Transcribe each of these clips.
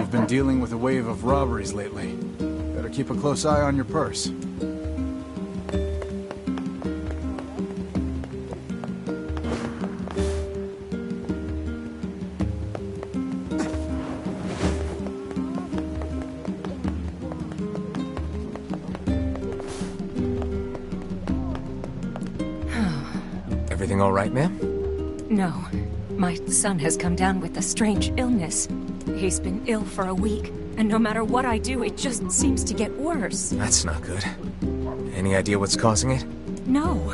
We've been dealing with a wave of robberies lately. Better keep a close eye on your purse. Everything all right, ma'am? No. My son has come down with a strange illness. He's been ill for a week, and no matter what I do, it just seems to get worse. That's not good. Any idea what's causing it? No.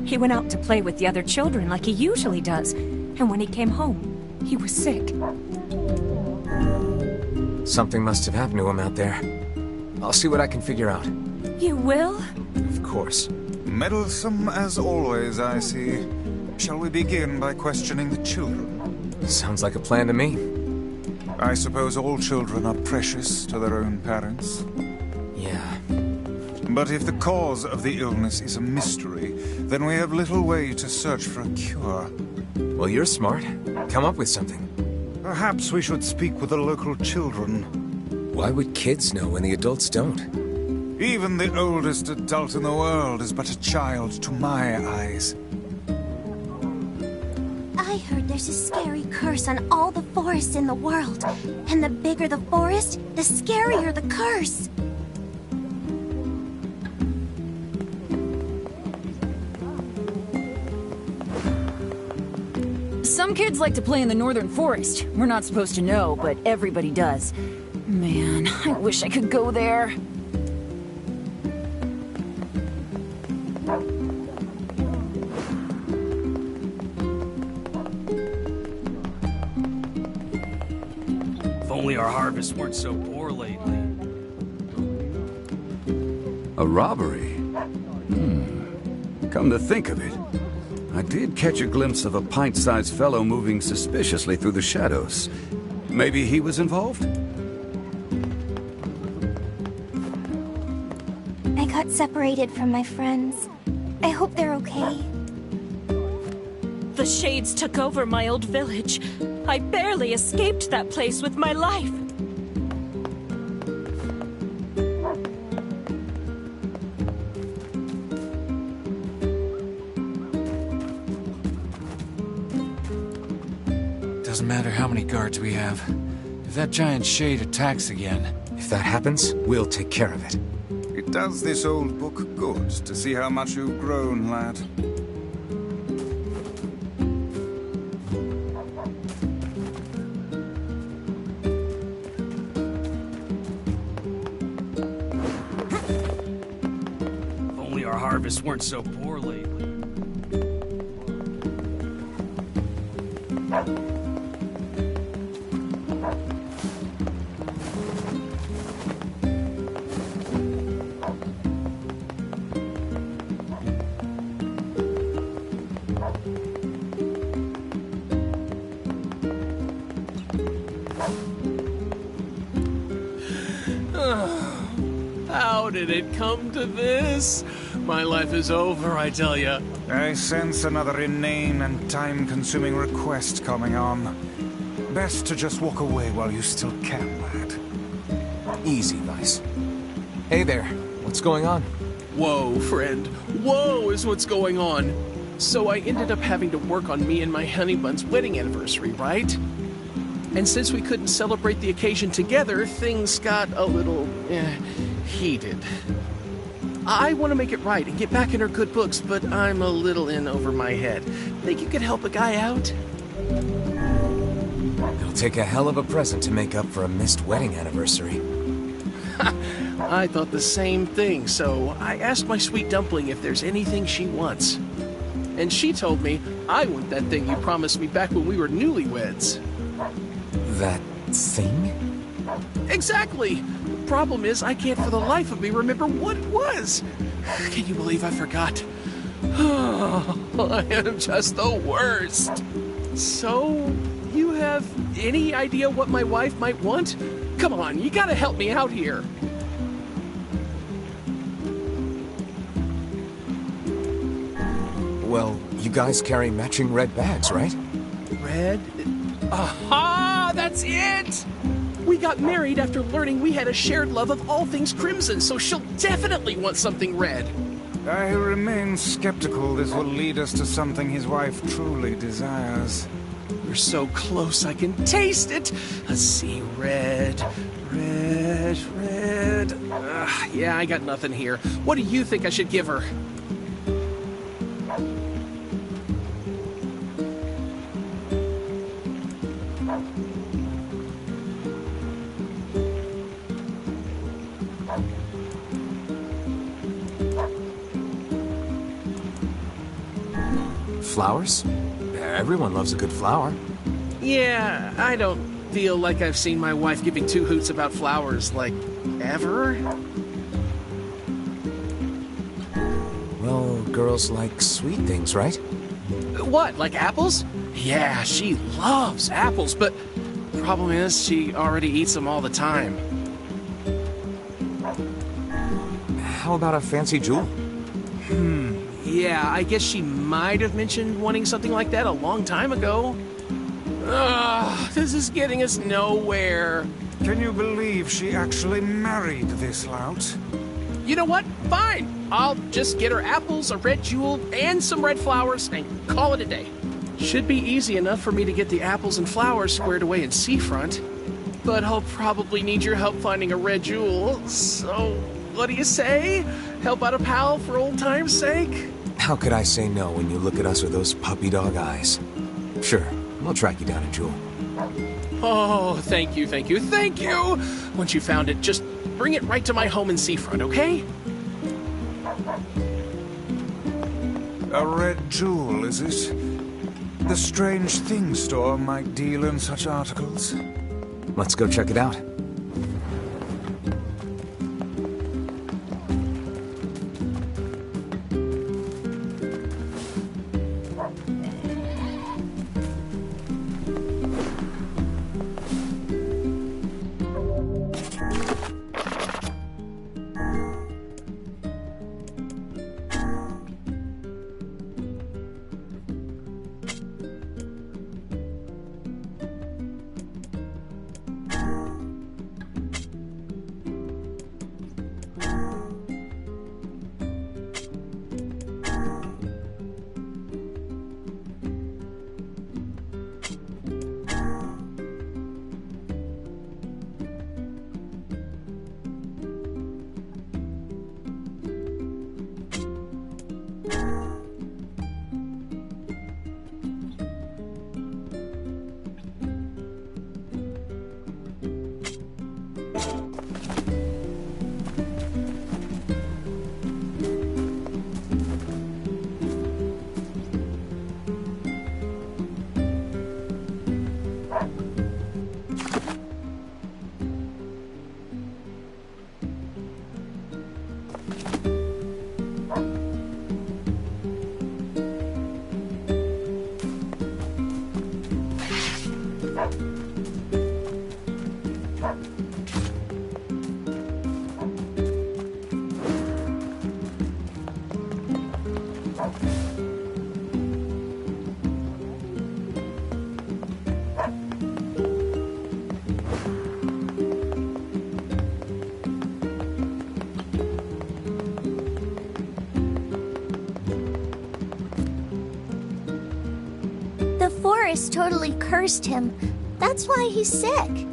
He went out to play with the other children like he usually does, and when he came home, he was sick. Something must have happened to him out there. I'll see what I can figure out. You will? Of course. Meddlesome as always, I see. Shall we begin by questioning the children? Sounds like a plan to me. I suppose all children are precious to their own parents. Yeah. But if the cause of the illness is a mystery, then we have little way to search for a cure. Well, you're smart. Come up with something. Perhaps we should speak with the local children. Why would kids know when the adults don't? Even the oldest adult in the world is but a child to my eyes. I heard there's a scary curse on all the forests in the world. And the bigger the forest, the scarier the curse. Some kids like to play in the northern forest. We're not supposed to know, but everybody does. Man, I wish I could go there. If only our harvests weren't so poor lately. A robbery? Come to think of it, I did catch a glimpse of a pint-sized fellow moving suspiciously through the shadows. Maybe he was involved? I got separated from my friends. I hope they're okay. The Shades took over my old village. I barely escaped that place with my life. Doesn't matter how many guards we have. If that giant shade attacks again... If that happens, we'll take care of it. It does this old book good to see how much you've grown, lad. If only our harvests weren't so poor lately. How did it come to this? My life is over, I tell ya. I sense another inane and time-consuming request coming on. Best to just walk away while you still can, lad. Easy, Vice. Hey there, what's going on? Whoa, friend. Whoa is what's going on. So I ended up having to work on me and my honeybun's wedding anniversary, right? And since we couldn't celebrate the occasion together, things got a little, heated. I want to make it right and get back in her good books, but I'm a little in over my head. Think you could help a guy out? It'll take a hell of a present to make up for a missed wedding anniversary. I thought the same thing, so I asked my sweet dumpling if there's anything she wants. And she told me I want that thing you promised me back when we were newlyweds. That thing? Exactly! The problem is I can't for the life of me remember what it was. Can you believe I forgot? I am just the worst. So, you have any idea what my wife might want? Come on, you gotta help me out here. Well, you guys carry matching red bags, right? Red? Aha! That's it! We got married after learning we had a shared love of all things crimson, so she'll definitely want something red. I remain skeptical this will lead us to something his wife truly desires. We're so close I can taste it. Let's see, red. Yeah, I got nothing here. What do you think I should give her? Flowers? Everyone loves a good flower. Yeah, I don't feel like I've seen my wife giving two hoots about flowers, like, ever. Well, girls like sweet things, right? What, like apples? Yeah, she loves apples, but the problem is she already eats them all the time. How about a fancy jewel? Yeah, I guess she might have mentioned wanting something like that a long time ago. Ugh, this is getting us nowhere. Can you believe she actually married this lout? You know what? Fine. I'll just get her apples, a red jewel, and some red flowers, and call it a day. Should be easy enough for me to get the apples and flowers squared away in Seafront. But I'll probably need your help finding a red jewel. So, what do you say? Help out a pal for old time's sake? How could I say no when you look at us with those puppy dog eyes? Sure, we'll track you down a jewel. Oh, thank you, thank you, thank you! Once you found it, just bring it right to my home in Seafront, okay? A red jewel, is it? The Strange Things store might deal in such articles. Let's go check it out. The forest totally cursed him. That's why he's sick.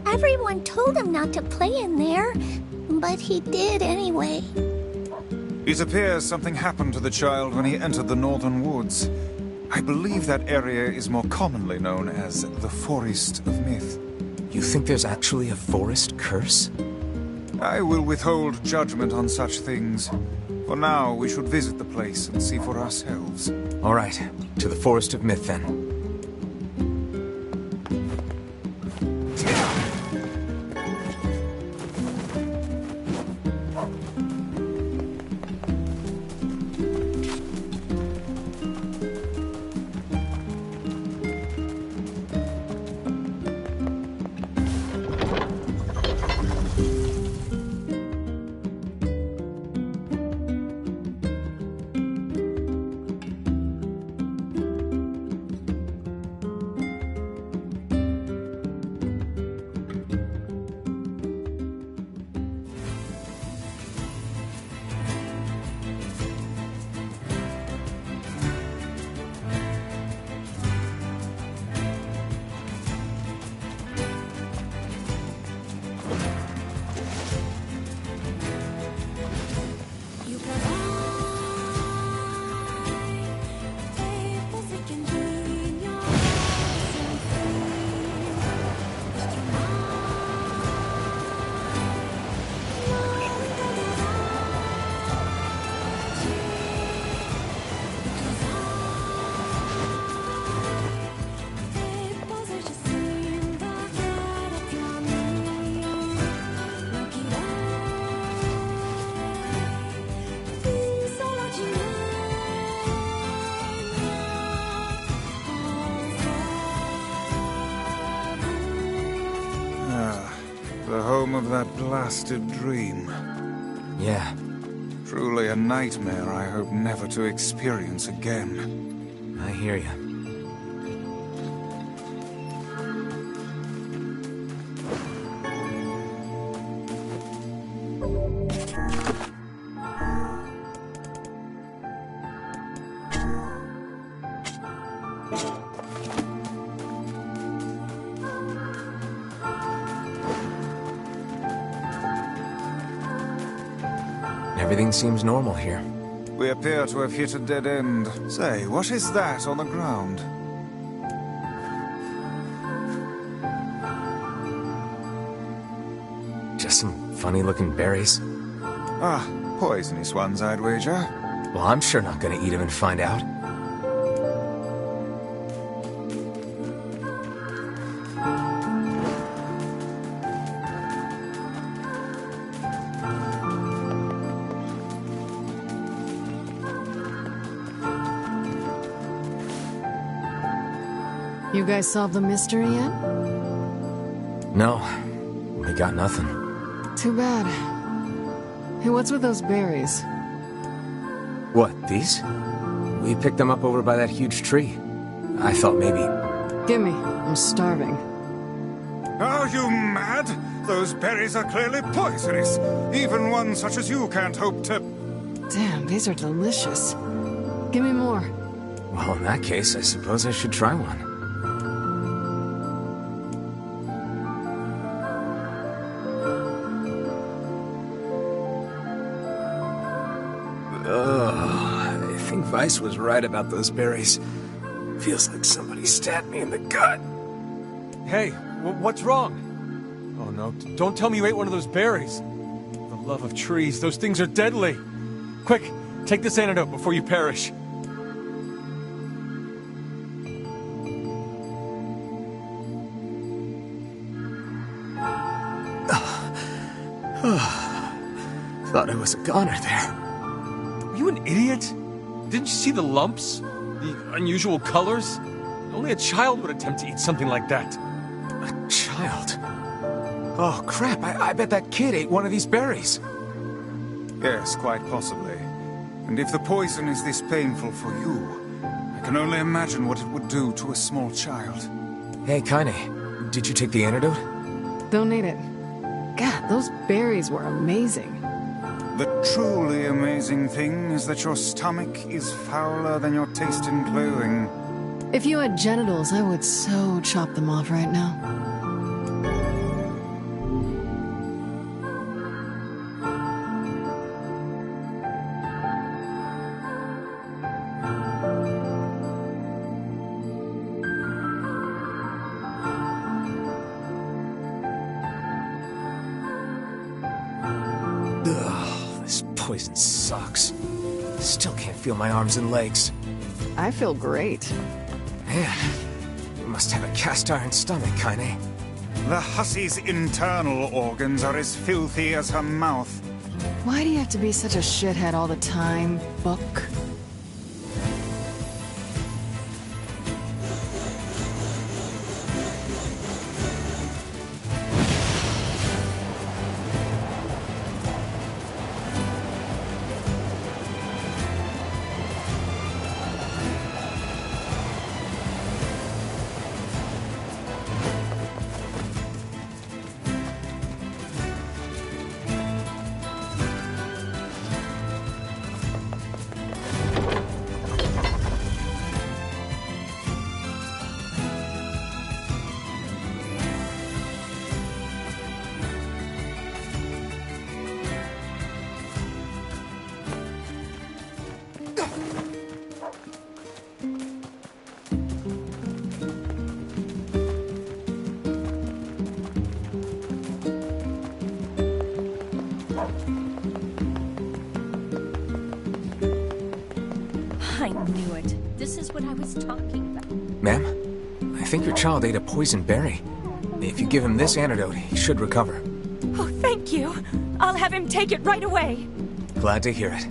Everyone told him not to play in there, but he did anyway. It appears something happened to the child when he entered the northern woods. I believe that area is more commonly known as the Forest of Myth. You think there's actually a forest curse? I will withhold judgment on such things. For now, we should visit the place and see for ourselves. All right, to the Forest of Myth then. The home of that blasted dream. Yeah. Truly a nightmare I hope never to experience again. I hear you. Everything seems normal here. We appear to have hit a dead end. Say, what is that on the ground? Just some funny-looking berries. Ah, poisonous ones, I'd wager. Well, I'm sure not gonna eat them and find out. You guys solved the mystery yet? No, we got nothing. Too bad. Hey, what's with those berries? What, these? We picked them up over by that huge tree. I thought maybe... Gimme. I'm starving. Are you mad? Those berries are clearly poisonous. Even one such as you can't hope to... Damn, these are delicious. Give me more. Well, in that case, I suppose I should try one. I think Vice was right about those berries. Feels like somebody stabbed me in the gut. Hey, what's wrong? Oh no, don't tell me you ate one of those berries. For the love of trees, those things are deadly. Quick, take this antidote before you perish. Thought I was a goner there. Are you an idiot? Didn't you see the lumps? The unusual colors? Only a child would attempt to eat something like that. A child? Oh, crap, I bet that kid ate one of these berries. Yes, quite possibly. And if the poison is this painful for you, I can only imagine what it would do to a small child. Hey, Kaine, did you take the antidote? Don't need it. God, those berries were amazing. The truly amazing thing is that your stomach is fouler than your taste in clothing. If you had genitals, I would so chop them off right now. Poison sucks. Still can't feel my arms and legs. I feel great. Man, you must have a cast iron stomach, Kaine. The hussy's internal organs are as filthy as her mouth. Why do you have to be such a shithead all the time, Book? I knew it. This is what I was talking about. Ma'am, I think your child ate a poison berry. If you give him this antidote, he should recover. Oh, thank you. I'll have him take it right away. Glad to hear it.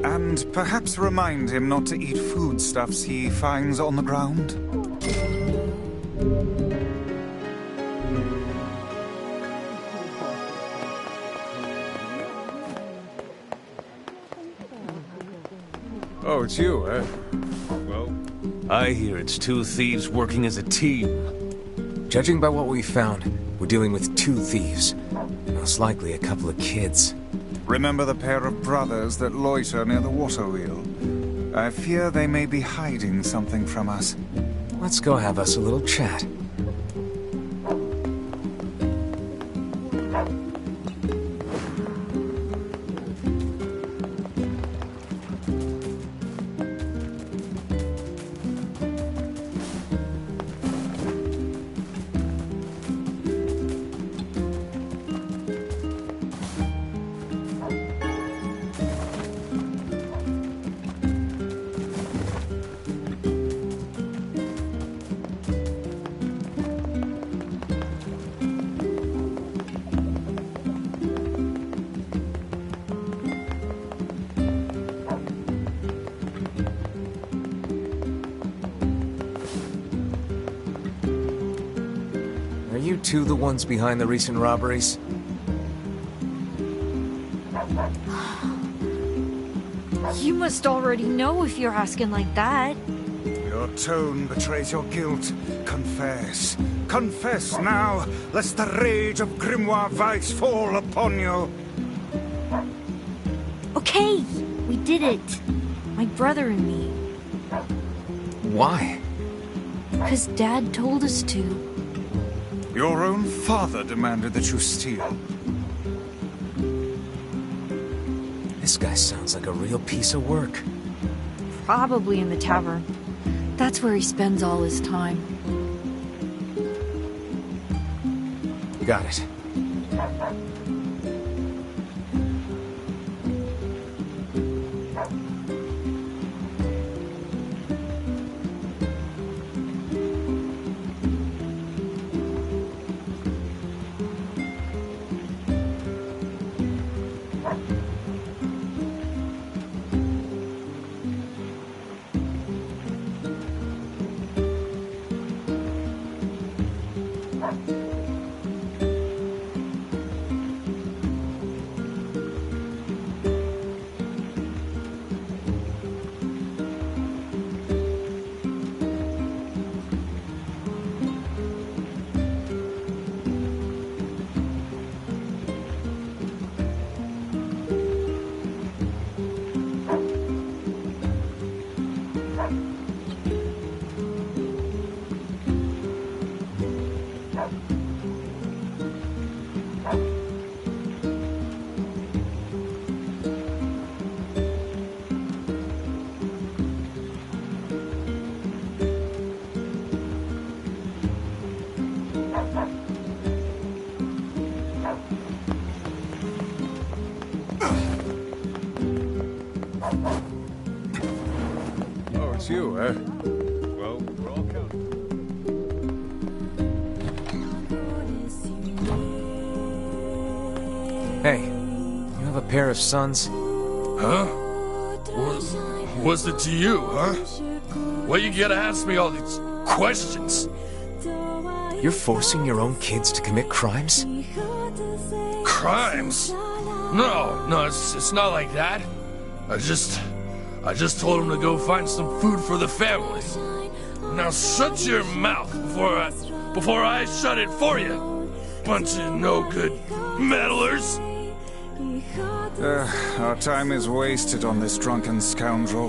And perhaps remind him not to eat foodstuffs he finds on the ground. Oh, it's you, eh? Well, I hear it's two thieves working as a team. Judging by what we found, we're dealing with two thieves. Most likely a couple of kids. Remember the pair of brothers that loiter near the water wheel? I fear they may be hiding something from us. Let's go have us a little chat. two the ones behind the recent robberies? You must already know if you're asking like that. Your tone betrays your guilt. Confess. Confess now, lest the rage of Grimoire Vice fall upon you. Okay, we did it. My brother and me. Why? Because Dad told us to. Your own father demanded that you steal. This guy sounds like a real piece of work. Probably in the tavern. That's where he spends all his time. Got it. Oh, it's you, eh? Well, we're all counting. Hey, you have a pair of sons? Huh? What's it to you, huh? Why you gotta ask me all these questions? You're forcing your own kids to commit crimes? Crimes? No, it's not like that. I just told him to go find some food for the family. Now shut your mouth before I shut it for you. Bunch of no-good meddlers. Our time is wasted on this drunken scoundrel.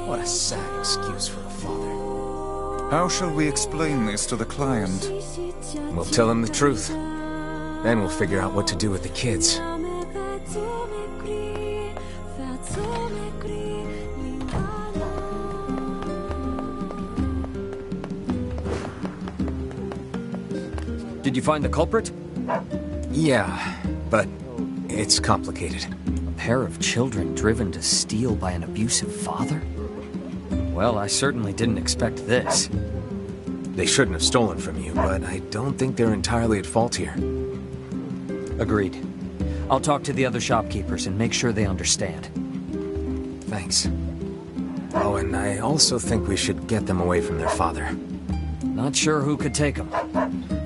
What a sad excuse for a father. How shall we explain this to the client? We'll tell him the truth. Then we'll figure out what to do with the kids. Did you find the culprit? Yeah, but it's complicated. A pair of children driven to steal by an abusive father? Well, I certainly didn't expect this. They shouldn't have stolen from you, but I don't think they're entirely at fault here. Agreed. I'll talk to the other shopkeepers and make sure they understand. Thanks. Oh, and I also think we should get them away from their father. Not sure who could take them.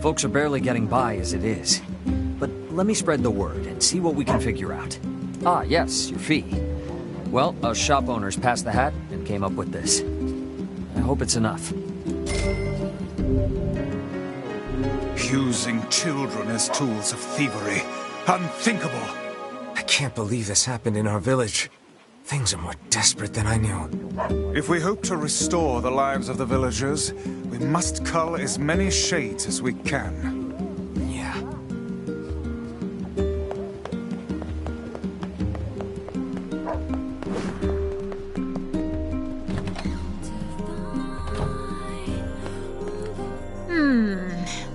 Folks are barely getting by as it is. But let me spread the word and see what we can figure out. Ah, yes, your fee. Well, us shop owners passed the hat and came up with this. I hope it's enough. Using children as tools of thievery. Unthinkable. I can't believe this happened in our village. Things are more desperate than I knew. If we hope to restore the lives of the villagers, we must cull as many shades as we can. Yeah.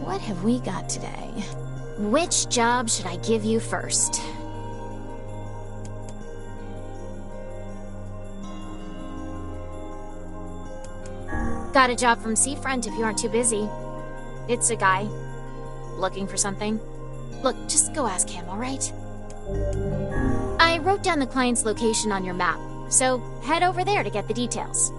What have we got today? Which job should I give you first? Got a job from Seafront if you aren't too busy. It's a guy. Looking for something? Look, just go ask him, alright? I wrote down the client's location on your map, so head over there to get the details.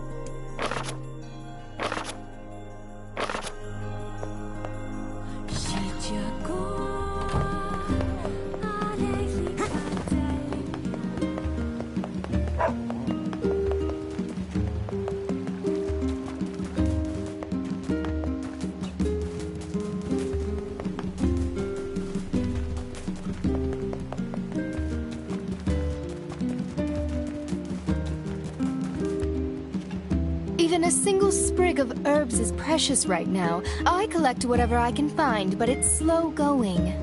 Even a single sprig of herbs is precious right now. I collect whatever I can find, but it's slow going.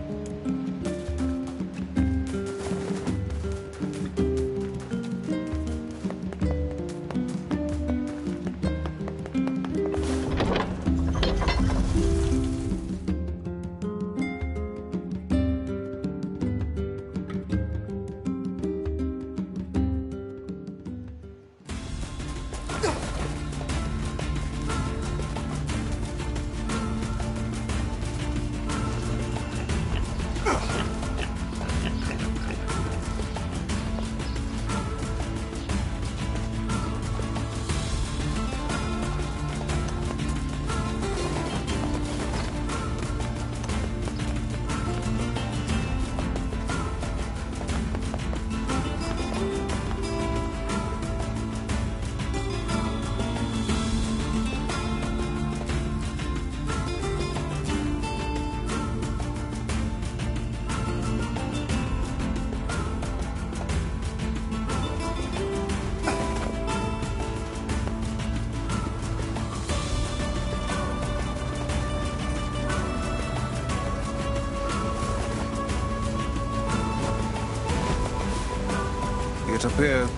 It appears...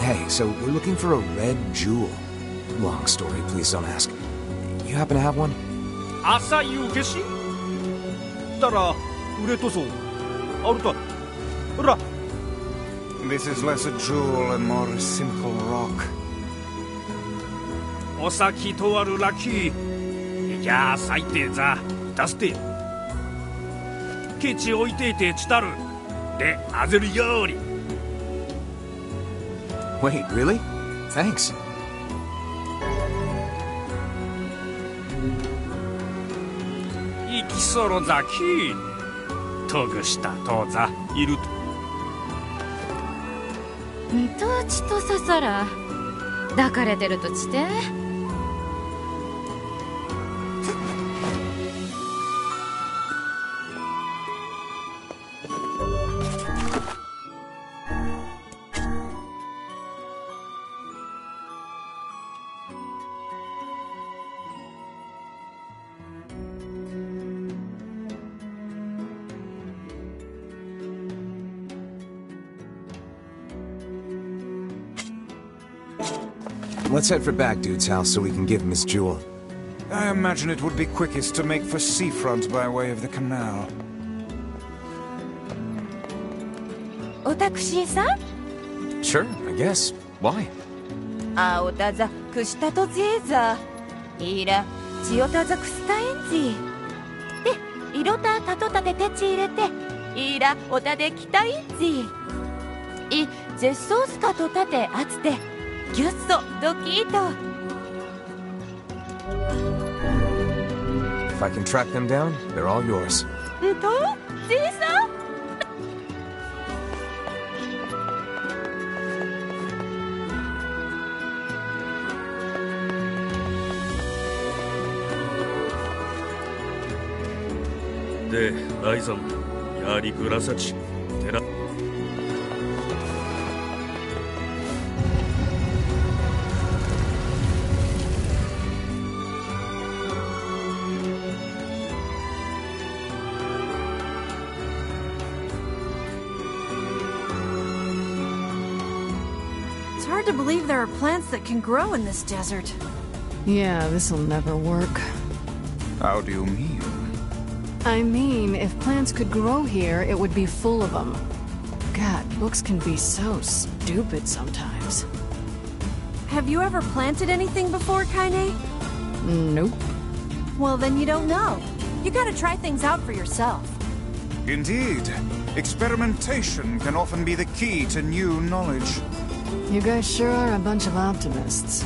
Hey, so we're looking for a red jewel. Long story, please don't ask. You happen to have one? 朝夕消したら売れとそうあるとほら This is less a jewel and more a simple rock. お先とあるラッキーじゃあ最低ざ出すてケチ置いていてちたるであぜるより Wait, really? Thanks. 生きそろざきとぐしたとざいると見とちとささら抱かれてるとちて Let's head for back dude's house so we can give him his jewel. I imagine it would be quickest to make for seafront by way of the canal. おタクシーさん Sure, I guess. Why? あおたざくしたとぜいざいらちよたざくすたえんじでいろたたとたててち入れていらおたできたいんじい絶相すかとたてあつてギュッソドキート If I can track them down, they're all yours. It's hard to believe there are plants that can grow in this desert. Yeah, this'll never work. How do you mean? I mean, if plants could grow here, it would be full of them. God, books can be so stupid sometimes. Have you ever planted anything before, Kaine? Nope. Well, then you don't know. You gotta try things out for yourself. Indeed. Experimentation can often be the key to new knowledge. You guys sure are a bunch of optimists.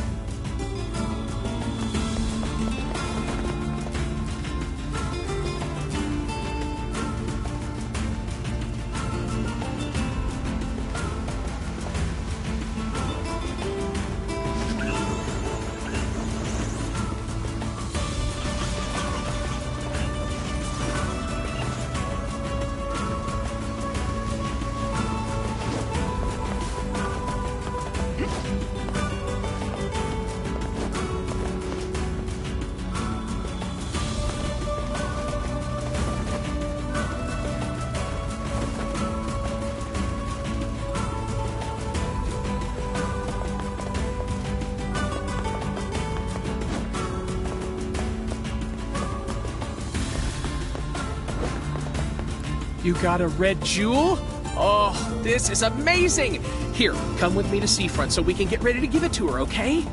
You got a red jewel? Oh, this is amazing! Here, come with me to Seafront so we can get ready to give it to her, okay?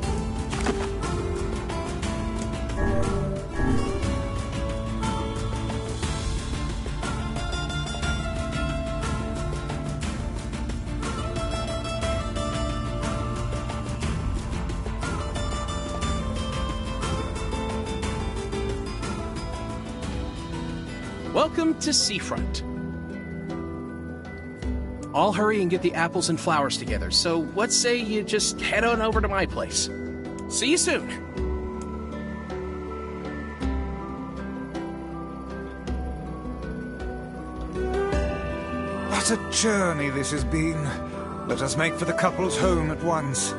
Welcome to Seafront. I'll hurry and get the apples and flowers together, so what say you just head on over to my place? See you soon! What a journey this has been. Let us make for the couple's home at once.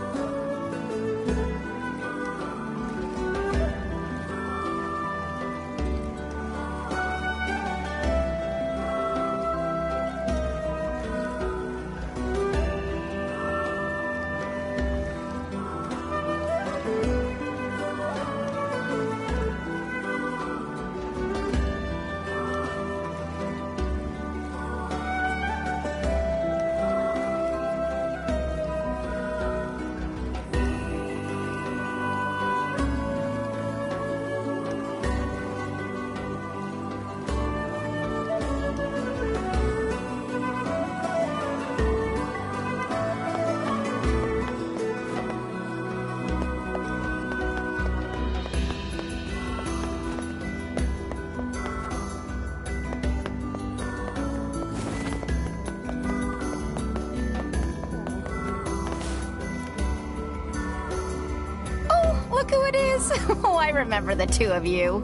Look who it is! Oh, I remember the two of you.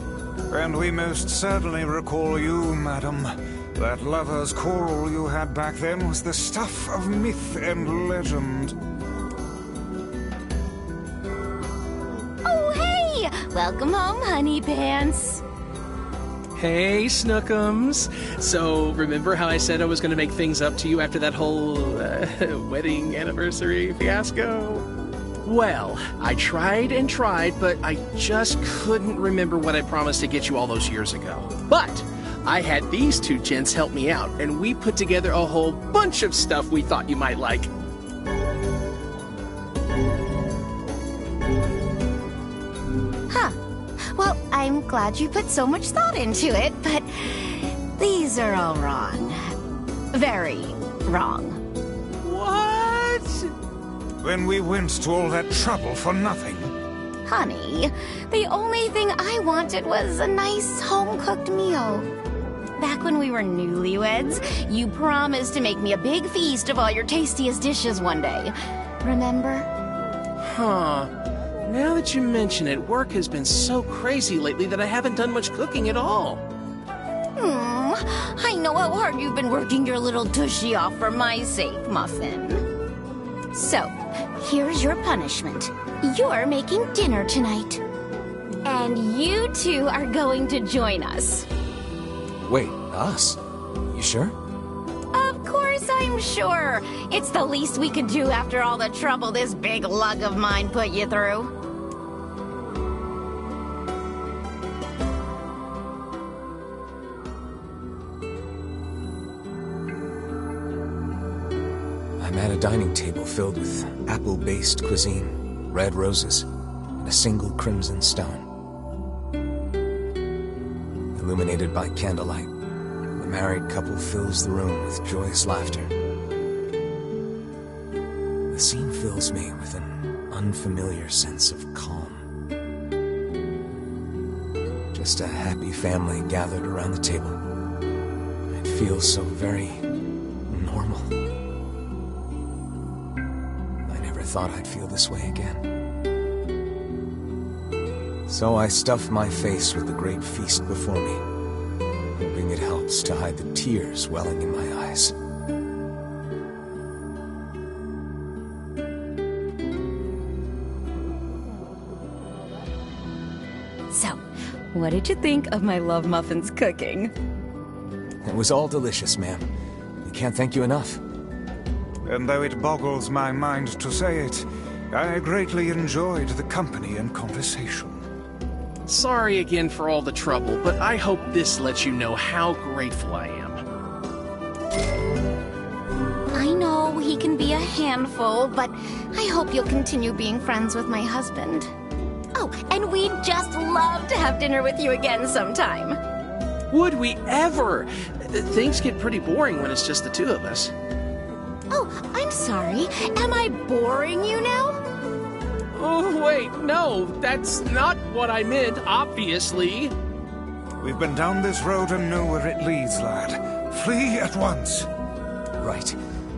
And we most certainly recall you, madam. That lover's quarrel you had back then was the stuff of myth and legend. Oh, hey! Welcome home, honey pants. Hey, Snookums. So, remember how I said I was going to make things up to you after that whole wedding anniversary fiasco? Well, I tried and tried, but I just couldn't remember what I promised to get you all those years ago. But I had these two gents help me out, and we put together a whole bunch of stuff we thought you might like. Huh. Well, I'm glad you put so much thought into it, but these are all wrong. Very wrong. What? Then we went to all that trouble for nothing. Honey, the only thing I wanted was a nice home-cooked meal. Back when we were newlyweds, you promised to make me a big feast of all your tastiest dishes one day. Remember? Huh. Now that you mention it, work has been so crazy lately that I haven't done much cooking at all. I know how hard you've been working your little tushy off for my sake, Muffin. So, here's your punishment. You're making dinner tonight. And you two are going to join us. Wait, us? You sure? Of course I'm sure. It's the least we could do after all the trouble this big lug of mine put you through. I'm at a dining table filled with apple-based cuisine, red roses, and a single crimson stone. Illuminated by candlelight, the married couple fills the room with joyous laughter. The scene fills me with an unfamiliar sense of calm. Just a happy family gathered around the table. It feels so very normal. I never thought I'd feel this way again. So I stuff my face with the great feast before me, hoping it helps to hide the tears welling in my eyes. So, what did you think of my Love Muffin's cooking? It was all delicious, ma'am. We can't thank you enough. And though it boggles my mind to say it, I greatly enjoyed the company and conversation. Sorry again for all the trouble, but I hope this lets you know how grateful I am. I know he can be a handful, but I hope you'll continue being friends with my husband. Oh, and we'd just love to have dinner with you again sometime. Would we ever? Things get pretty boring when it's just the two of us. Oh, I'm sorry. Am I boring you now? Oh, wait, no, that's not what I meant, obviously. We've been down this road and know where it leads, lad. Flee at once. Right.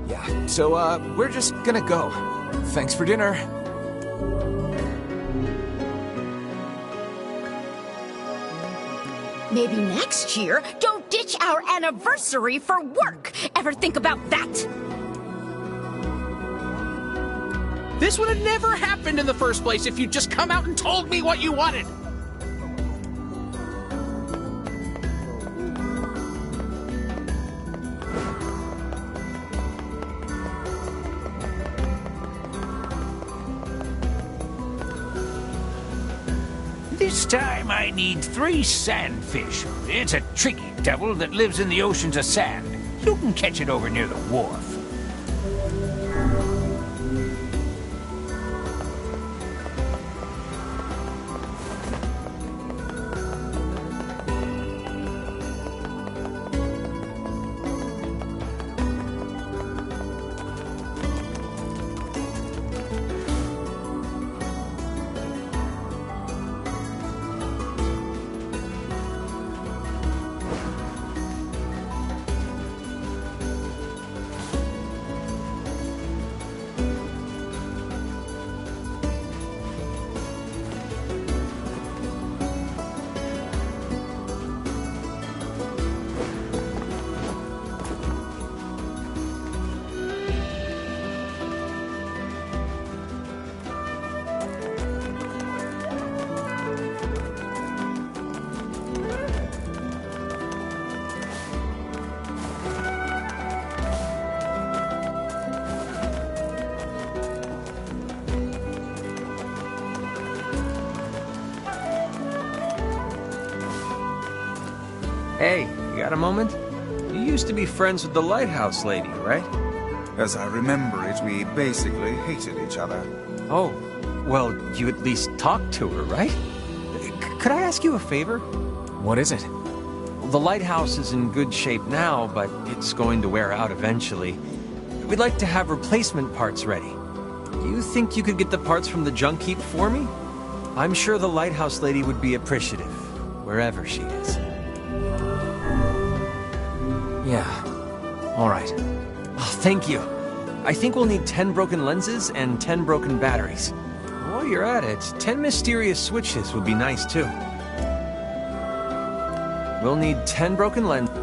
Yeah, so, we're just gonna go. Thanks for dinner. Maybe next year, don't ditch our anniversary for work. Ever think about that? This would have never happened in the first place if you'd just come out and told me what you wanted. This time I need 3 sandfish. It's a tricky devil that lives in the oceans of sand. You can catch it over near the wharf. Hey, you got a moment? You used to be friends with the lighthouse lady, right? As I remember it, we basically hated each other. Oh, well, you at least talked to her, right? Could I ask you a favor? What is it? The lighthouse is in good shape now, but it's going to wear out eventually. We'd like to have replacement parts ready. Do you think you could get the parts from the junk heap for me? I'm sure the lighthouse lady would be appreciative, wherever she is. Yeah. All right. Oh, thank you. I think we'll need 10 broken lenses and 10 broken batteries. While you're at it, 10 mysterious switches would be nice too. We'll need 10 broken lenses.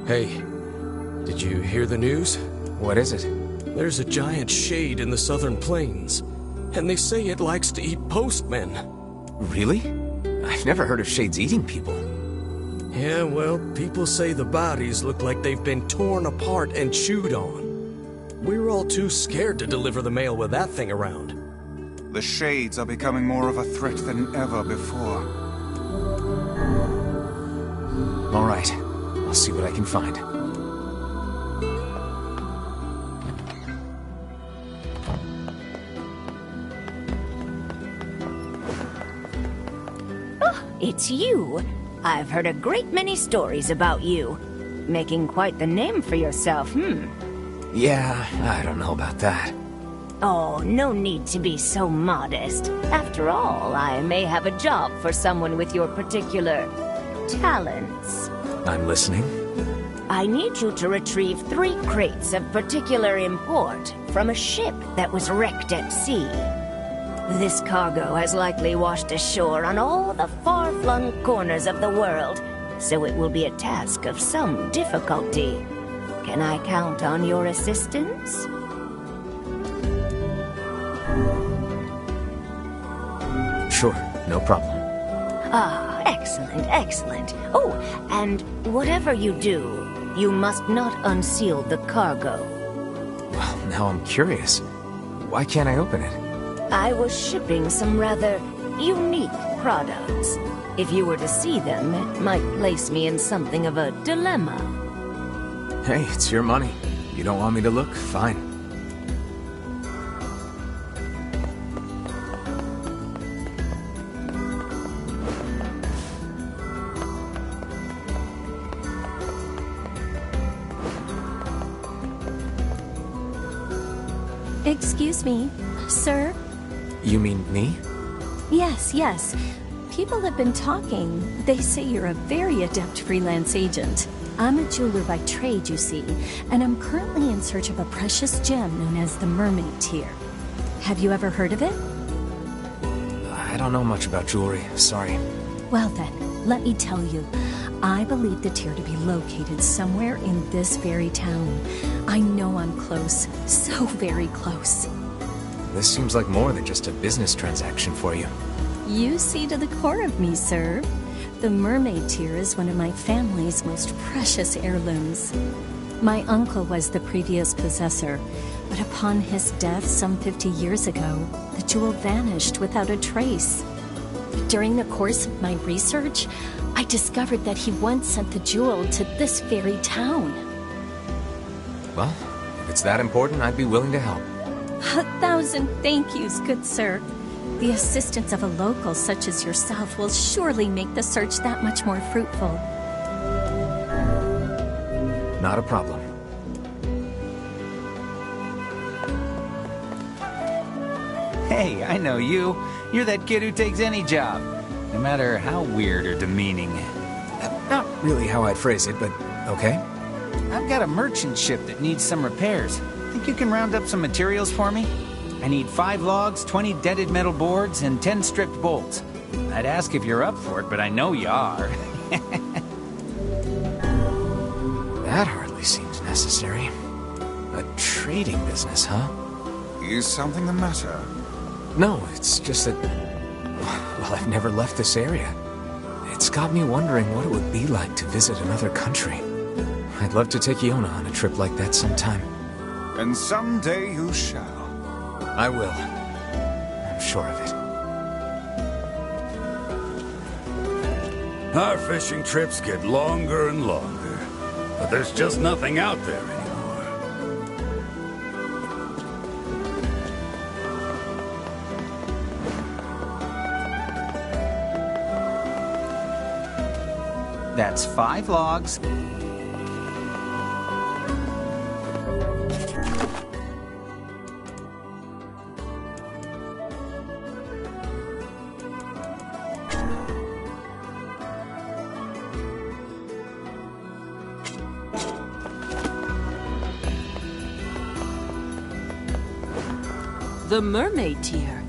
Hey, did you hear the news? What is it? There's a giant shade in the southern plains, and they say it likes to eat postmen. Really? I've never heard of shades eating people. Yeah, well, people say the bodies look like they've been torn apart and chewed on. We're all too scared to deliver the mail with that thing around. The shades are becoming more of a threat than ever before. All right. I'll see what I can find. Oh, it's you. I've heard a great many stories about you. Making quite the name for yourself, Yeah, I don't know about that. Oh, no need to be so modest. After all, I may have a job for someone with your particular talents. I'm listening. I need you to retrieve 3 crates of particular import from a ship that was wrecked at sea. This cargo has likely washed ashore on all the far-flung corners of the world, so it will be a task of some difficulty. Can I count on your assistance? Sure, no problem. Ah, excellent, excellent. Oh, and whatever you do, you must not unseal the cargo. Well, now I'm curious. Why can't I open it? I was shipping some rather unique products. If you were to see them, it might place me in something of a dilemma. Hey, it's your money. You don't want me to look? Fine. Excuse me, sir? You mean me? Yes, yes. People have been talking. They say you're a very adept freelance agent. I'm a jeweler by trade, you see, and I'm currently in search of a precious gem known as the Mermaid Tear. Have you ever heard of it? I don't know much about jewelry, sorry. Well then, let me tell you. I believe the tear to be located somewhere in this very town. I know I'm close, so very close. This seems like more than just a business transaction for you. You see to the core of me, sir. The Mermaid Tear is one of my family's most precious heirlooms. My uncle was the previous possessor, but upon his death some 50 years ago, the jewel vanished without a trace. During the course of my research, I discovered that he once sent the jewel to this very town. Well, if it's that important, I'd be willing to help. 1,000 thank yous, good sir. The assistance of a local such as yourself will surely make the search that much more fruitful. Not a problem. Hey, I know you. You're that kid who takes any job, no matter how weird or demeaning. Not really how I'd phrase it, but okay. I've got a merchant ship that needs some repairs. Think you can round up some materials for me? I need 5 logs, 20 dented metal boards, and 10 stripped bolts. I'd ask if you're up for it, but I know you are. That hardly seems necessary. A trading business, huh? Is something the matter? No, it's just that... Well, I've never left this area. It's got me wondering what it would be like to visit another country. I'd love to take Yona on a trip like that sometime. And someday you shall. I will. I'm sure of it. Our fishing trips get longer and longer, but there's just nothing out there anymore. That's 5 logs. The mermaid tier.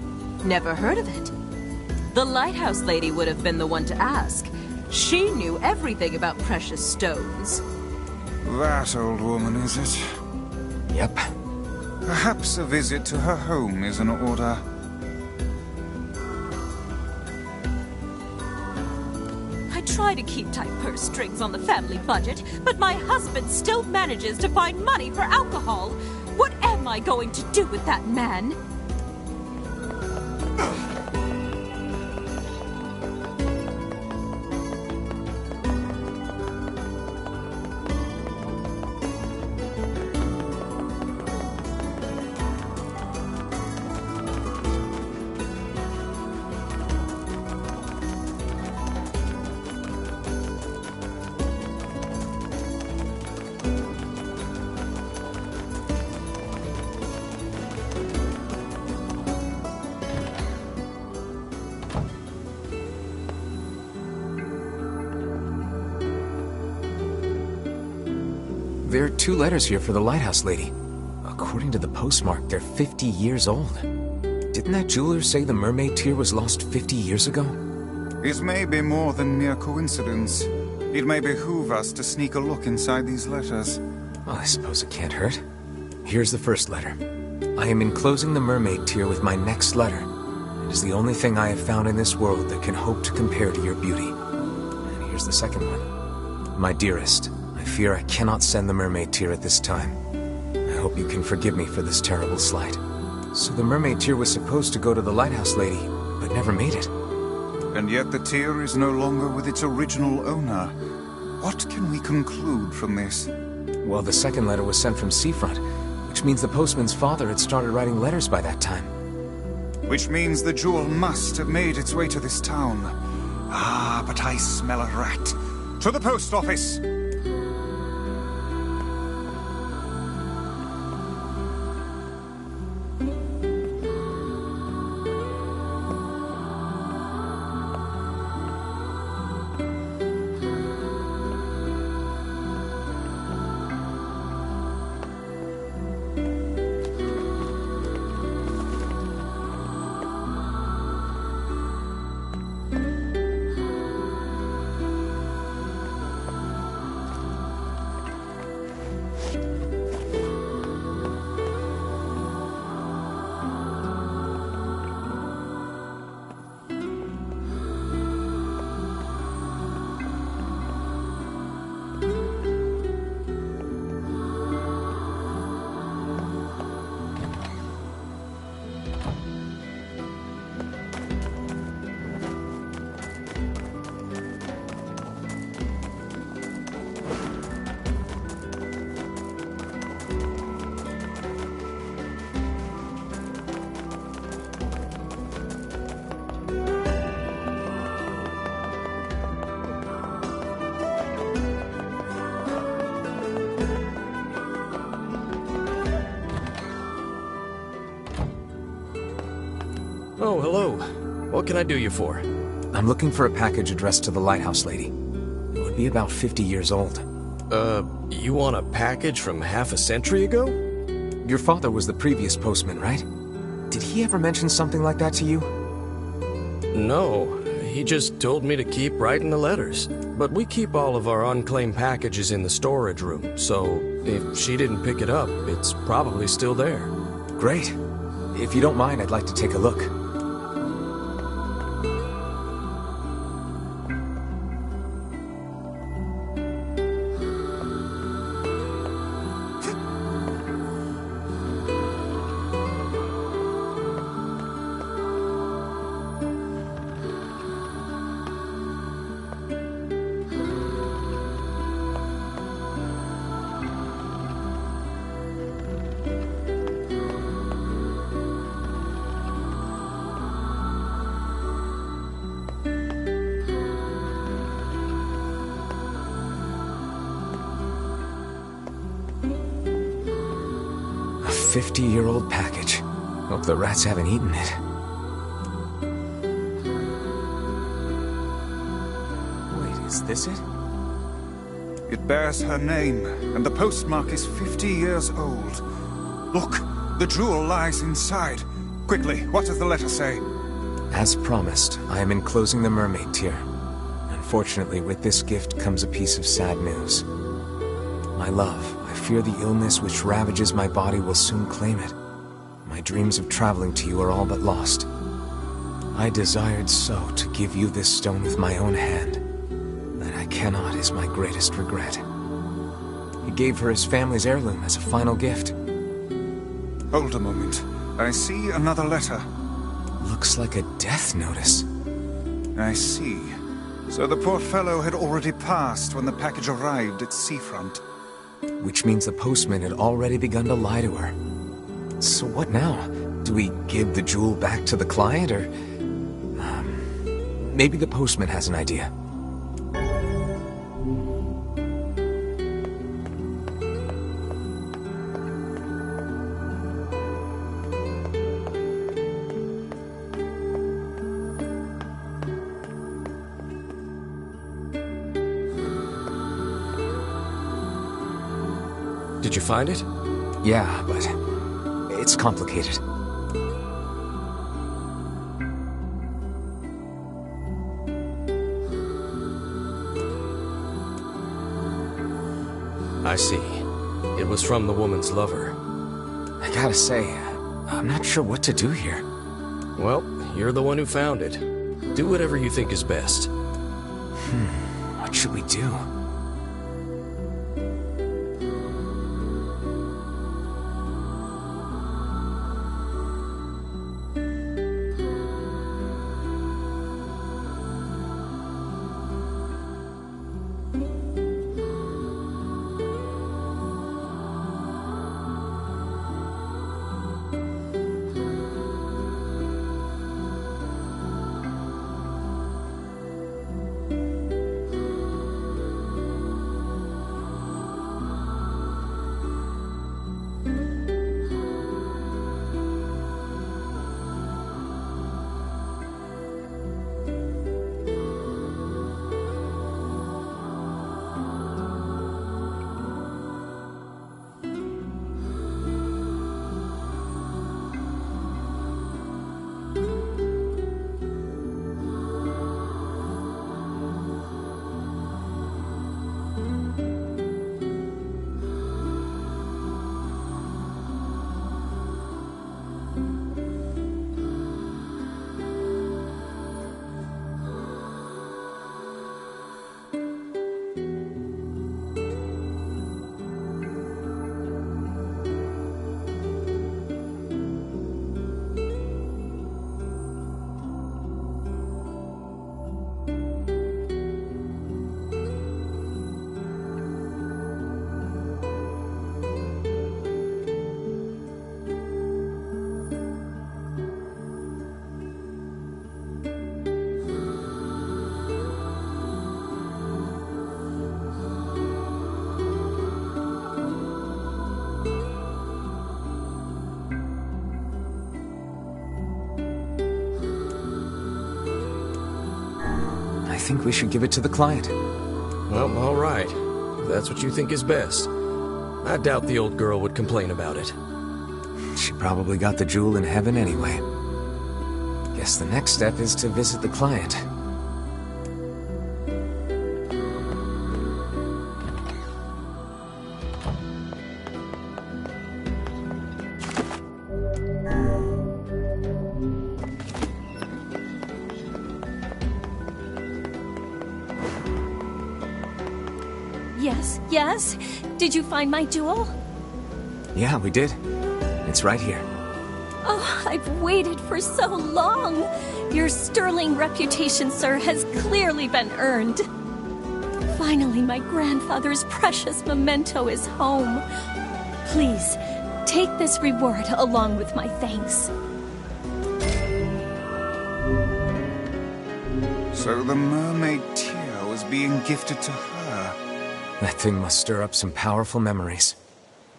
Never heard of it. The lighthouse lady would have been the one to ask. She knew everything about precious stones. That old woman, is it? Yep. Perhaps a visit to her home is in order. I try to keep tight purse strings on the family budget, but my husband still manages to find money for alcohol. What am I going to do with that man? There are 2 letters here for the lighthouse lady. According to the postmark, they're 50 years old. Didn't that jeweler say the mermaid tear was lost 50 years ago? It may be more than mere coincidence. It may behoove us to sneak a look inside these letters. Well, I suppose it can't hurt. Here's the first letter. I am enclosing the mermaid tear with my next letter. It is the only thing I have found in this world that can hope to compare to your beauty. And here's the second one. My dearest, I fear I cannot send the mermaid tear at this time. I hope you can forgive me for this terrible slight. So the mermaid tear was supposed to go to the lighthouse lady, but never made it. And yet the tear is no longer with its original owner. What can we conclude from this? Well, the second letter was sent from Seafront, which means the postman's father had started writing letters by that time. Which means the jewel must have made its way to this town. Ah, but I smell a rat. To the post office! Oh, hello. What can I do you for? I'm looking for a package addressed to the lighthouse lady. It would be about 50 years old. You want a package from half a century ago? Your father was the previous postman, right? Did he ever mention something like that to you? No. he just told me to keep writing the letters. But we keep all of our unclaimed packages in the storage room, so if she didn't pick it up, it's probably still there. Great. If you don't mind, I'd like to take a look. A 50-year-old package. Hope the rats haven't eaten it. Wait, is this it? It bears her name, and the postmark is 50 years old. Look, the jewel lies inside. Quickly, what does the letter say? As promised, I am enclosing the mermaid tear. Unfortunately, with this gift comes a piece of sad news. My love, I fear the illness which ravages my body will soon claim it. My dreams of traveling to you are all but lost. I desired so to give you this stone with my own hand. That I cannot is my greatest regret. He gave her his family's heirloom as a final gift. Hold a moment. I see another letter. Looks like a death notice. I see. So the poor fellow had already passed when the package arrived at seafront. Which means the postman had already begun to lie to her. So what now? Do we give the jewel back to the client, or... maybe the postman has an idea. Did you find it? Yeah, but it's complicated. I see. It was from the woman's lover. I gotta say, I'm not sure what to do here. Well, you're the one who found it. Do whatever you think is best. What should we do? I think we should give it to the client. Well, all right. If that's what you think is best. I doubt the old girl would complain about it. She probably got the jewel in heaven anyway. Guess the next step is to visit the client. Yes? Did you find my jewel? Yeah, we did. It's right here. Oh, I've waited for so long. Your sterling reputation, sir, has clearly been earned. Finally, my grandfather's precious memento is home. Please, take this reward along with my thanks. So the mermaid tear was being gifted to her. That thing must stir up some powerful memories.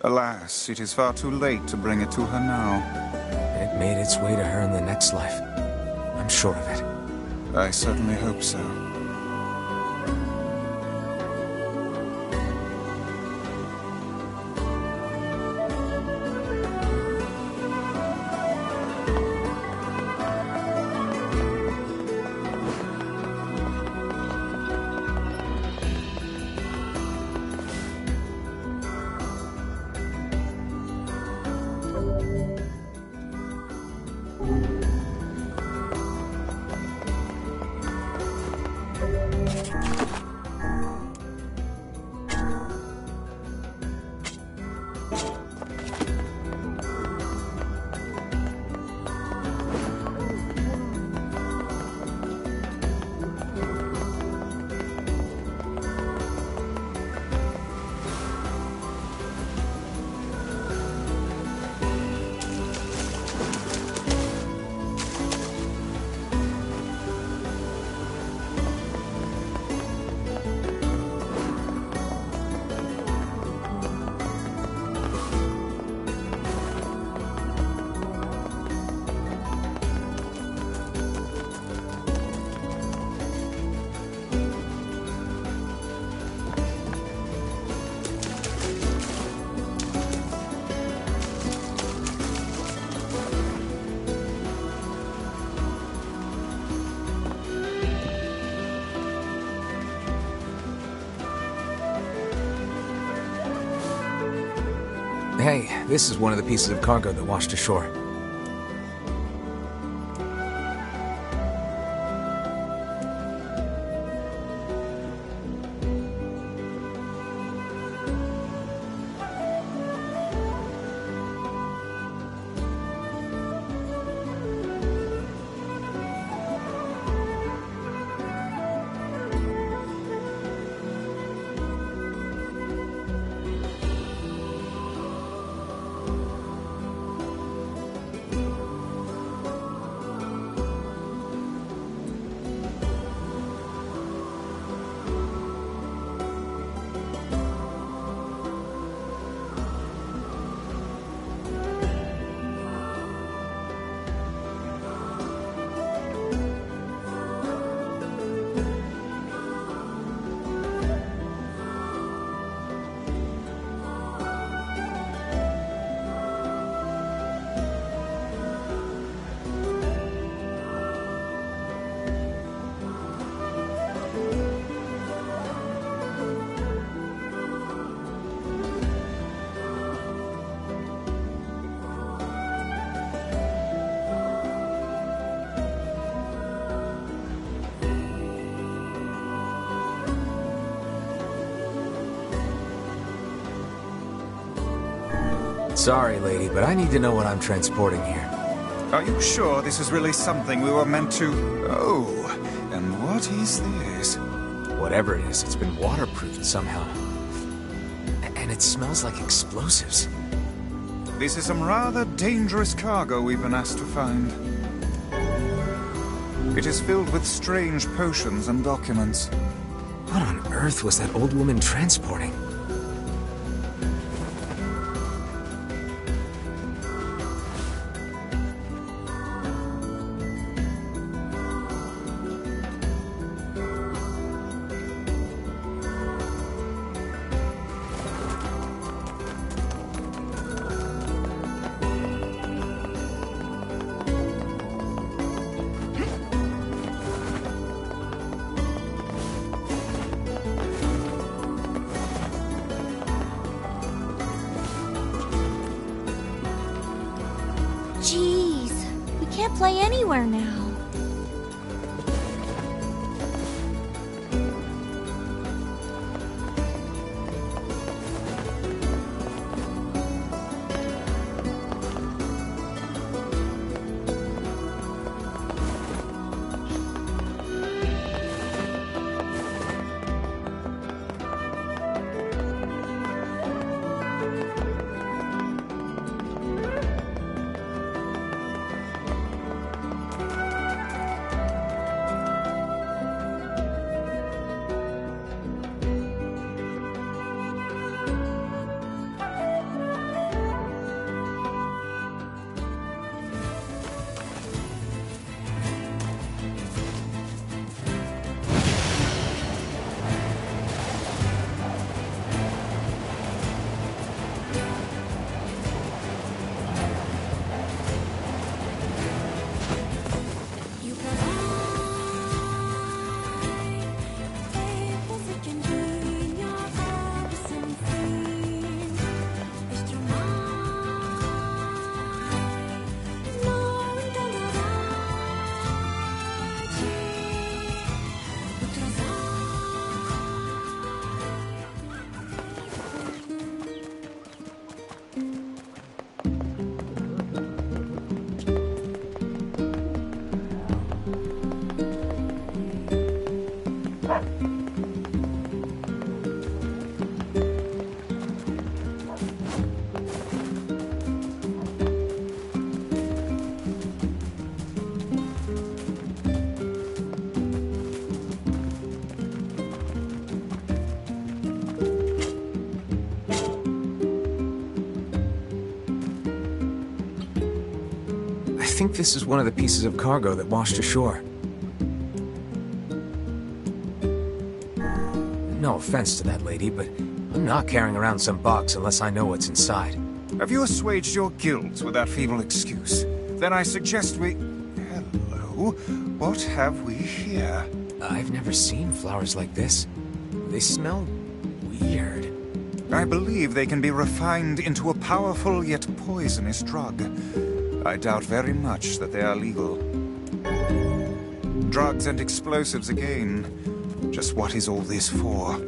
Alas, it is far too late to bring it to her now. It made its way to her in the next life. I'm sure of it. I certainly hope so. Hey, this is one of the pieces of cargo that washed ashore. Sorry, lady, but I need to know what I'm transporting here. Are you sure this is really something we were meant to... Oh, and what is this? Whatever it is, it's been waterproofed somehow. And it smells like explosives. This is some rather dangerous cargo we've been asked to find. It is filled with strange potions and documents. What on earth was that old woman transporting? Jeez, we can't play anywhere now. think this is one of the pieces of cargo that washed ashore. No offense to that lady, but I'm not carrying around some box unless I know what's inside. Have you assuaged your guilt with that feeble excuse? Then I suggest we... Hello? What have we here? I've never seen flowers like this. They smell weird. I believe they can be refined into a powerful yet poisonous drug. I doubt very much that they are legal. Drugs and explosives again. Just what is all this for?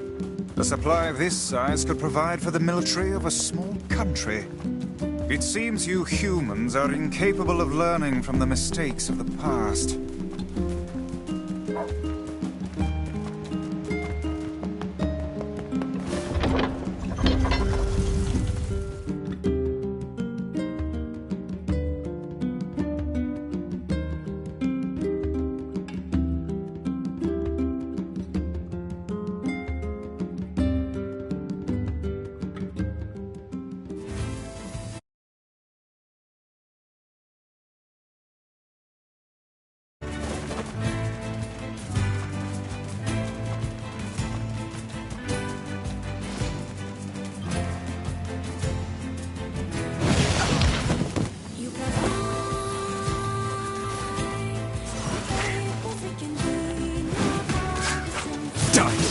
A supply of this size could provide for the military of a small country. It seems you humans are incapable of learning from the mistakes of the past.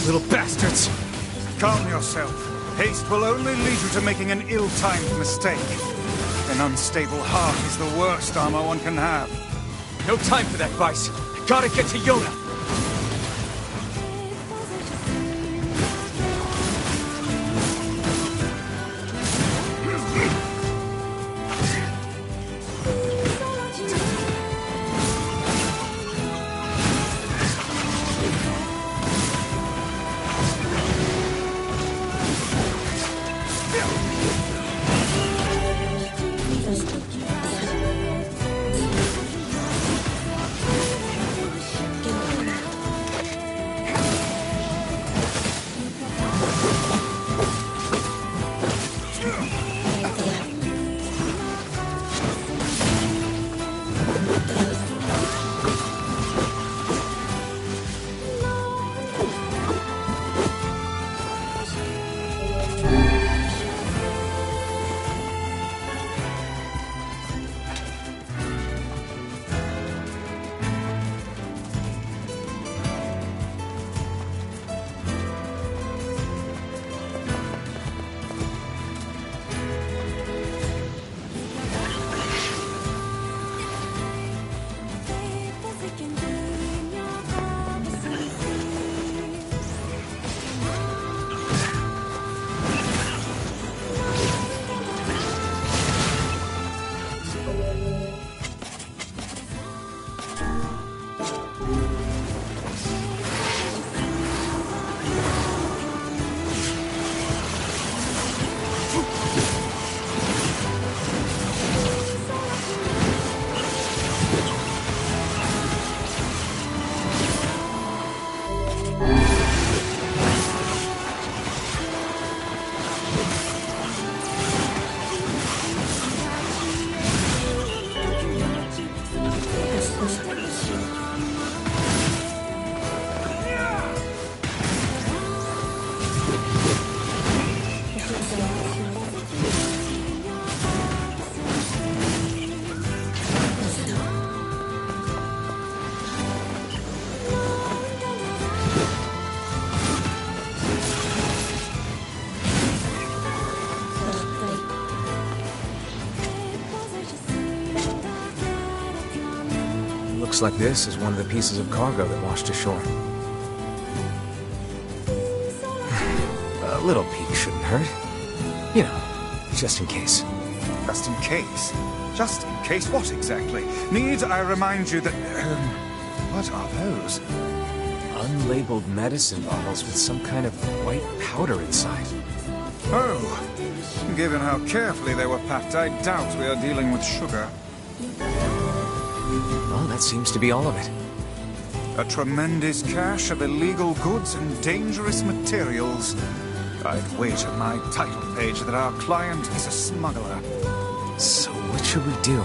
Little bastards! Calm yourself. Haste will only lead you to making an ill-timed mistake. An unstable heart is the worst armor one can have. No time for that, Vice. I gotta get to Yona. Looks like this is one of the pieces of cargo that washed ashore. A little peek shouldn't hurt. You know, just in case. Just in case? Just in case what exactly? Need I remind you that... what are those? Unlabeled medicine bottles with some kind of white powder inside. Oh, given how carefully they were packed, I doubt we are dealing with sugar. Well, that seems to be all of it. A tremendous cache of illegal goods and dangerous materials. I'd wager my title page that our client is a smuggler. So what should we do?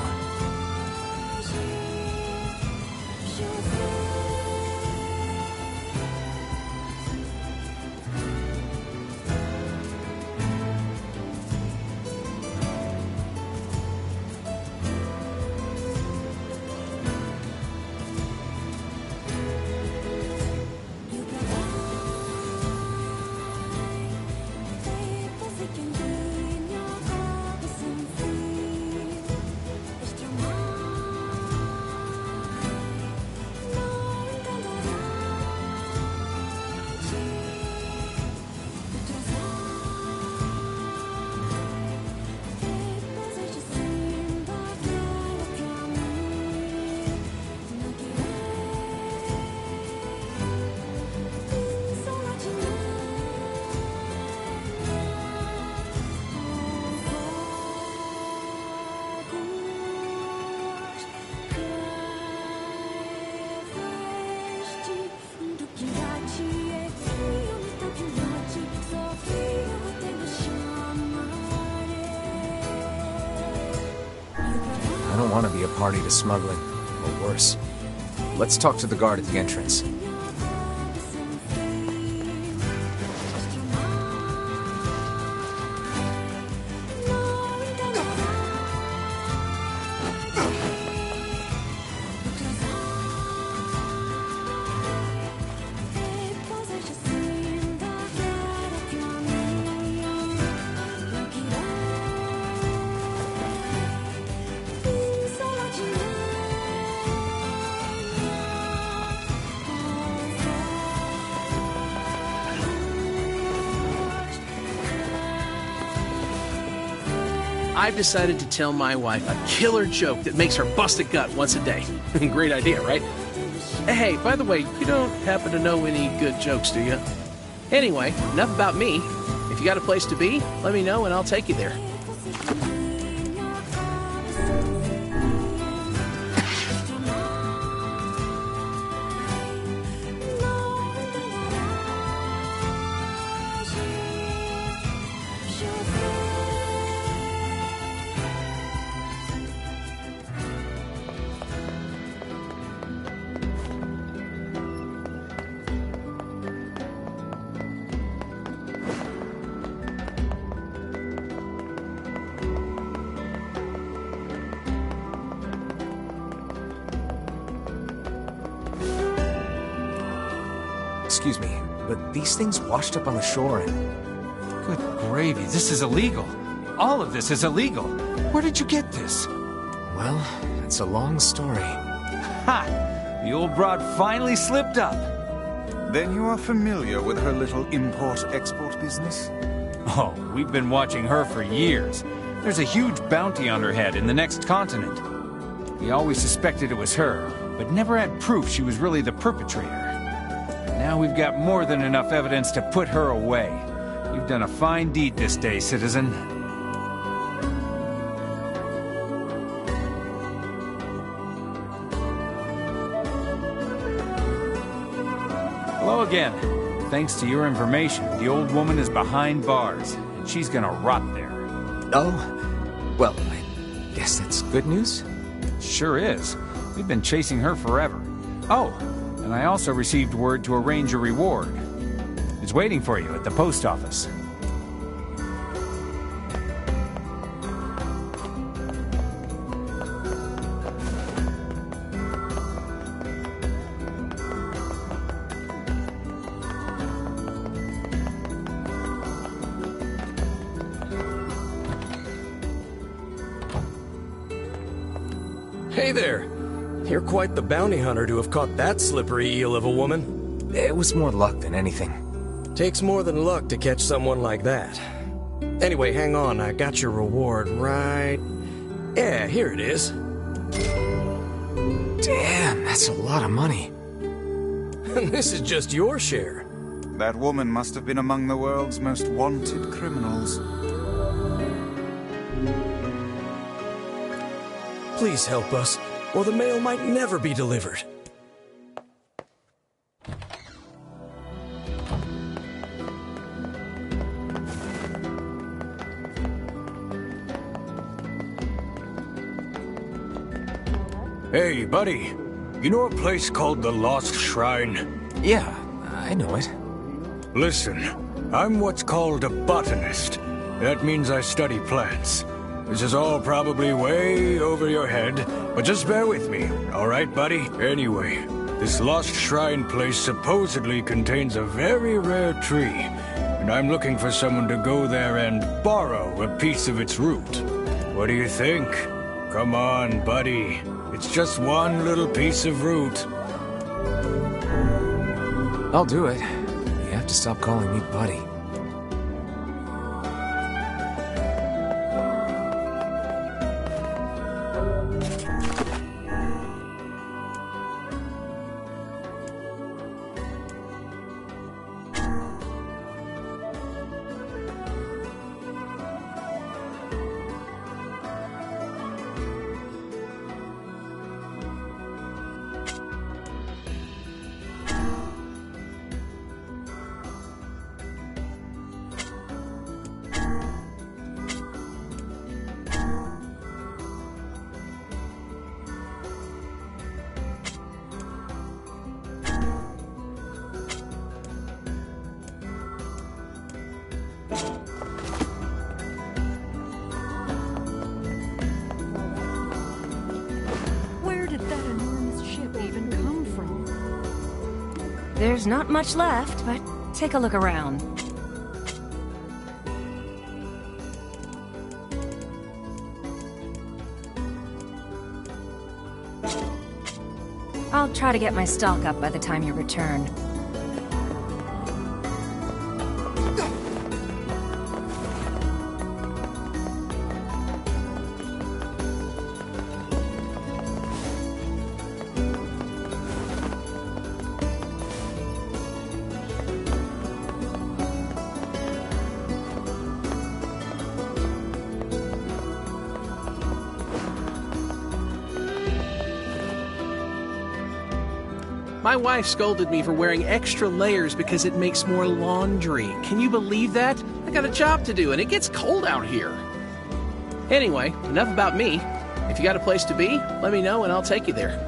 want to be a party to smuggling, or worse. Let's talk to the guard at the entrance. I've decided to tell my wife a killer joke that makes her bust a gut once a day. Great idea, right? Hey, by the way, you don't happen to know any good jokes, do you? Anyway, enough about me. If you got a place to be, let me know and I'll take you there. Excuse me, but these things washed up on the shore and... Good gravy, this is illegal. All of this is illegal. Where did you get this? Well, it's a long story. Ha! The old broad finally slipped up. Then you are familiar with her little import-export business? Oh, we've been watching her for years. There's a huge bounty on her head in the next continent. We always suspected it was her, but never had proof she was really the perpetrator. Now we've got more than enough evidence to put her away. You've done a fine deed this day, citizen. Hello again. Thanks to your information, the old woman is behind bars, and she's gonna rot there. Oh? Well, I guess that's good news? Sure is. We've been chasing her forever. Oh, and I also received word to arrange a reward. It's waiting for you at the post office. Hey there! You're quite the bounty hunter to have caught that slippery eel of a woman. It was more luck than anything. Takes more than luck to catch someone like that. Anyway, hang on, I got your reward right... Yeah, here it is. Damn, that's a lot of money. And this is just your share. That woman must have been among the world's most wanted criminals. Please help us, or the mail might never be delivered. Hey, buddy. You know a place called the Lost Shrine? Yeah, I know it. Listen, I'm what's called a botanist. That means I study plants. This is all probably way over your head, but just bear with me, alright, buddy? Anyway, this Lost Shrine place supposedly contains a very rare tree, and I'm looking for someone to go there and borrow a piece of its root. What do you think? Come on, buddy. It's just one little piece of root. I'll do it. You have to stop calling me buddy. There's not much left, but take a look around. I'll try to get my stock up by the time you return. My wife scolded me for wearing extra layers because it makes more laundry. Can you believe that? I got a job to do and it gets cold out here. Anyway, enough about me. If you got a place to be, let me know and I'll take you there.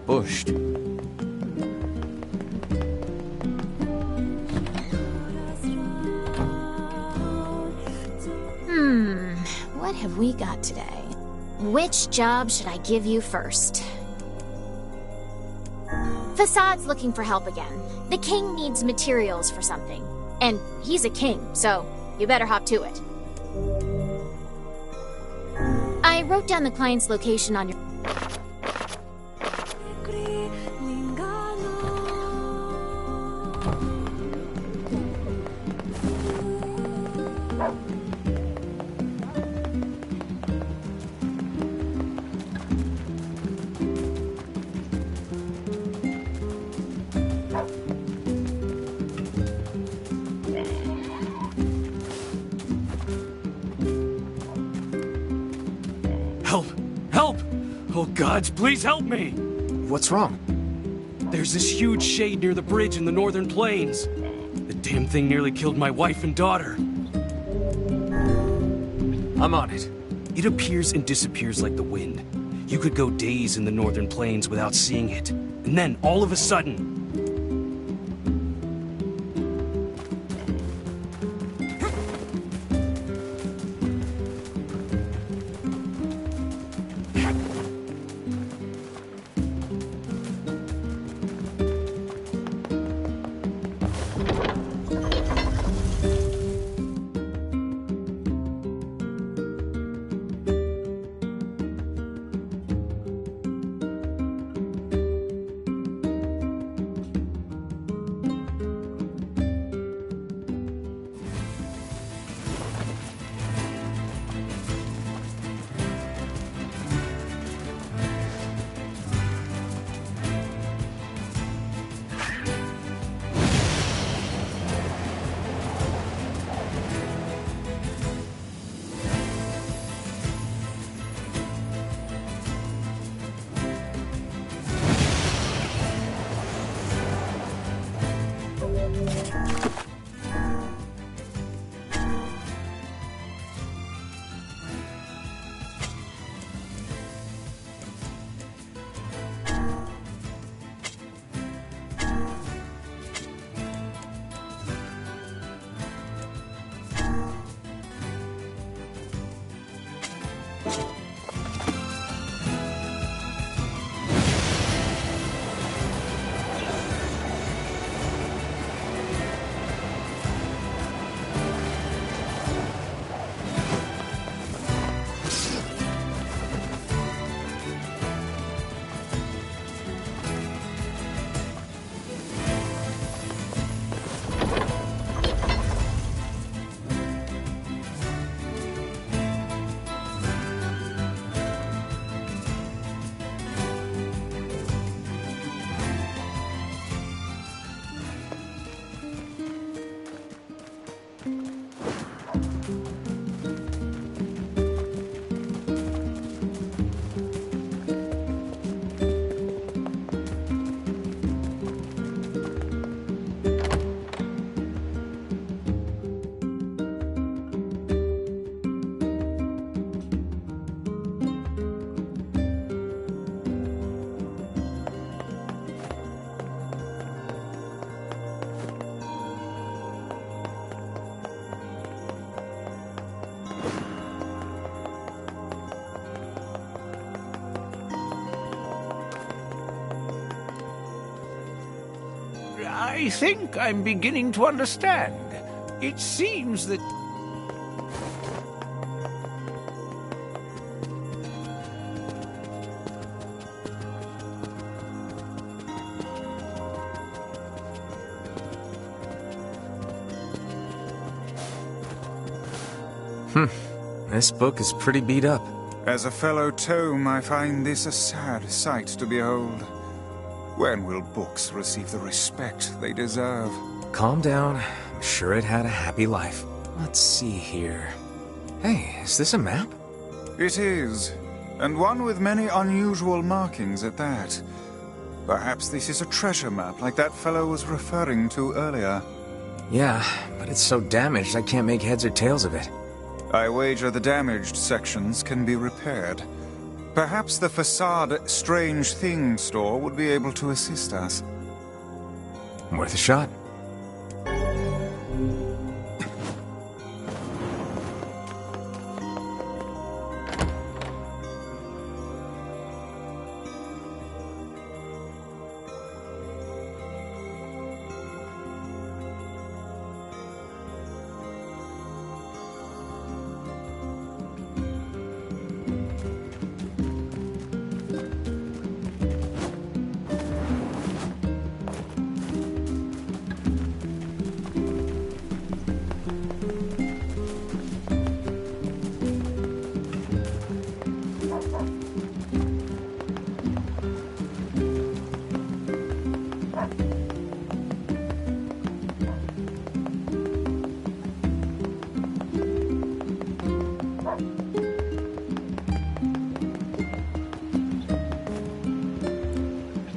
Bushed. What have we got today? Which job should I give you first? Facade's looking for help again. The king needs materials for something. And he's a king, so you better hop to it. I wrote down the client's location on your... Gods, please help me! What's wrong? There's this huge shade near the bridge in the northern plains. The damn thing nearly killed my wife and daughter. I'm on it. It appears and disappears like the wind. You could go days in the northern plains without seeing it. And then, all of a sudden... I think I'm beginning to understand. It seems that... This book is pretty beat up. As a fellow tome, I find this a sad sight to behold. When will books receive the respect they deserve? Calm down. I'm sure it had a happy life. Let's see here. Hey, is this a map? It is, and one with many unusual markings at that. Perhaps this is a treasure map like that fellow was referring to earlier. Yeah, but it's so damaged I can't make heads or tails of it. I wager the damaged sections can be repaired. Perhaps the facade Strange Thing store would be able to assist us. Worth a shot.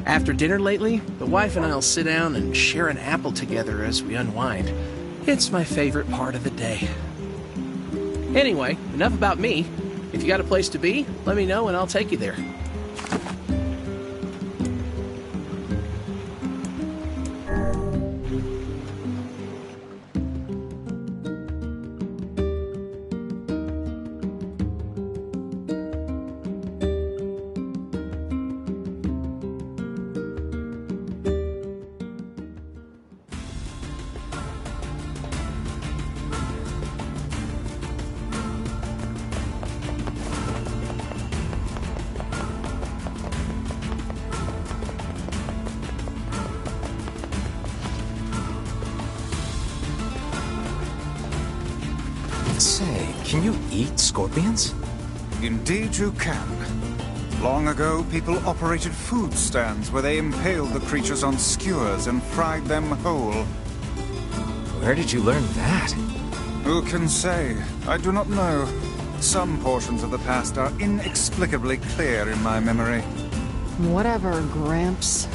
After dinner lately, the wife and I'll sit down and share an apple together as we unwind. It's my favorite part of the day. Anyway, enough about me. If you got a place to be, let me know and I'll take you there. Say, can you eat scorpions? Indeed you can. Long ago, people operated food stands where they impaled the creatures on skewers and fried them whole. Where did you learn that? Who can say? I do not know. Some portions of the past are inexplicably clear in my memory. Whatever, Gramps.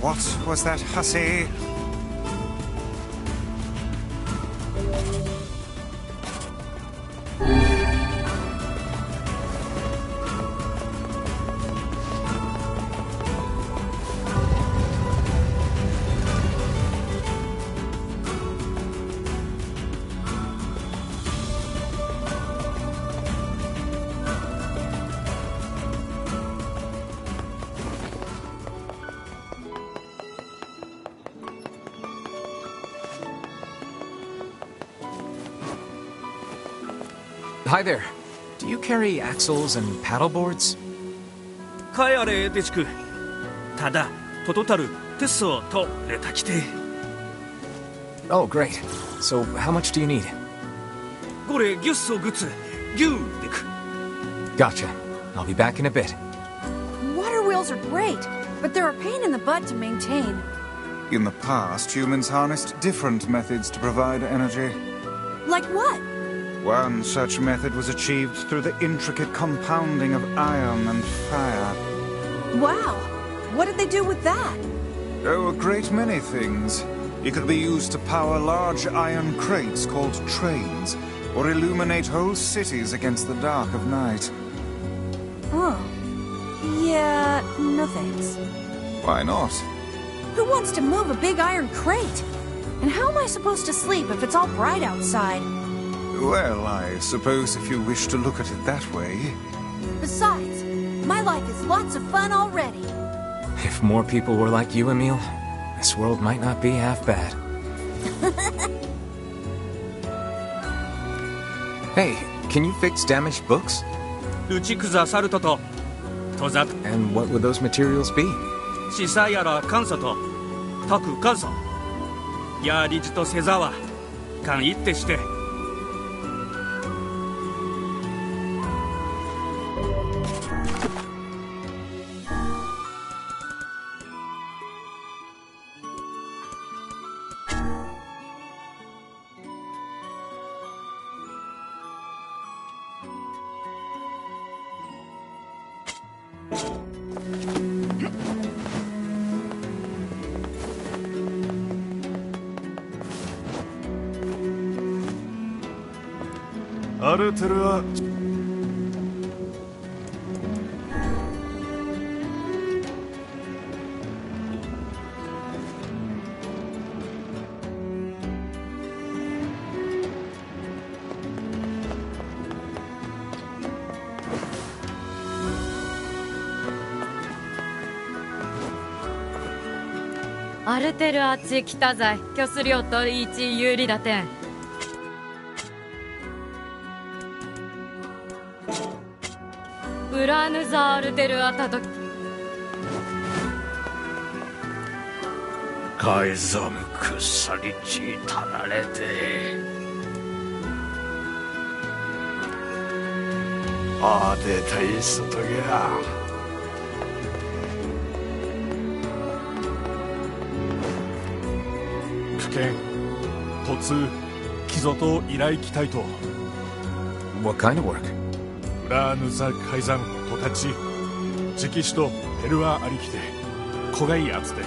What was that hussy? Hi there. Do you carry axles and paddleboards? 帰れデチクただトトタルテッソとレタキテ Oh, great. So, how much do you need? ゴレギュッソグツギューデク Gotcha. I'll be back in a bit. Water wheels are great, but they're a pain in the butt to maintain. In the past, humans harnessed different methods to provide energy. Like what? One such method was achieved through the intricate compounding of iron and fire. Wow! What did they do with that? Oh, a great many things. It could be used to power large iron crates called trains, or illuminate whole cities against the dark of night. Oh. Yeah, no thanks. Why not? Who wants to move a big iron crate? And how am I supposed to sleep if it's all bright outside? Well, I suppose if you wish to look at it that way. Besides, my life is lots of fun already. If more people were like you, Emil, this world might not be half bad. Hey, can you fix damaged books? ルチクザサルトとトザ And what would those materials be? シサヤラカンサとタクカンサヤリジとセザワカンイってして アルテルはアルテルあっち来たざい虚数量と1有利だてんウラヌザアルテルアタとカイザムくっさりちたられてあでたいすとぎゃ危険突キゾと依頼期待と What kind of work? ウラーヌザ改ざんとたち直使とペルワありきて子がいいやつで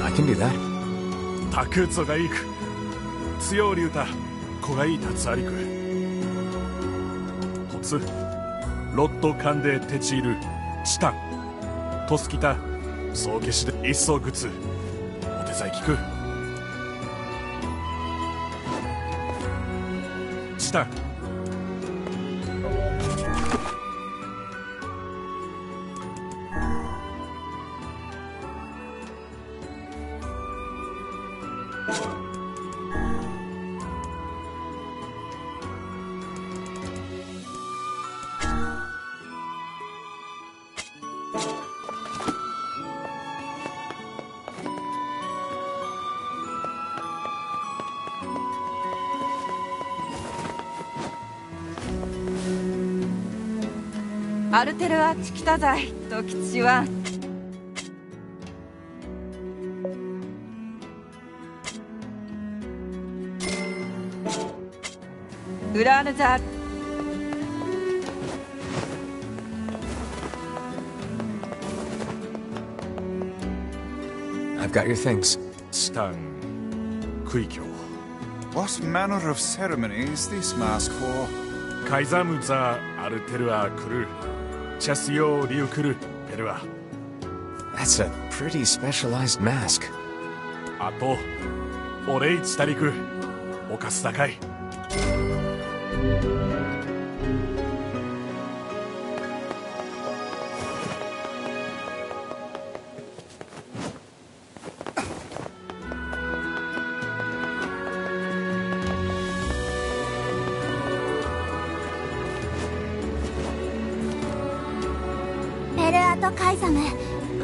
I can do that. タクゾがいく強り歌子がいいたつありくとつロットカンデテチールチタントスキタそう消しで一層グツお手伝い聞くチタンアルテルあっち来たざいと吉はウラーヌザ I've got your things. Stan. Kuikyo. What manner of ceremony is this mask for? Kaizamuza Artelua Kuru. Chasio Ryukuru Perua. That's a pretty specialized mask. Ato. Oreichi Tariku. Okasu takai. とカイザム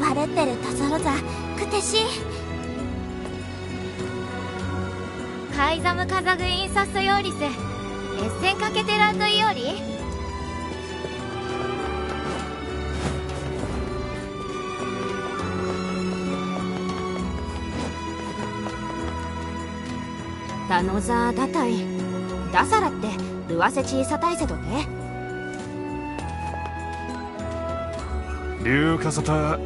割れてるとそろざくてしカイザムカザグインサスよりせエッセンかけてらといよりダノザーダタイダサラってルワセチーサタイセとて竜化さた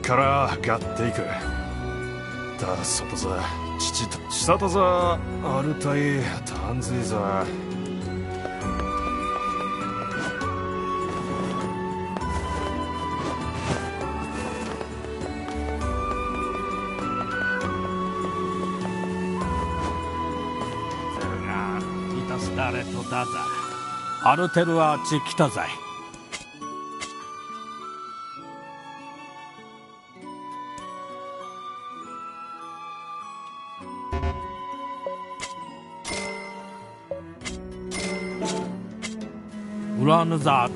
からがっていくだ外ざ父と下とざアルタイタンズイざ誰とだざアルテルアーチ来たざいウラヌザ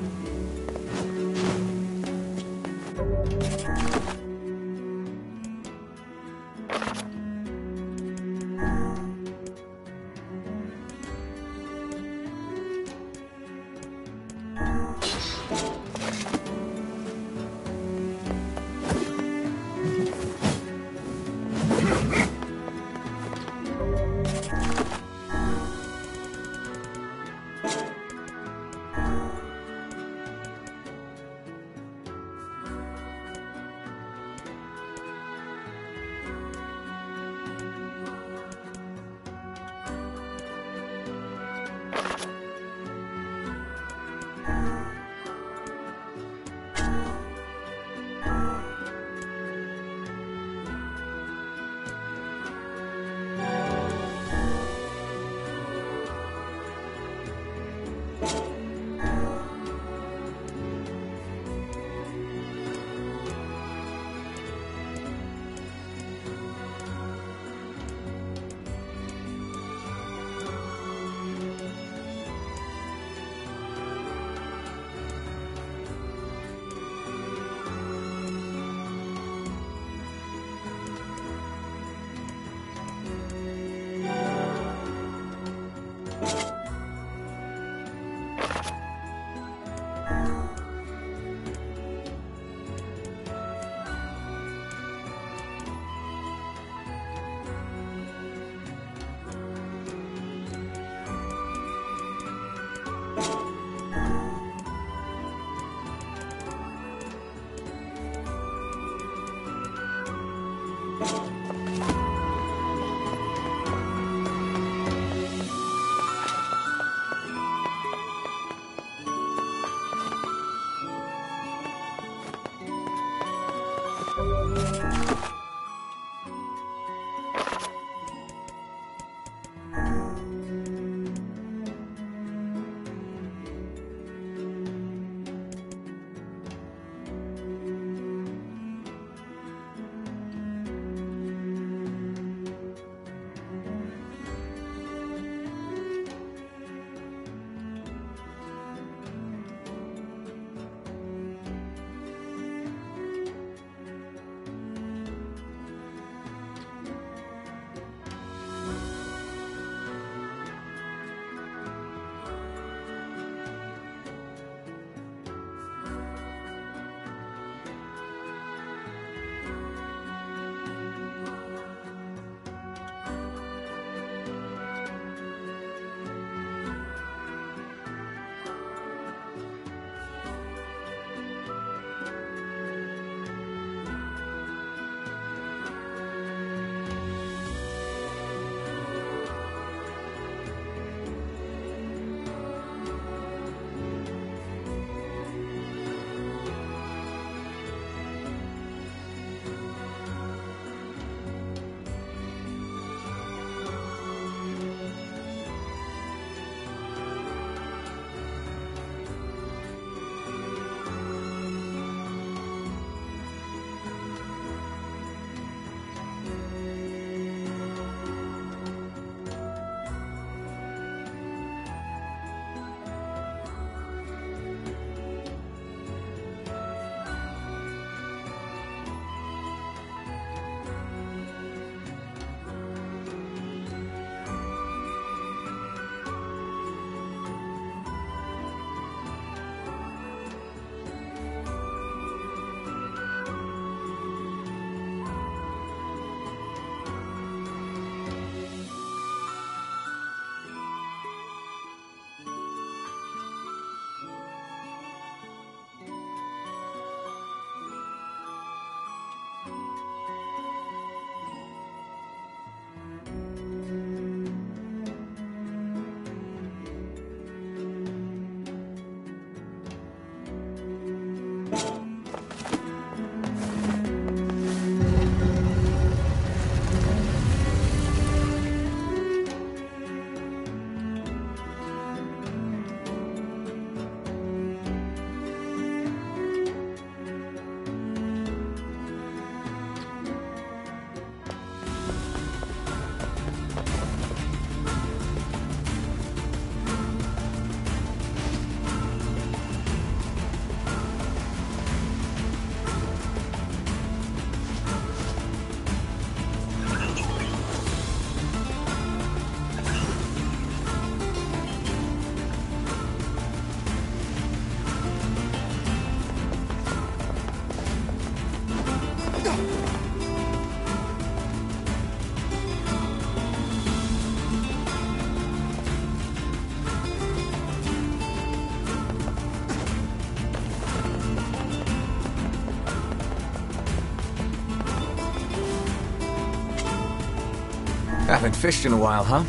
Haven't fished in a while, huh?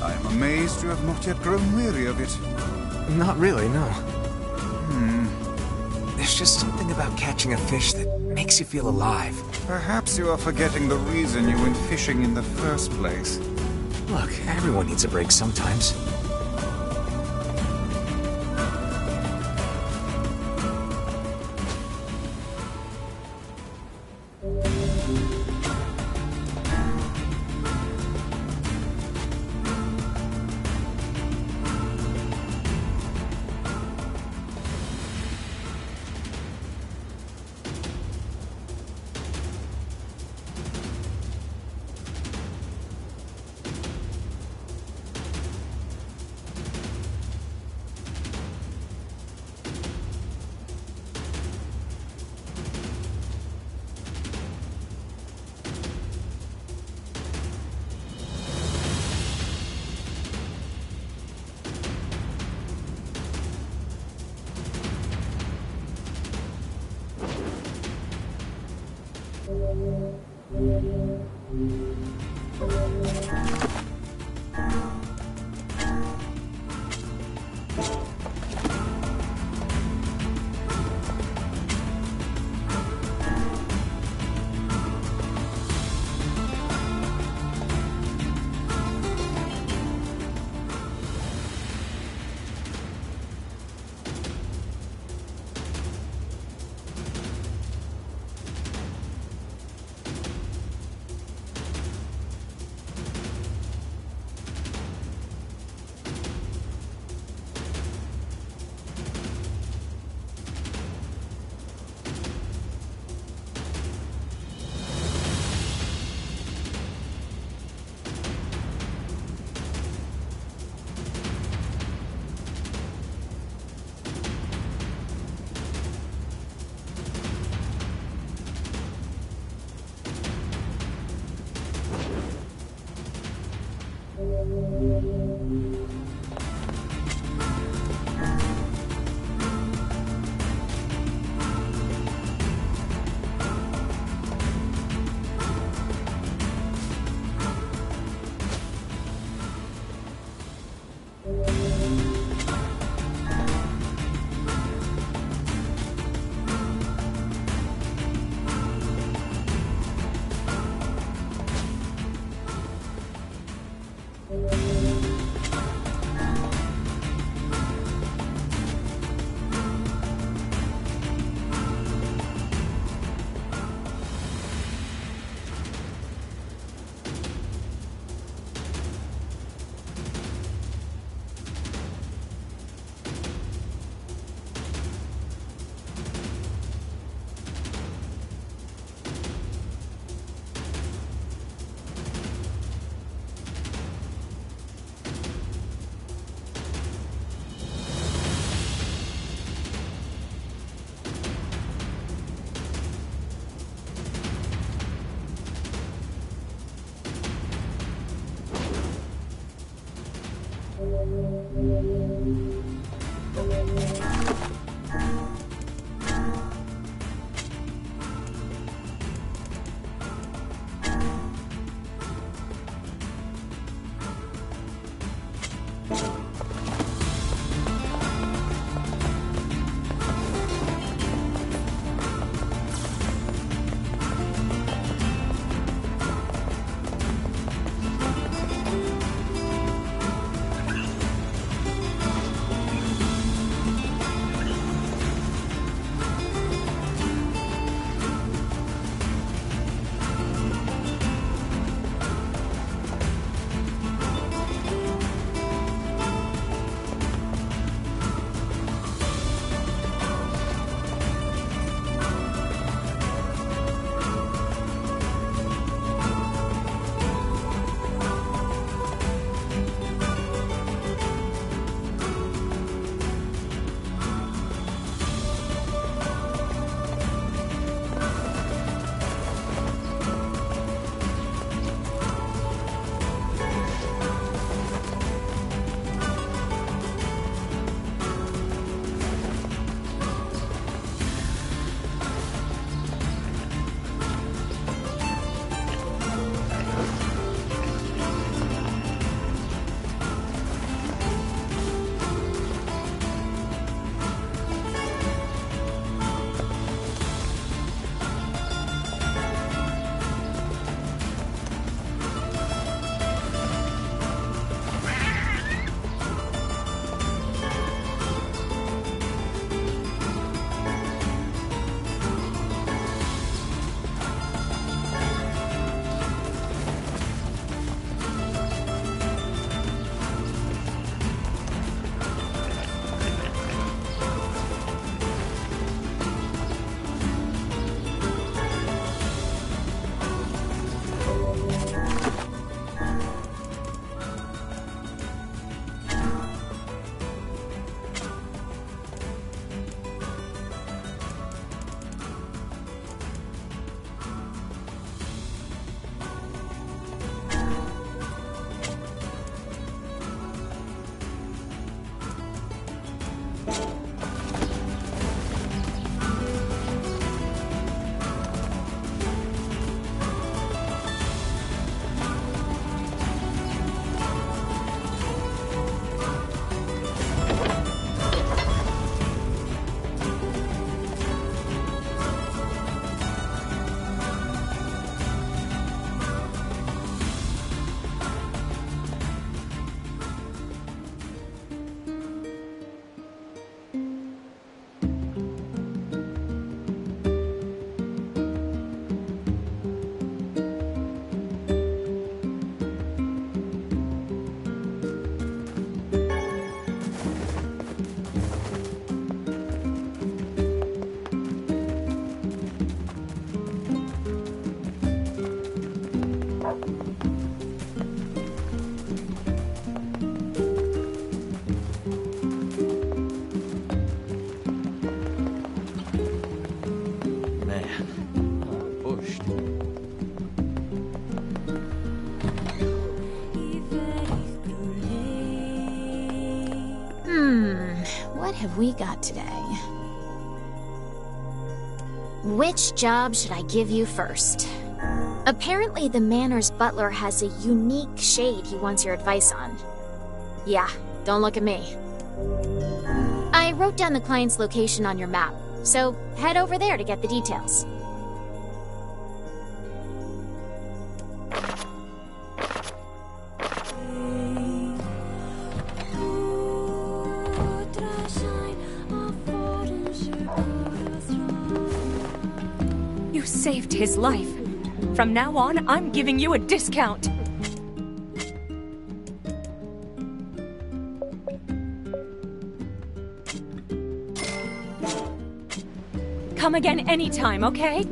I am amazed you have not yet grown weary of it. Not really, no. There's just something about catching a fish that makes you feel alive. Perhaps you are forgetting the reason you went fishing in the first place. Look, everyone needs a break sometimes. have we got today? Which job should I give you first? Apparently the manor's butler has a unique shade he wants your advice on. Yeah, don't look at me. I wrote down the client's location on your map, so head over there to get the details. You saved his life. From now on, I'm giving you a discount. Come again anytime, okay?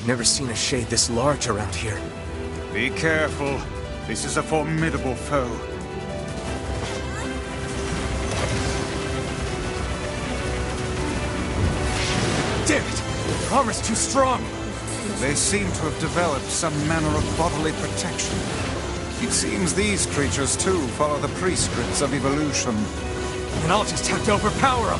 I've never seen a shade this large around here. Be careful. This is a formidable foe. Damn it! Their armor's too strong! They seem to have developed some manner of bodily protection. It seems these creatures too follow the prescripts of evolution. Then I'll just have to overpower them!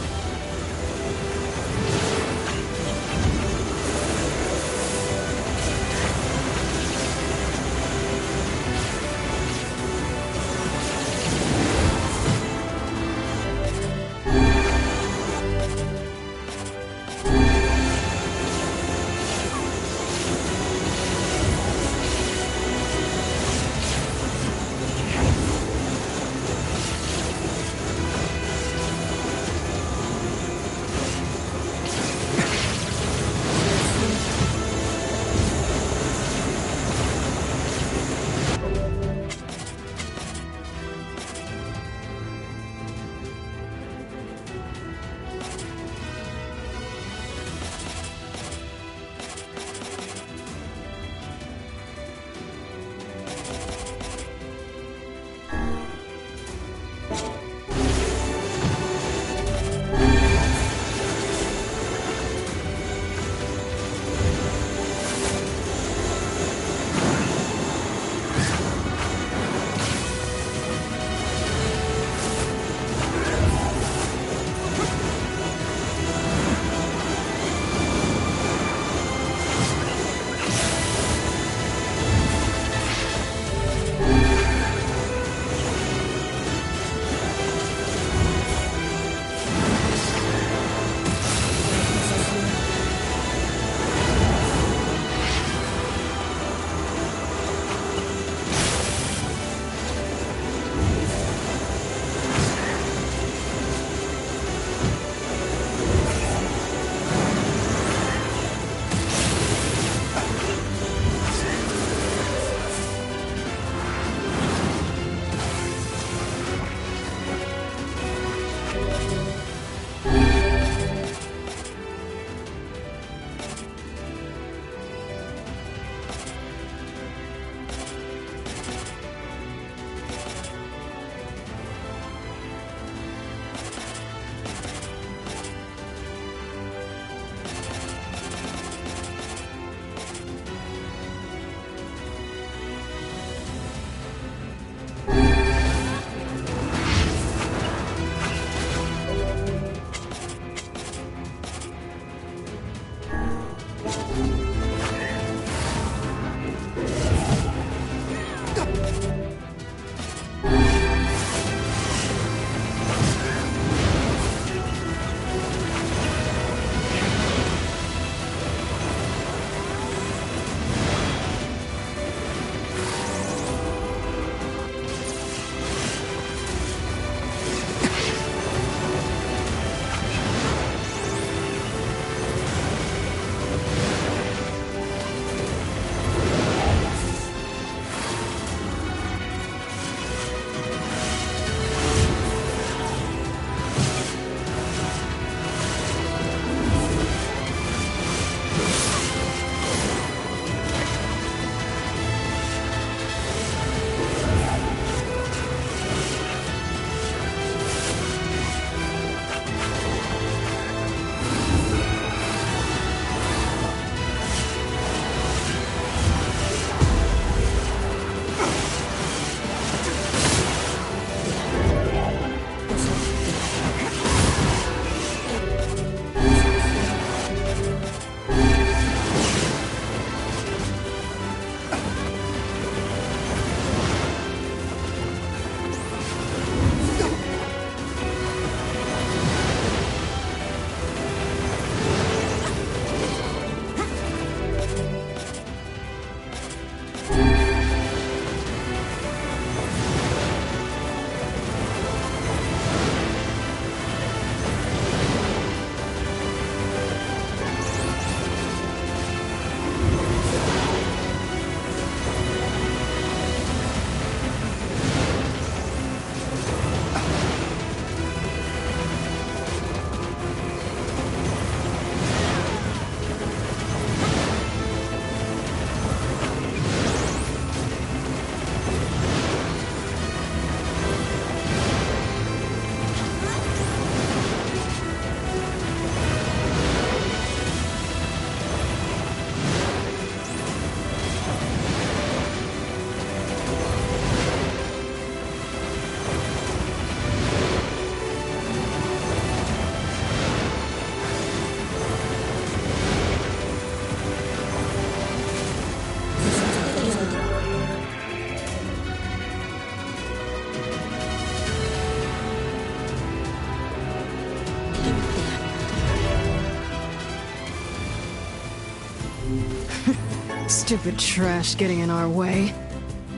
Stupid trash getting in our way.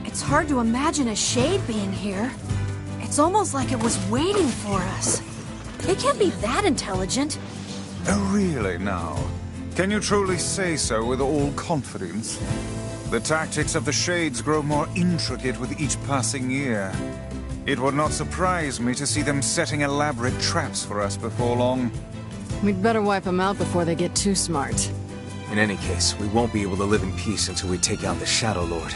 It's hard to imagine a shade being here. It's almost like it was waiting for us. It can't be that intelligent. Oh, really, now? Can you truly say so with all confidence? The tactics of the Shades grow more intricate with each passing year. It would not surprise me to see them setting elaborate traps for us before long. We'd better wipe them out before they get too smart. In any case, we won't be able to live in peace until we take out the Shadow Lord.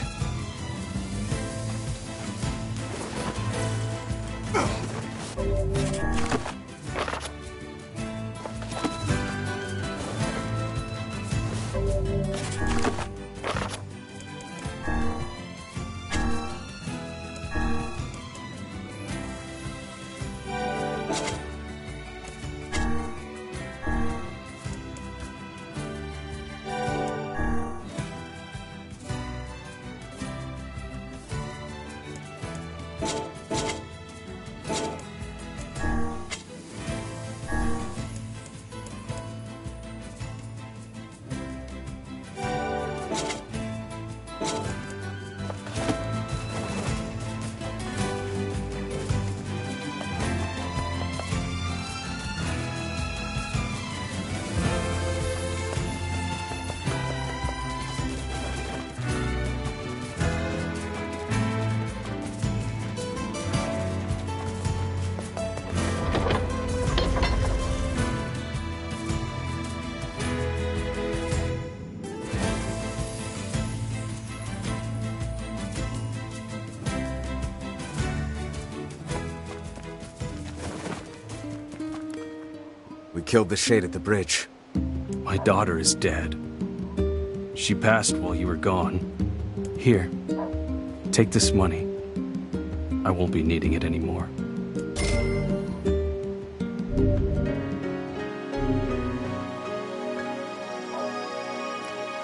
We killed the Shade at the bridge. My daughter is dead. She passed while you were gone. Here, take this money. I won't be needing it anymore.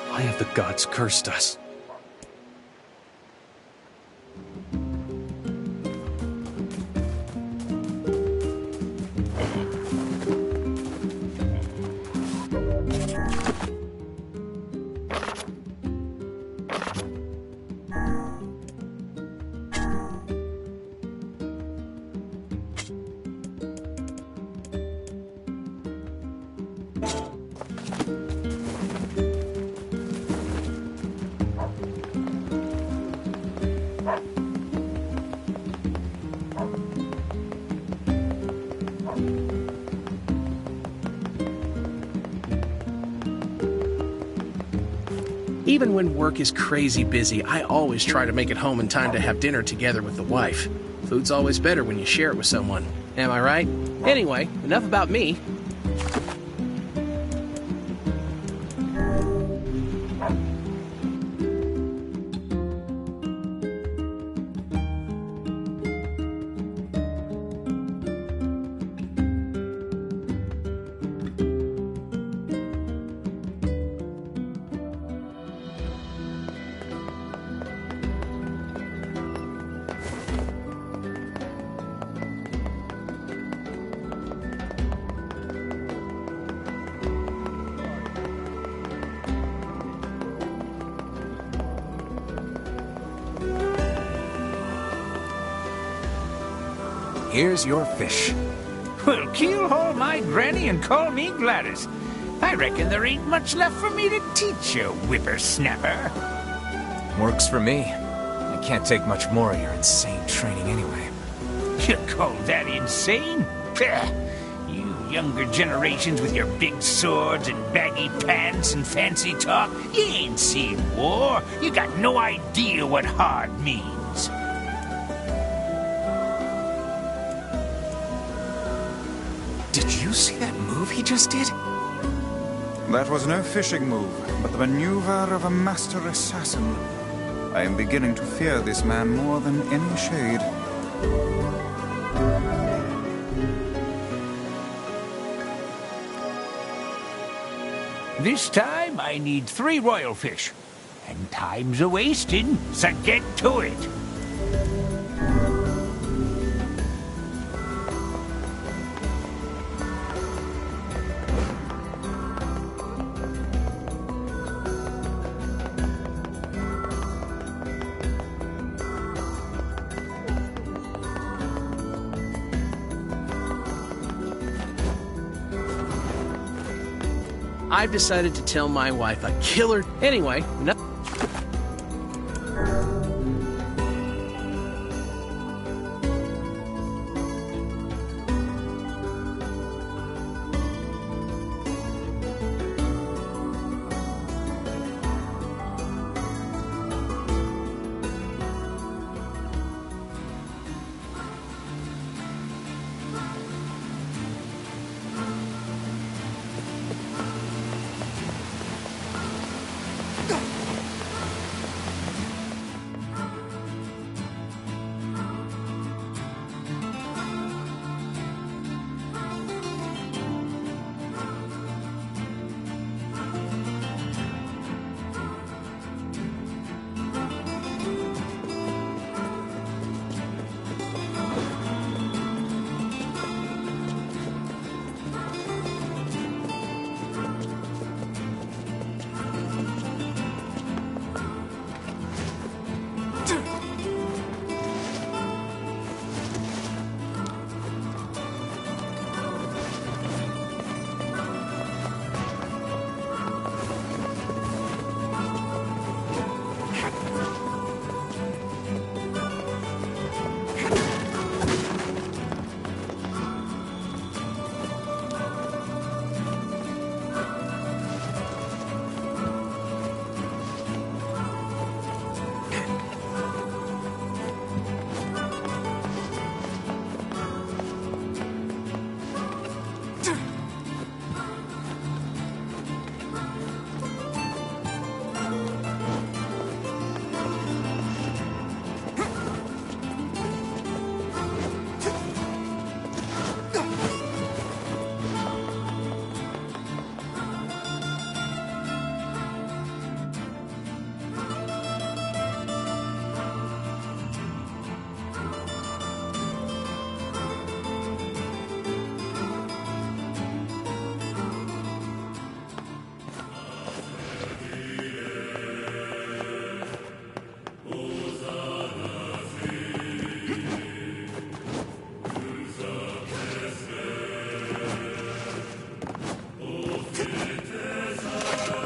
Why have the gods cursed us? Even when work is crazy busy, I always try to make it home in time to have dinner together with the wife. Food's always better when you share it with someone. Am I right? Anyway, enough about me. Here's your fish. Well, keelhaul my granny and call me Gladys. I reckon there ain't much left for me to teach you, whippersnapper. Works for me. I can't take much more of your insane training anyway. You call that insane? Pah! You younger generations with your big swords and baggy pants and fancy talk, you ain't seen war. You got no idea what hard means. Did you see that move he just did? That was no fishing move, but the maneuver of a master assassin. I am beginning to fear this man more than any Shade. This time I need 3 royal fish. And time's a-wasting, so get to it. I've decided to tell my wife a killer... Anyway,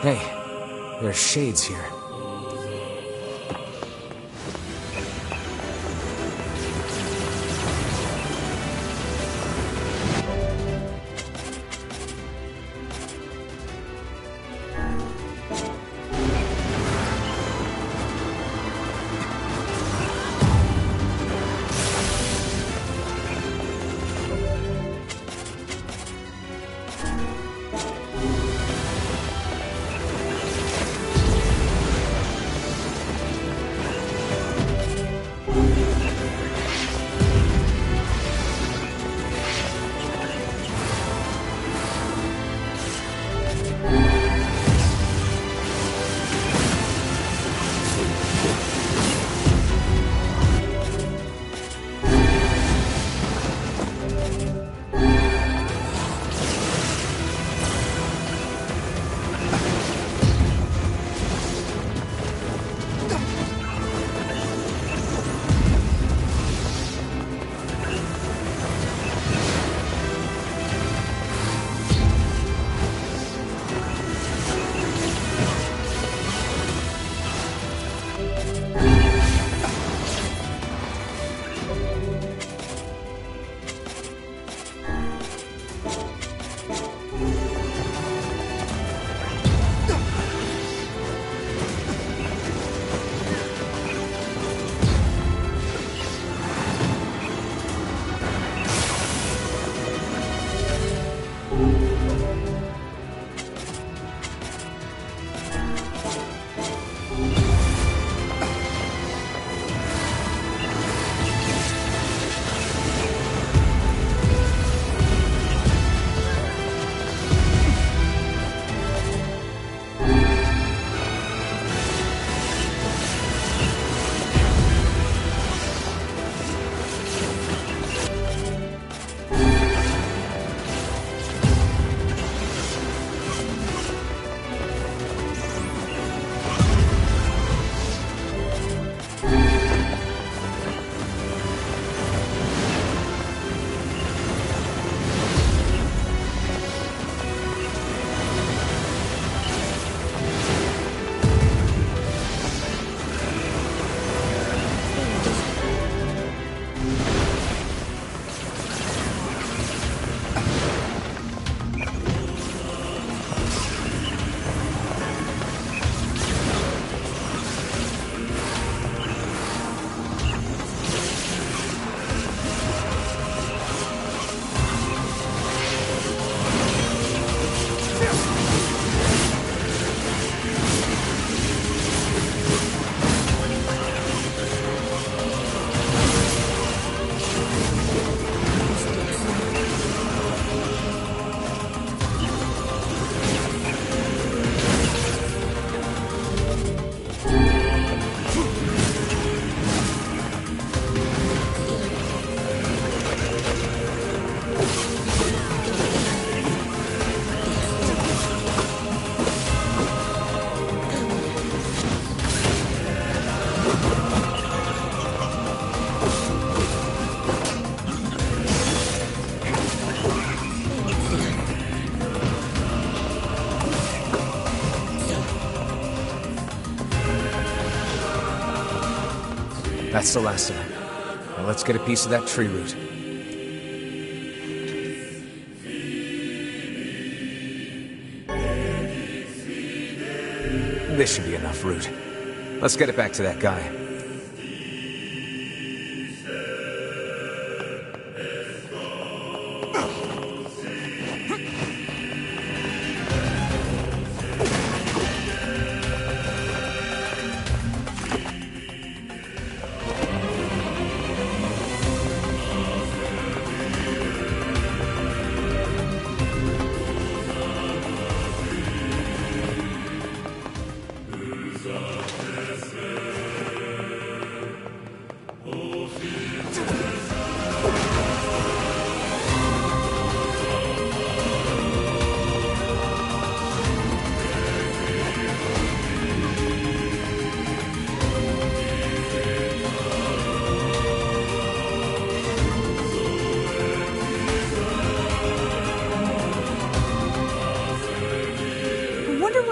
Hey, there are shades here. That's the last of it. Now let's get a piece of that tree root. This should be enough root. Let's get it back to that guy.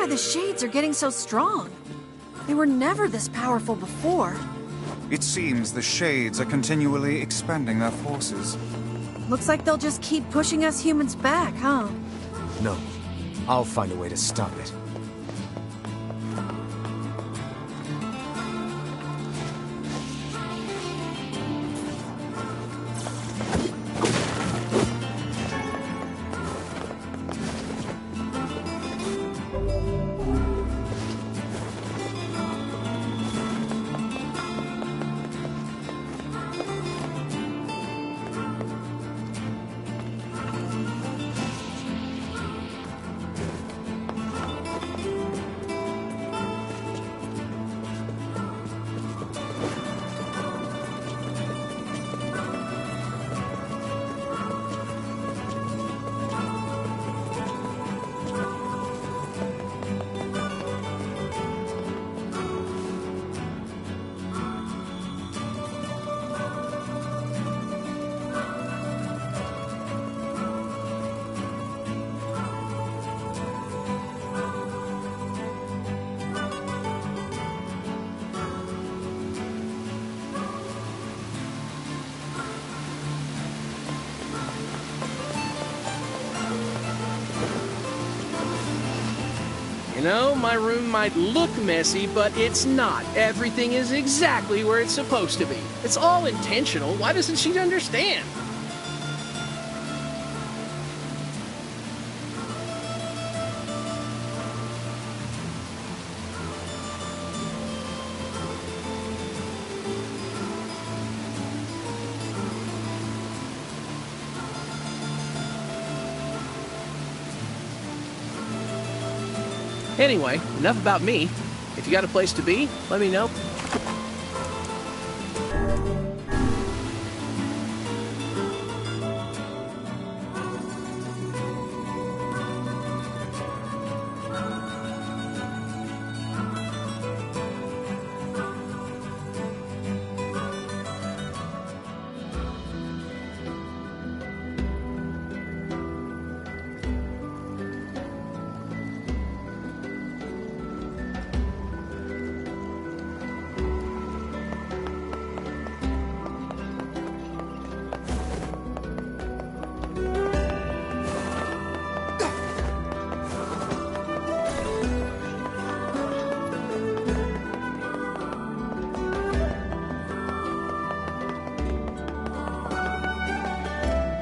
The shades are getting so strong. They were never this powerful before. It seems the shades are continually expanding their forces. Looks like they'll just keep pushing us humans back, huh? No. I'll find a way to stop it. You know, my room might look messy, but it's not. Everything is exactly where it's supposed to be. It's all intentional. Why doesn't she understand? Anyway, enough about me. If you got a place to be, let me know.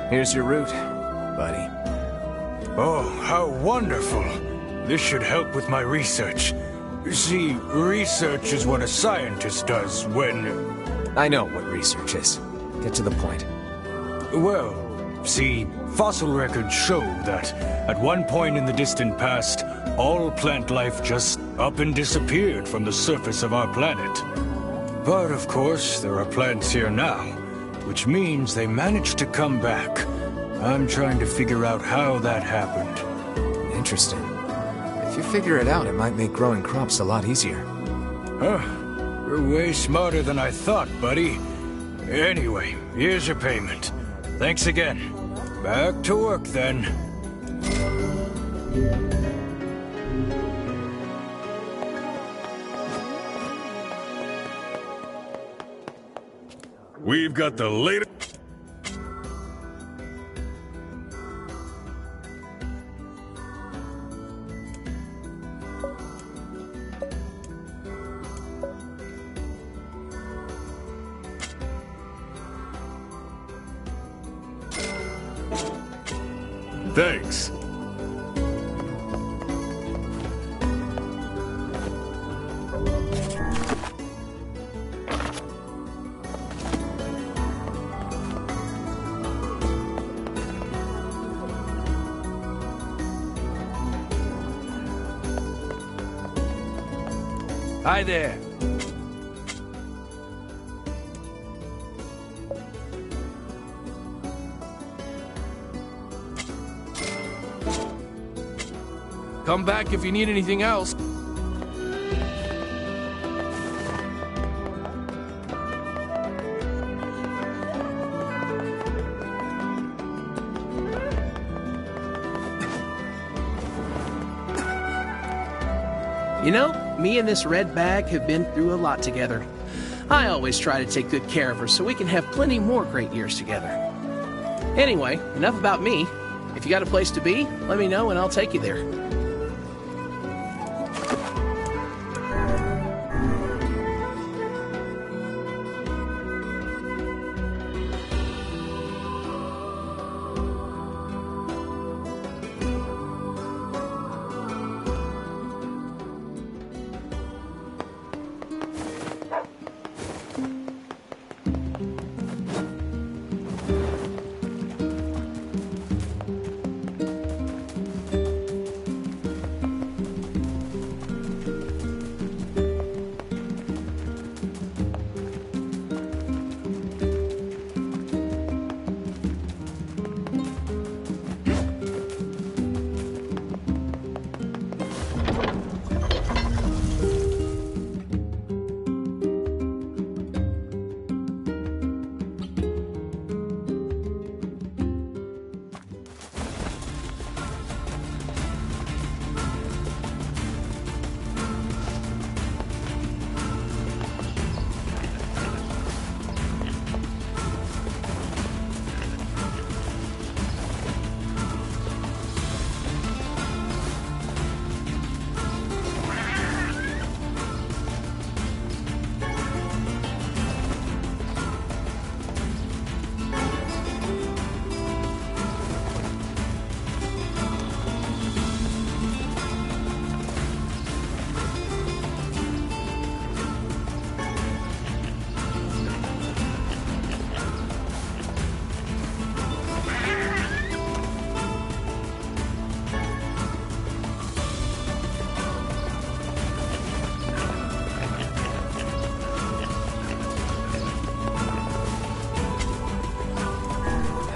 Here's your route, buddy. Oh, how wonderful. This should help with my research. See, research is what a scientist does when... I know what research is. Get to the point. Well, see, fossil records show that at one point in the distant past, all plant life just up and disappeared from the surface of our planet. But of course, there are plants here now, which means they managed to come back. I'm trying to figure out how that happened. Interesting. If you figure it out, it might make growing crops a lot easier. Huh. You're way smarter than I thought, buddy. Anyway, here's your payment. Thanks again. Back to work, then. We've got the latest... Thanks. Hi there. Come back if you need anything else. You know, me and this red bag have been through a lot together. I always try to take good care of her so we can have plenty more great years together. Anyway, enough about me. If you got a place to be, let me know and I'll take you there.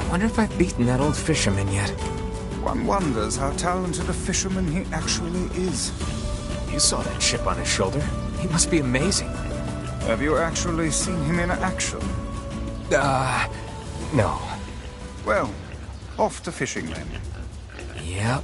I wonder if I've beaten that old fisherman yet. One wonders how talented a fisherman he actually is. You saw that chip on his shoulder. He must be amazing. Have you actually seen him in action? No. Well, off to fishing then. Yep.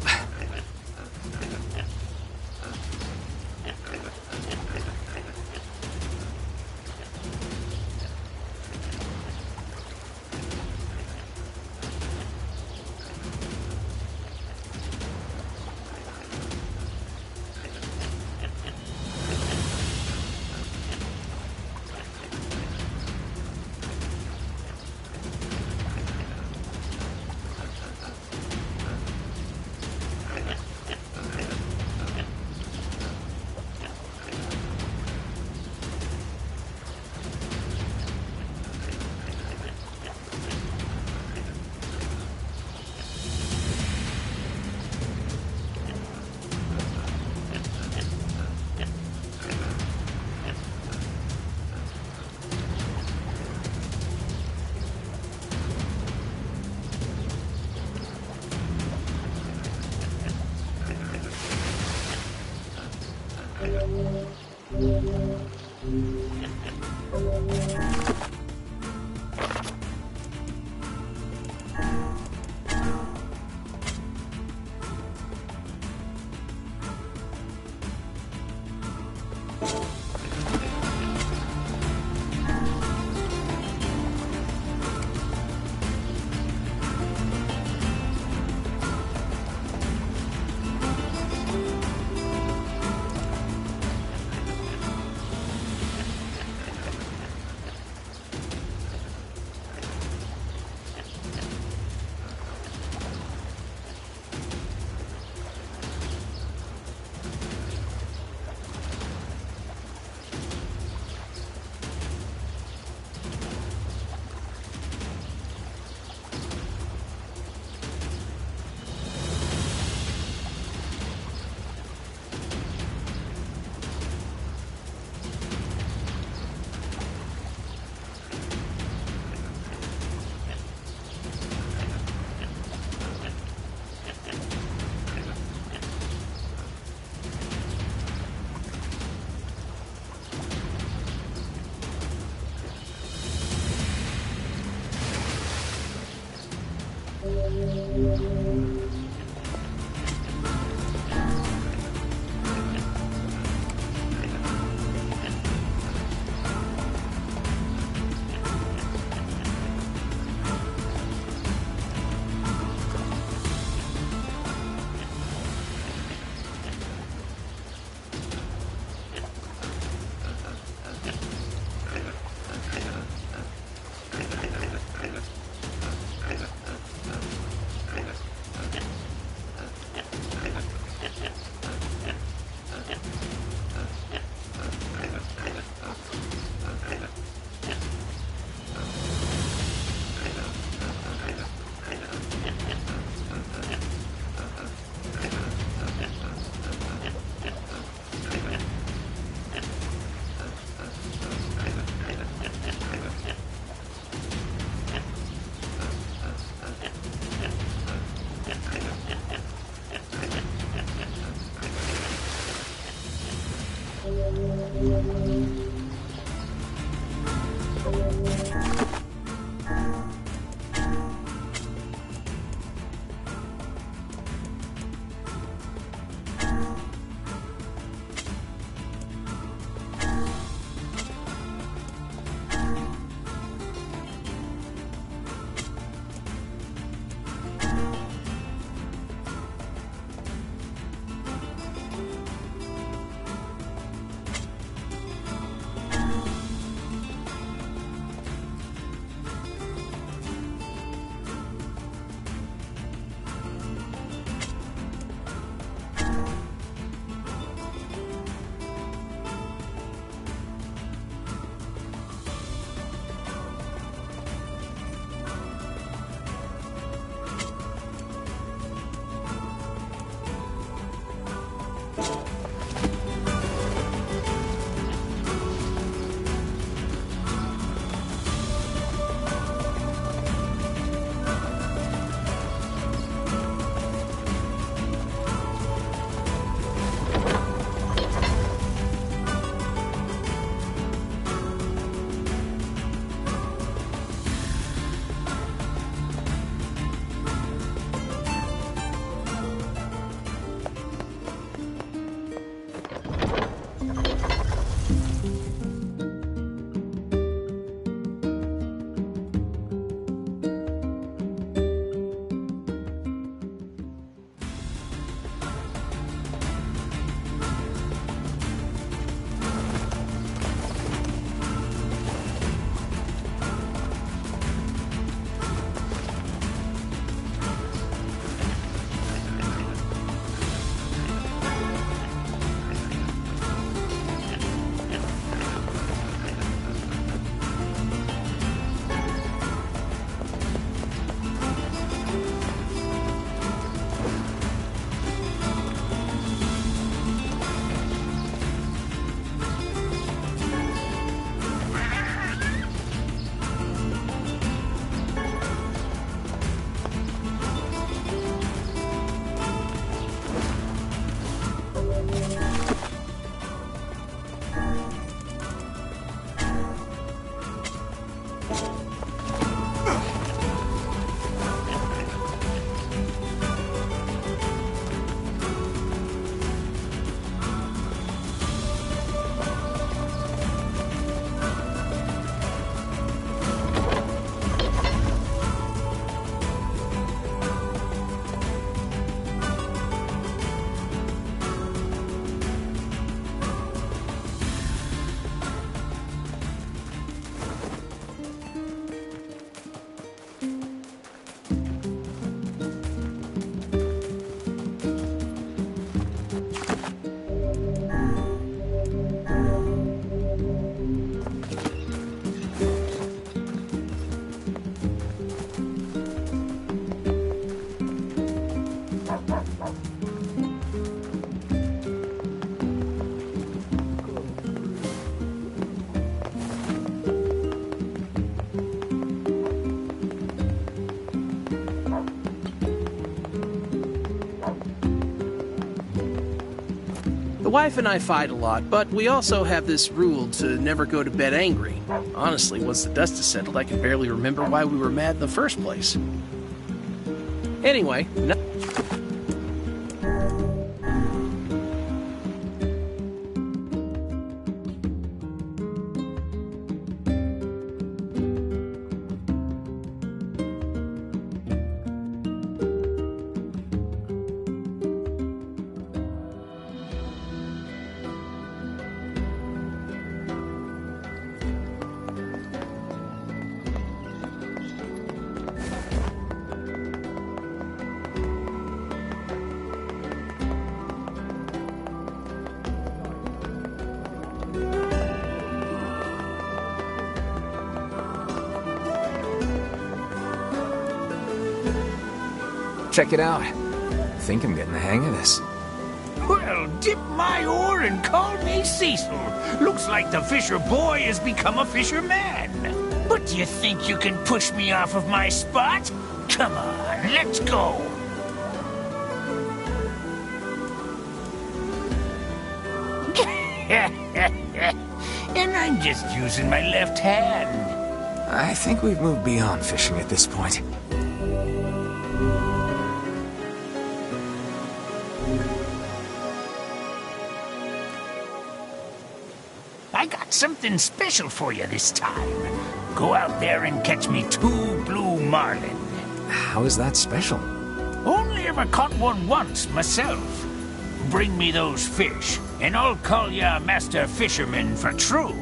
The wife and I fight a lot, but we also have this rule to never go to bed angry. Honestly, once the dust is settled, I can barely remember why we were mad in the first place. Anyway, Check it out. I think I'm getting the hang of this. Well, dip my oar and call me Cecil. Looks like the fisher boy has become a fisherman. But do you think you can push me off of my spot? Come on, let's go. And I'm just using my left hand. I think we've moved beyond fishing at this point. I got something special for you this time. Go out there and catch me 2 blue marlin. How is that special? Only ever caught one once myself. Bring me those fish, and I'll call ya Master Fisherman for true.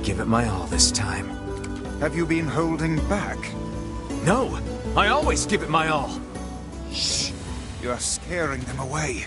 give it my all this time. Have you been holding back? No! I always give it my all! Shh! You are scaring them away.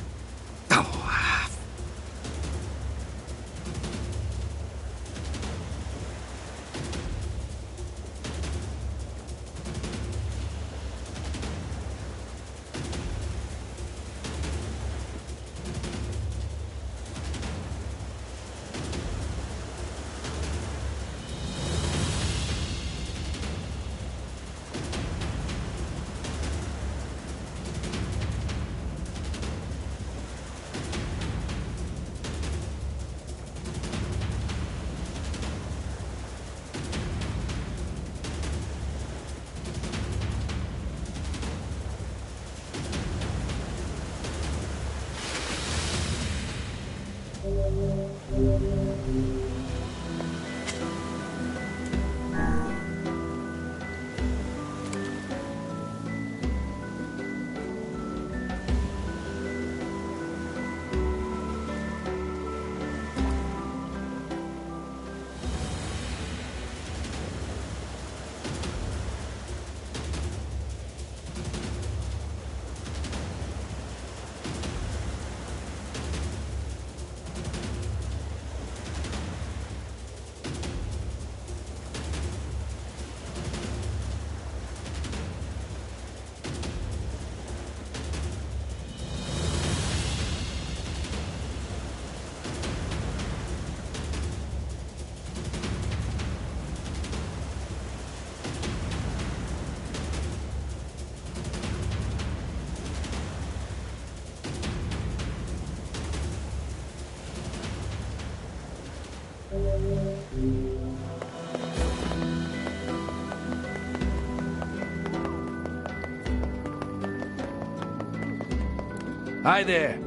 Hi there.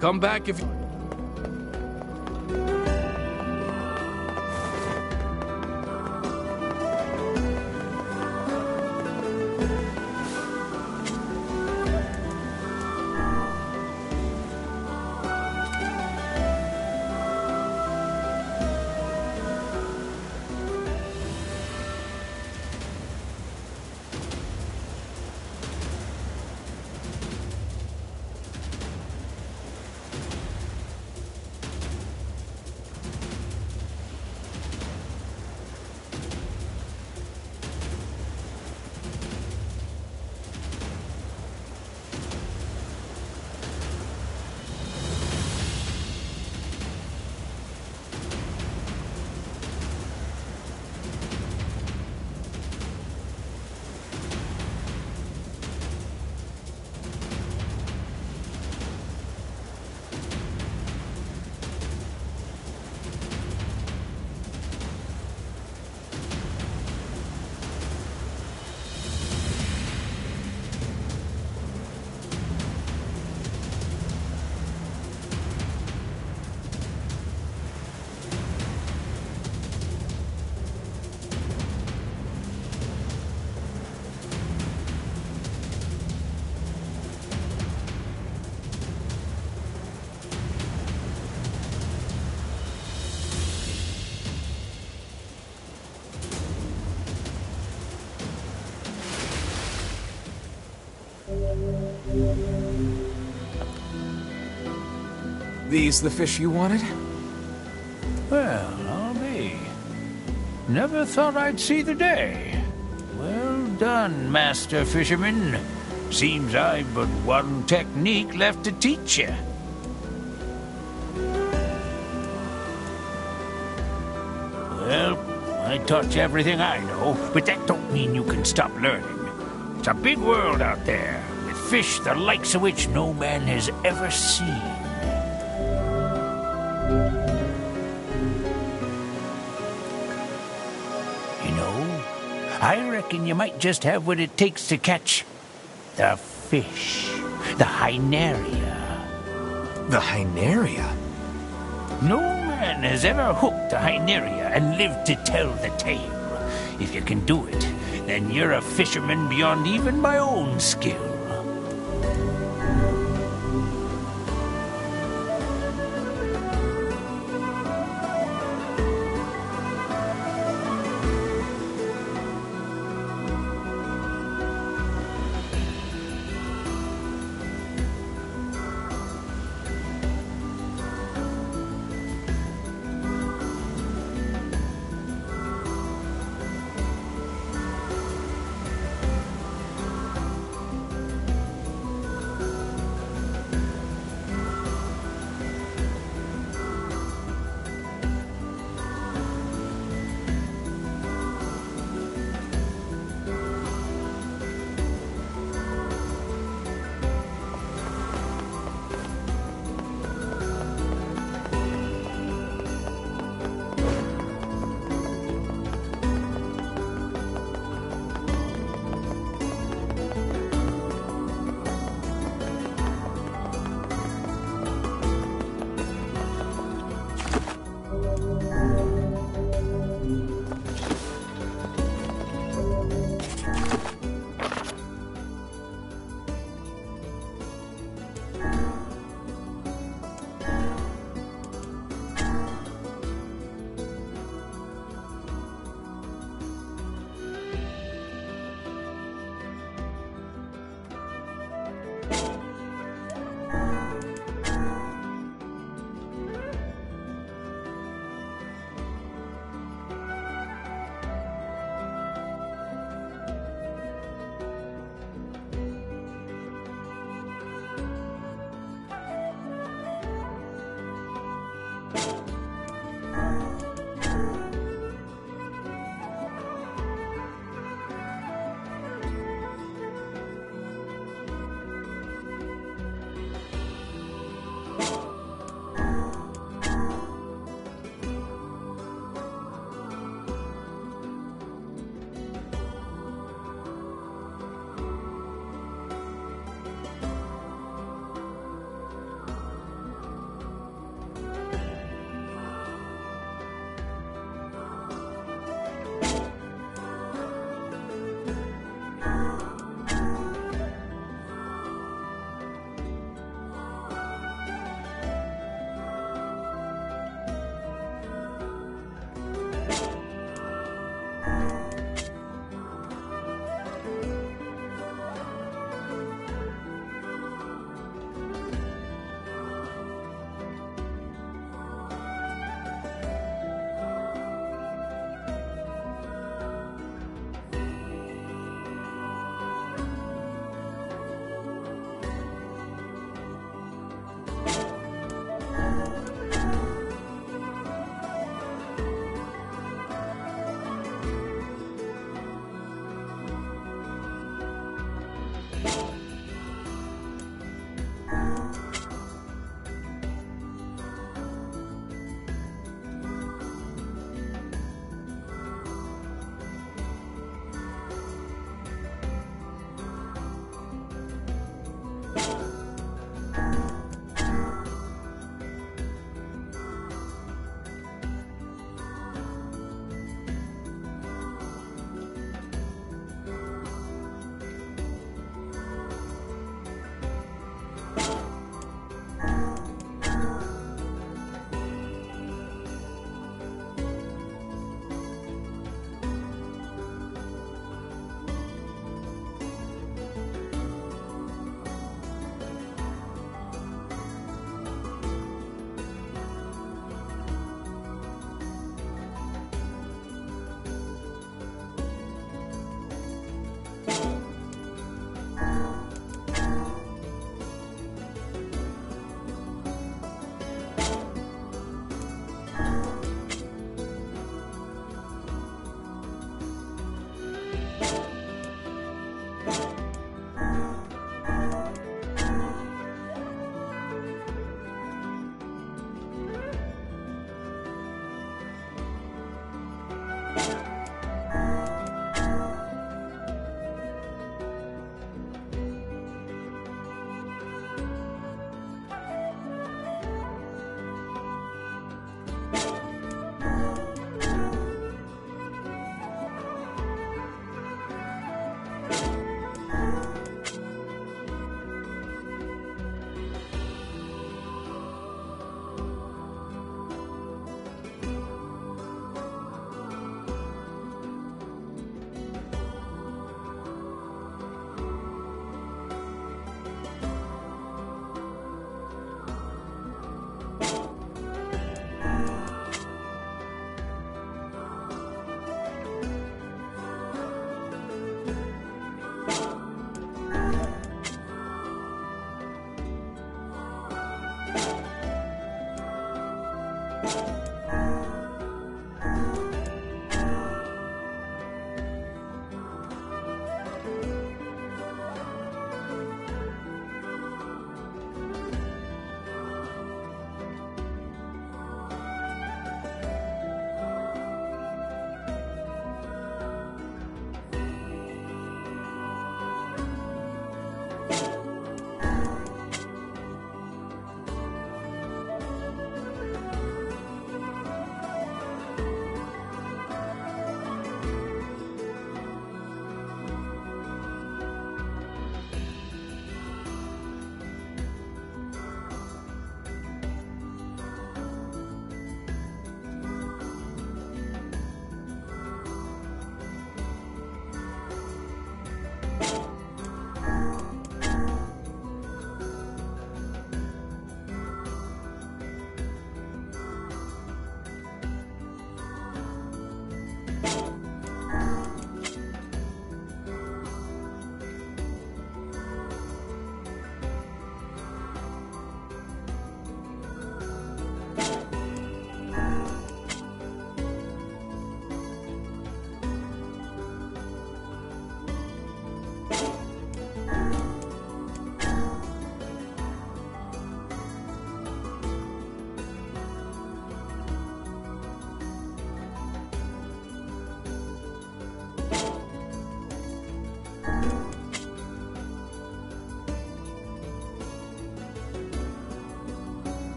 Come back if you... These the fish you wanted? Well, I'll be. Never thought I'd see the day. Well done, Master Fisherman. Seems I've but one technique left to teach you. Well, I taught you everything I know, but that don't mean you can stop learning. It's a big world out there, with fish the likes of which no man has ever seen. You know, I reckon you might just have what it takes to catch the fish, the Hyneria. The Hyneria? No man has ever hooked a Hyneria and lived to tell the tale. If you can do it, then you're a fisherman beyond even my own skill.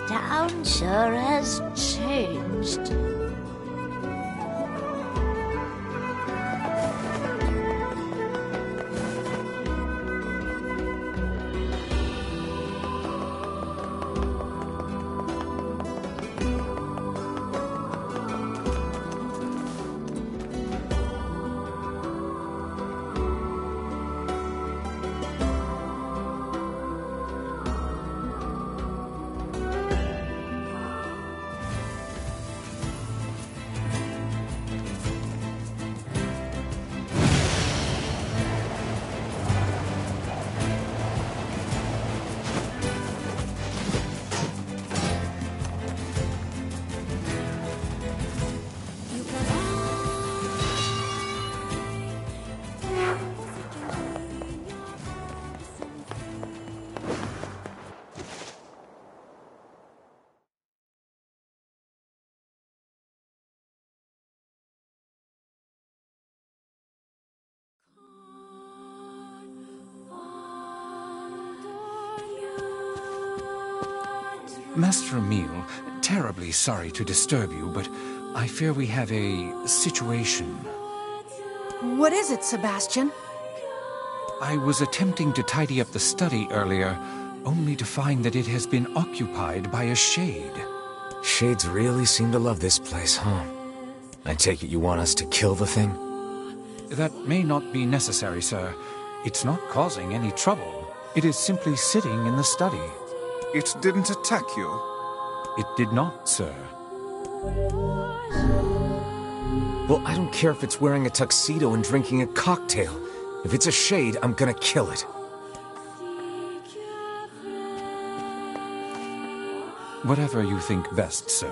Town sure has changed. Master Emile, terribly sorry to disturb you, but I fear we have a situation. What is it, Sebastian? I was attempting to tidy up the study earlier, only to find that it has been occupied by a shade. Shades really seem to love this place, huh? I take it you want us to kill the thing? That may not be necessary, sir. It's not causing any trouble. It is simply sitting in the study. It didn't attack you? It did not, sir. Well, I don't care if it's wearing a tuxedo and drinking a cocktail. If it's a shade, I'm gonna kill it. Whatever you think best, sir.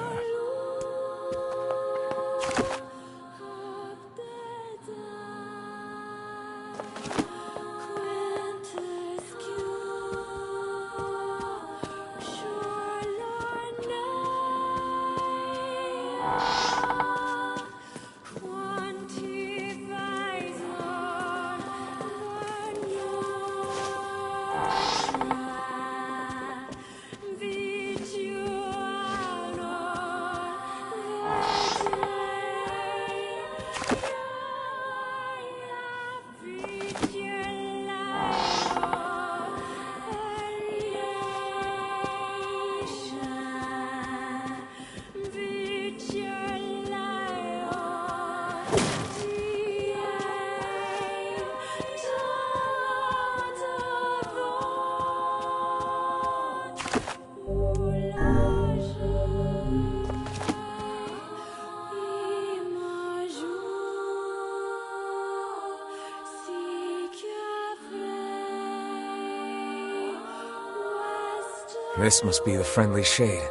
This must be the friendly shade.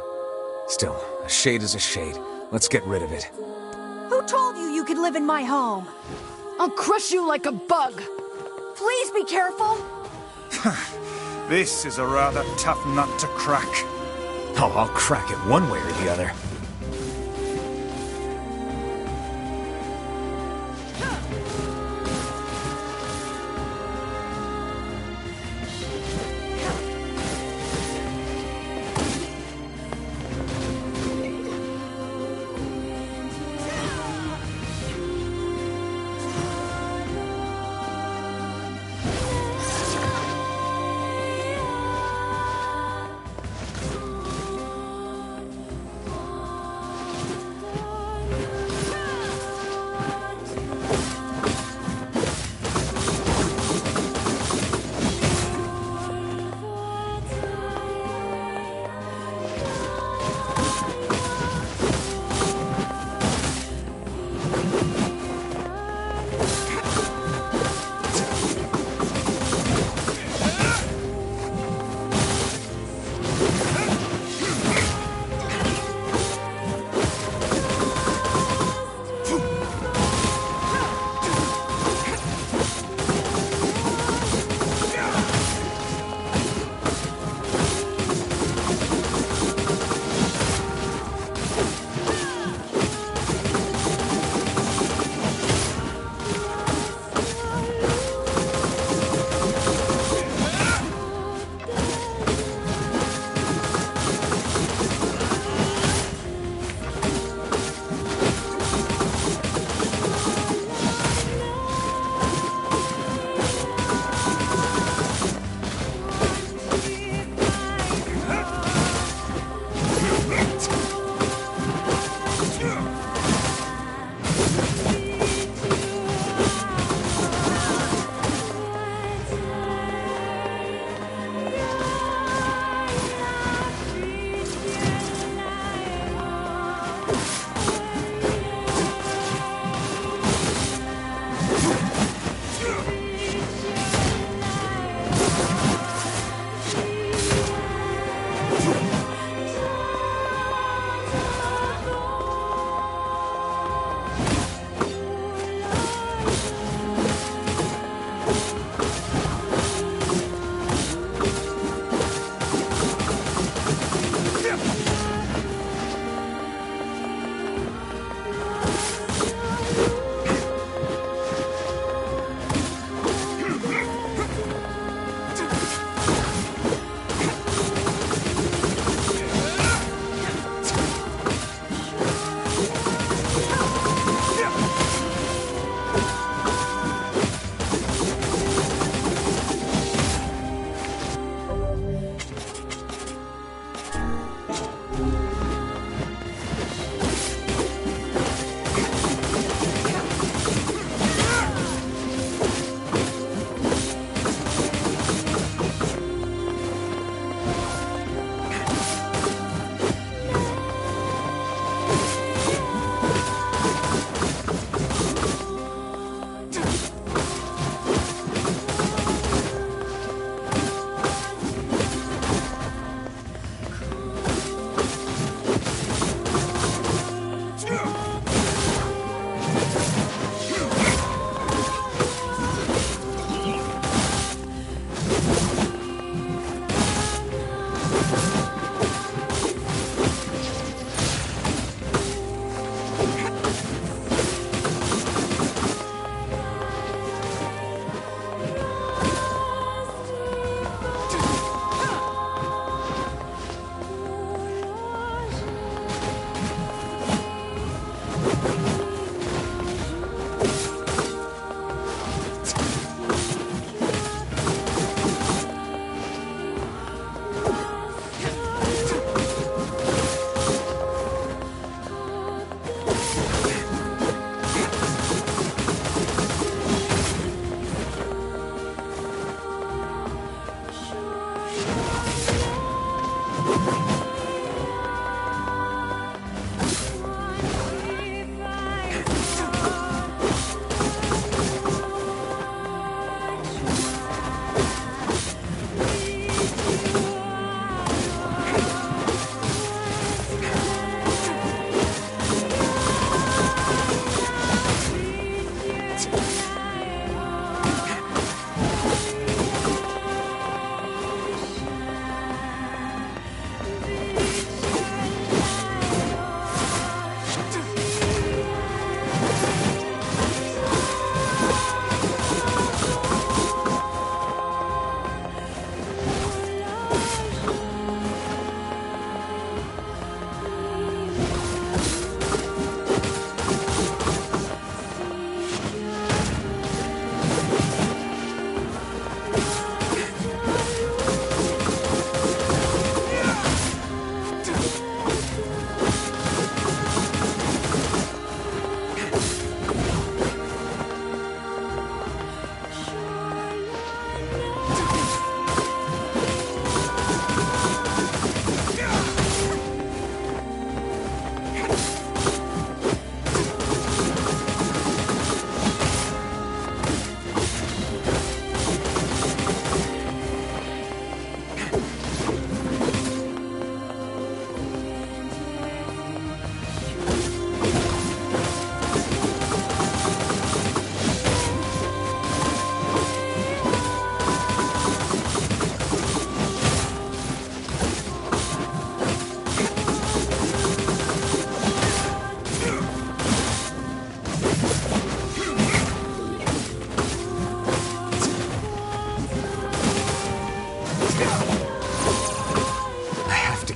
Still, a shade is a shade. Let's get rid of it. Who told you you could live in my home? I'll crush you like a bug. Please be careful. This is a rather tough nut to crack. Oh, I'll crack it one way or the other.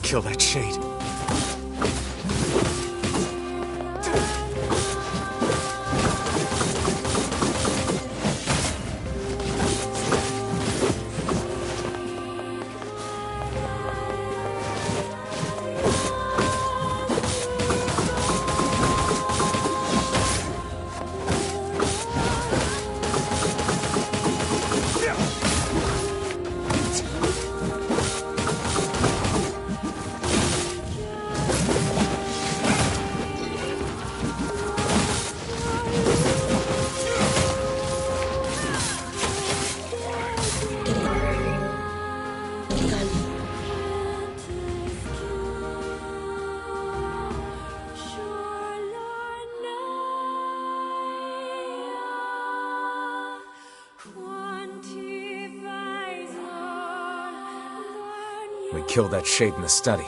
Kill that shade. We killed that shade in the study.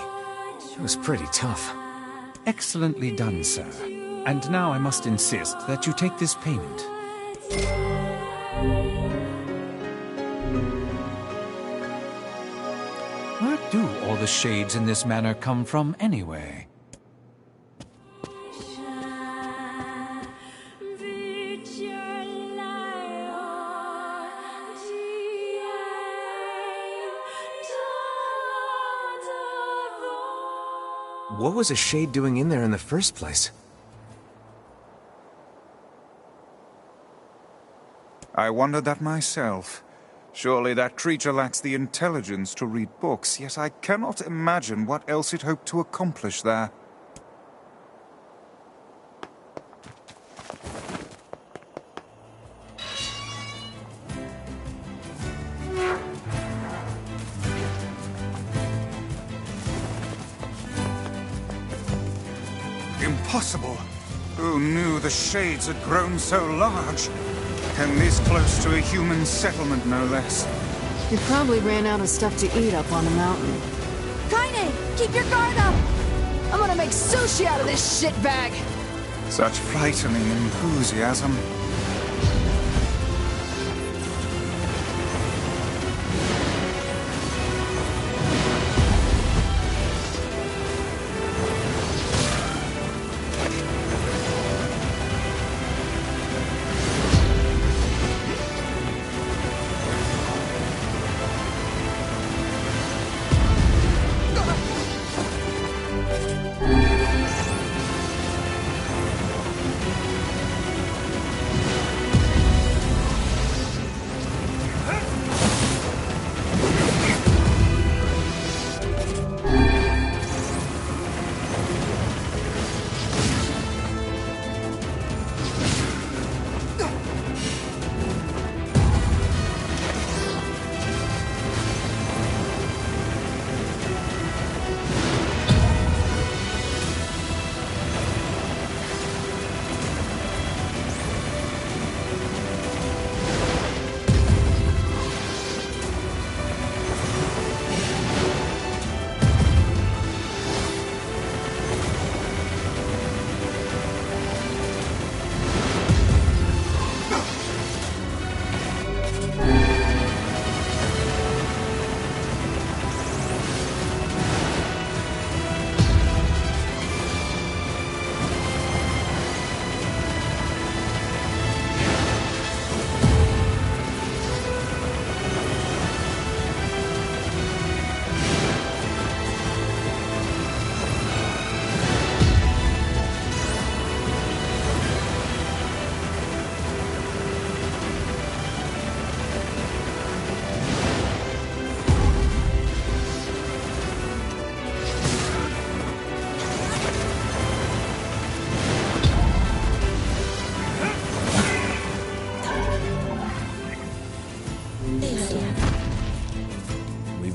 It was pretty tough. Excellently done, sir. And now I must insist that you take this payment. Where do all the shades in this manor come from, anyway? What was a shade doing in there in the first place? I wondered that myself. Surely that creature lacks the intelligence to read books, yet I cannot imagine what else it hoped to accomplish there. Impossible! Who knew the shades had grown so large? And this close to a human settlement, no less. You probably ran out of stuff to eat up on the mountain. Kaine, keep your guard up! I'm gonna make sushi out of this shitbag! Such frightening enthusiasm.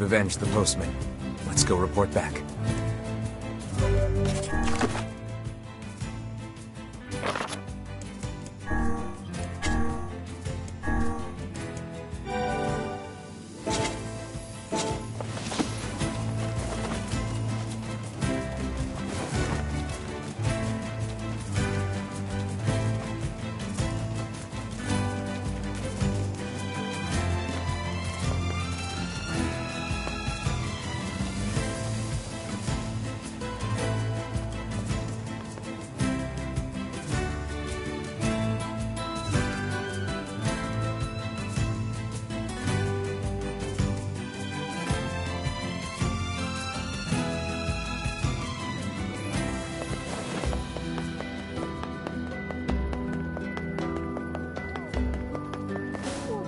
avenged the postman. Let's go report back.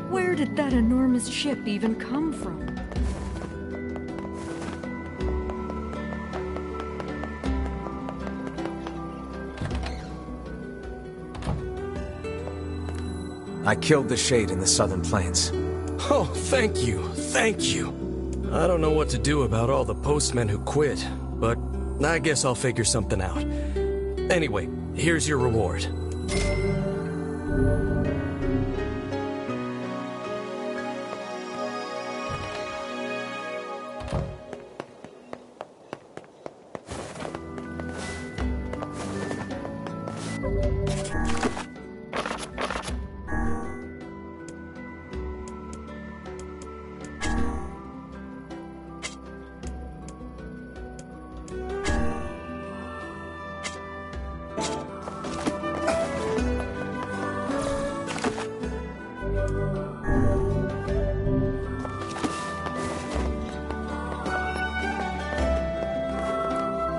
Where did that enormous ship even come from? I killed the Shade in the Southern Plains. Oh, thank you, thank you. I don't know what to do about all the postmen who quit, but I guess I'll figure something out. Anyway, here's your reward.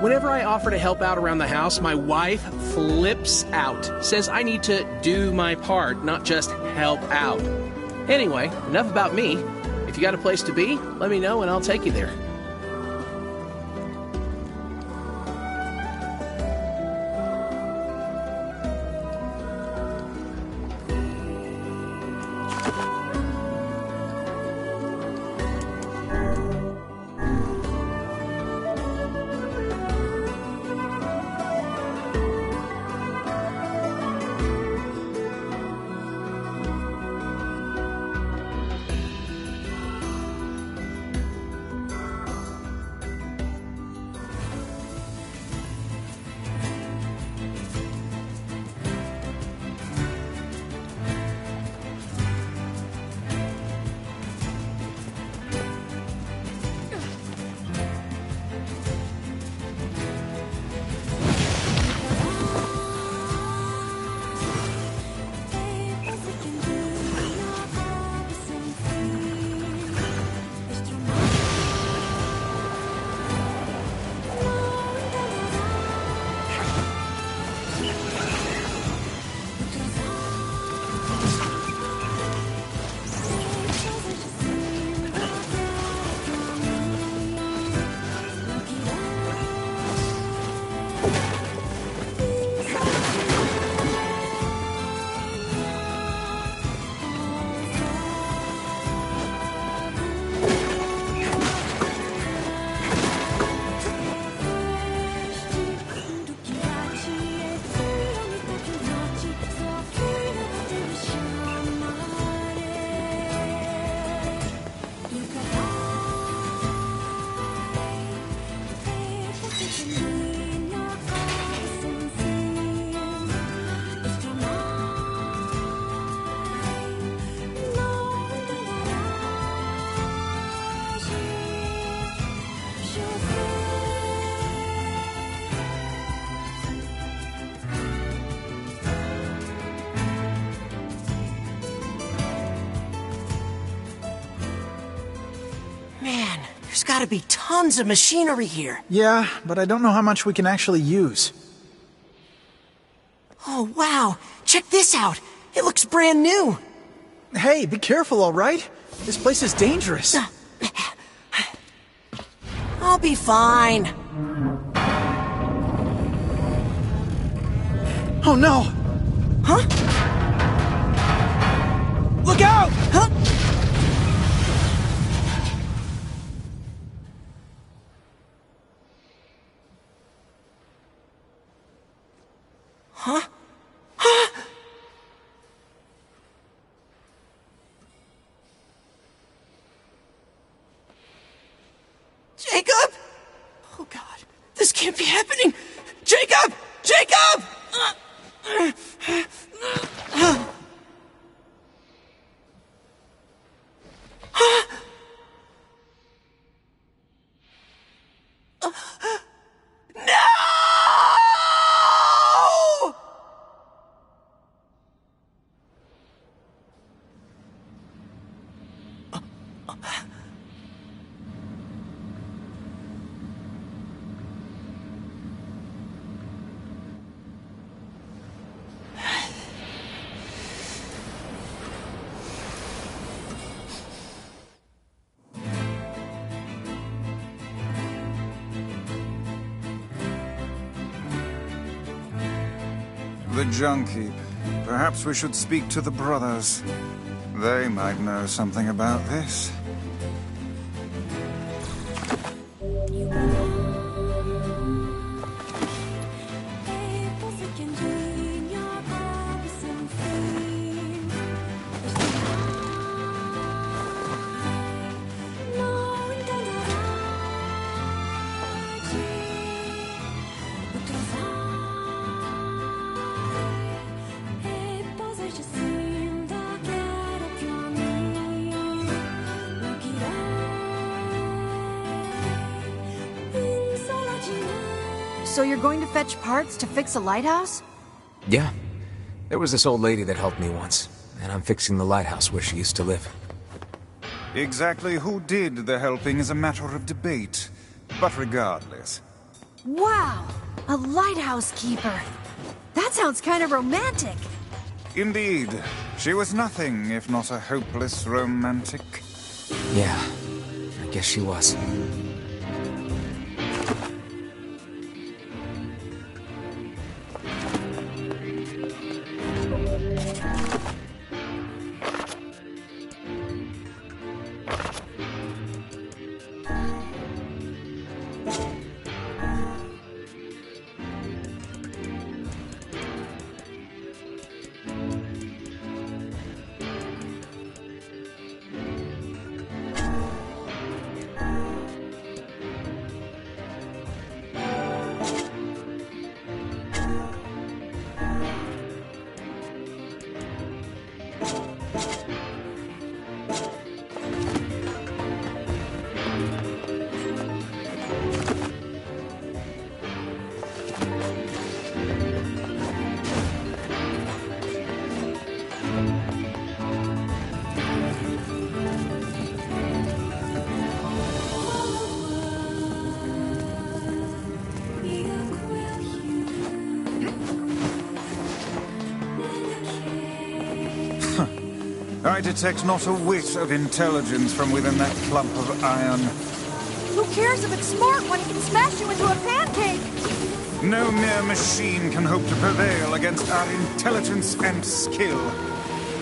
Whenever I offer to help out around the house, my wife flips out. Says I need to do my part, not just help out. Anyway, enough about me. If you got a place to be, let me know and I'll take you there. There's gotta be tons of machinery here. Yeah, but I don't know how much we can actually use. Oh, wow. Check this out. It looks brand new. Hey, be careful, all right? This place is dangerous. I'll be fine. Oh, no! Huh? Look out! Huh? can't be happening! Jacob! Jacob! No! The junkie. Perhaps we should speak to the brothers. They might know something about this. So you're going to fetch parts to fix a lighthouse? Yeah. There was this old lady that helped me once, and I'm fixing the lighthouse where she used to live. Exactly who did the helping is a matter of debate. But regardless... Wow! A lighthouse keeper! That sounds kind of romantic! Indeed. She was nothing if not a hopeless romantic. Yeah, I guess she was. I detect not a whit of intelligence from within that clump of iron. Who cares if it's smart when it can smash you into a pancake? No mere machine can hope to prevail against our intelligence and skill.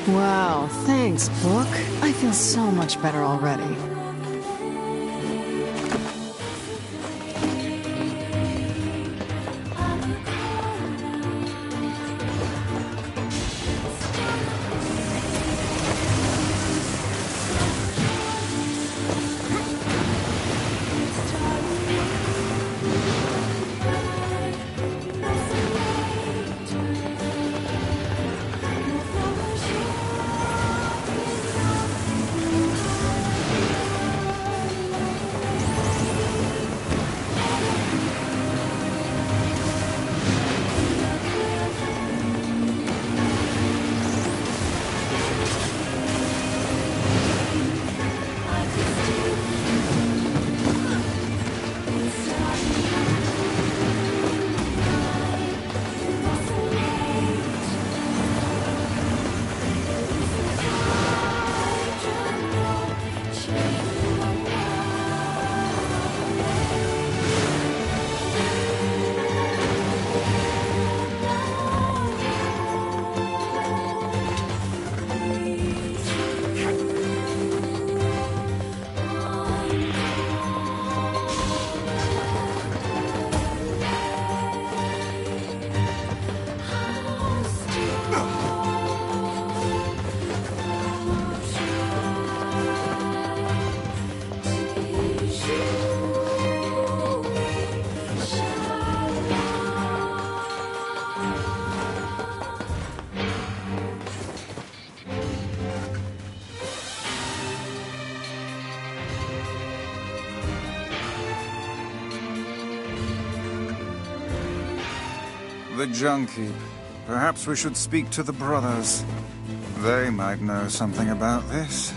Wow, thanks, book. I feel so much better already. The Junkie. Perhaps we should speak to the brothers. They might know something about this.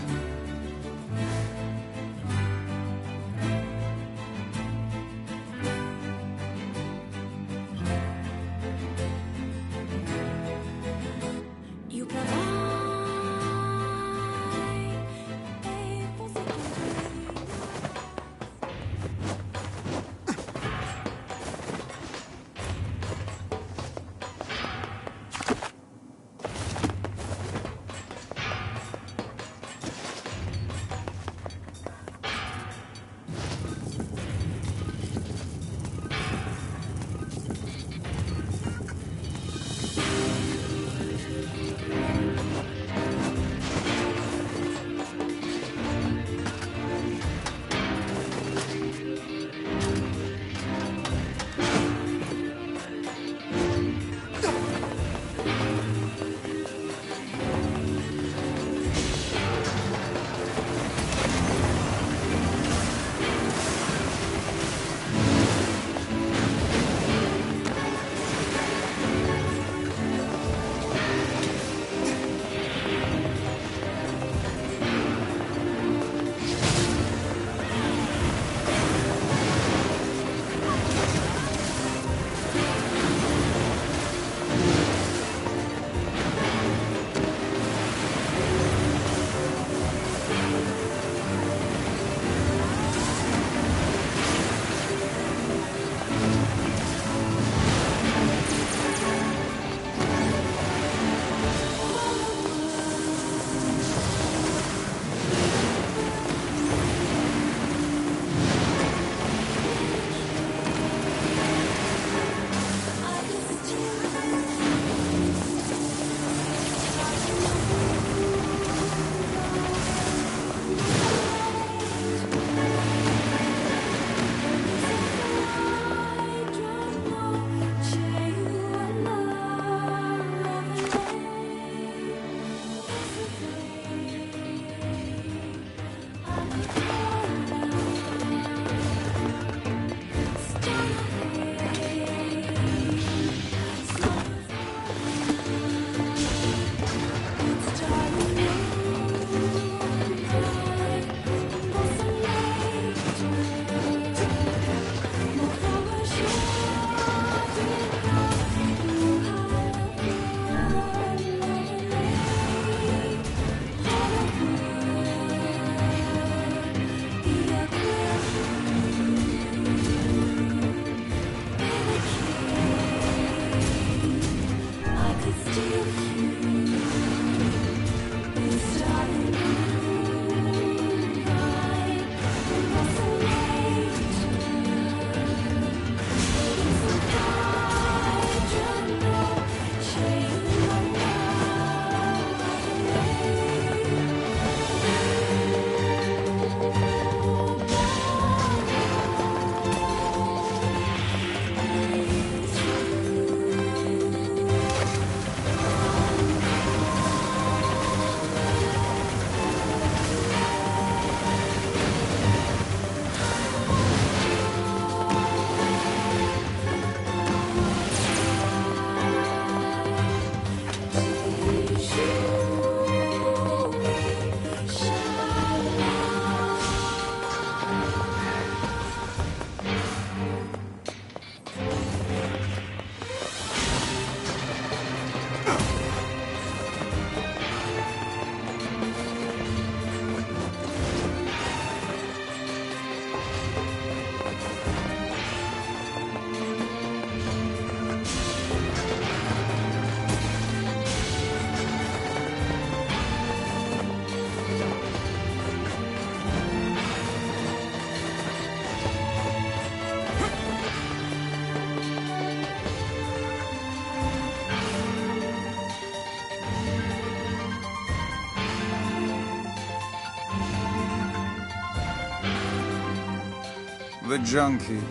The Junkie.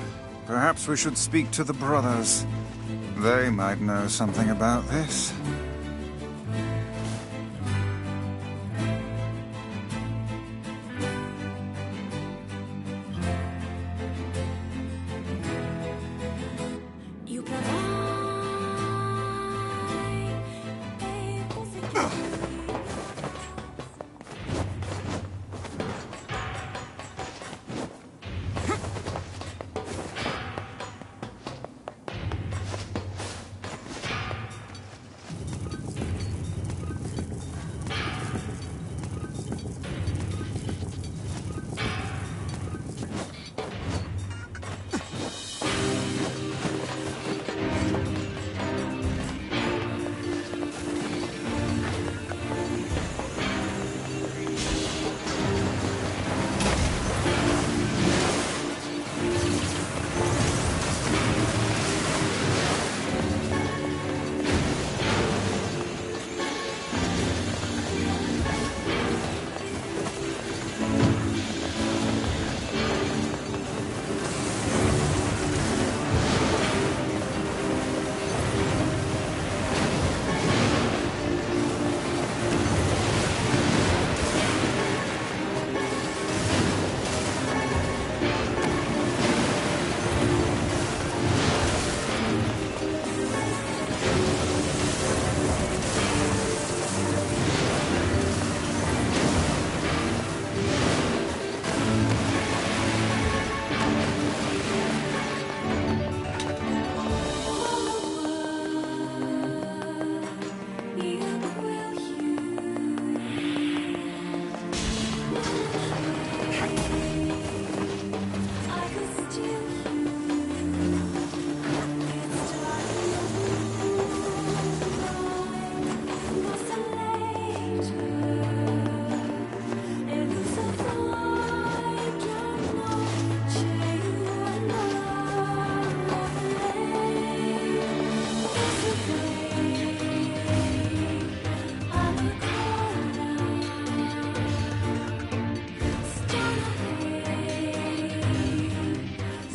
Perhaps we should speak to the brothers. They might know something about this.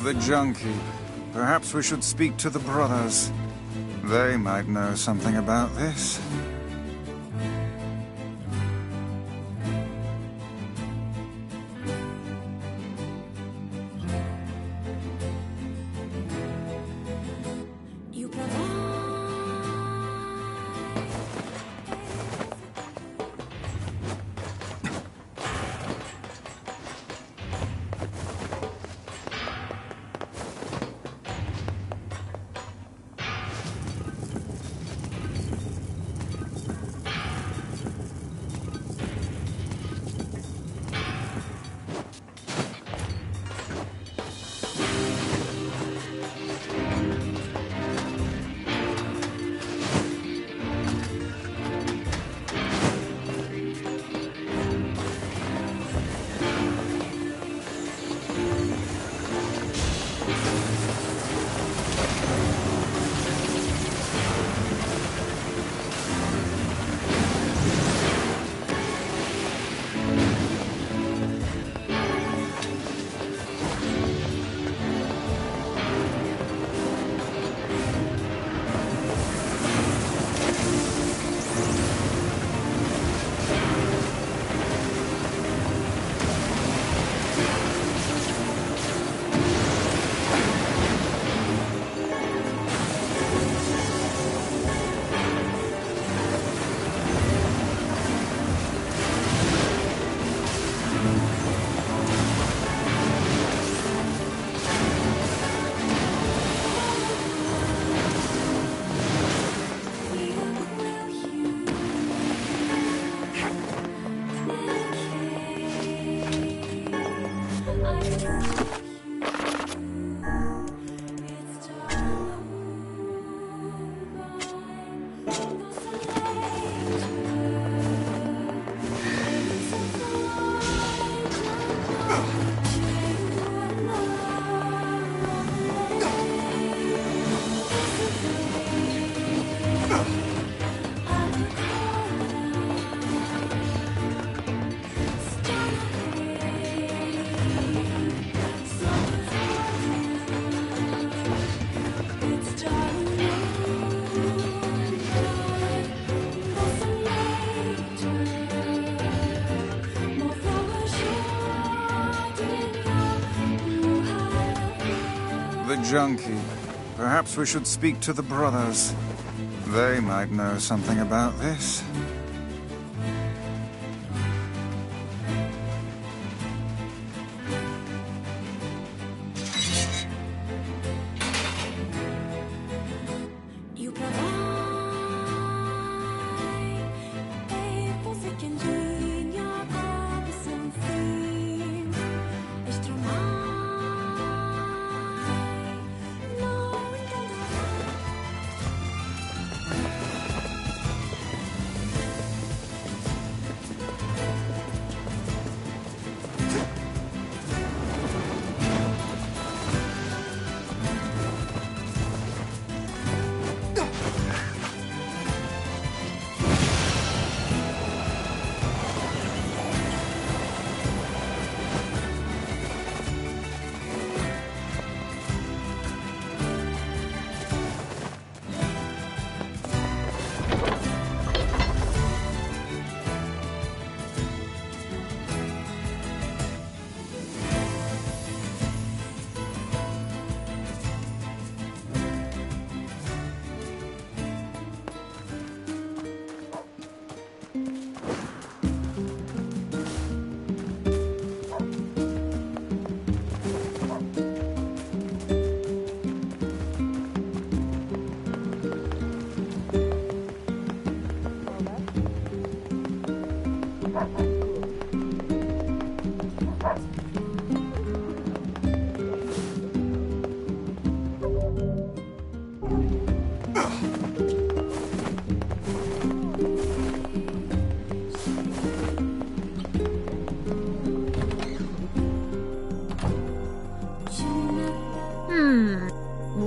The junkie. Perhaps we should speak to the brothers. They might know something about this. The junkie. Perhaps we should speak to the brothers. They might know something about this.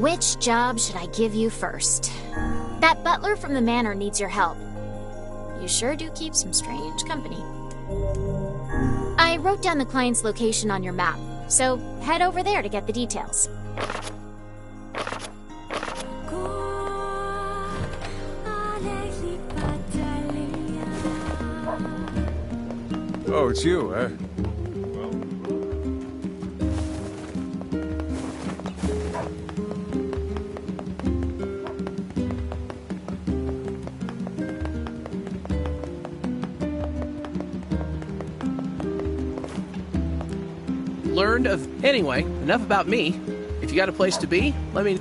Which job should I give you first? That butler from the manor needs your help. You sure do keep some strange company. I wrote down the client's location on your map, So head over there to get the details. Oh, it's you, eh? Learned of... Anyway, enough about me. If you got a place to be, let me...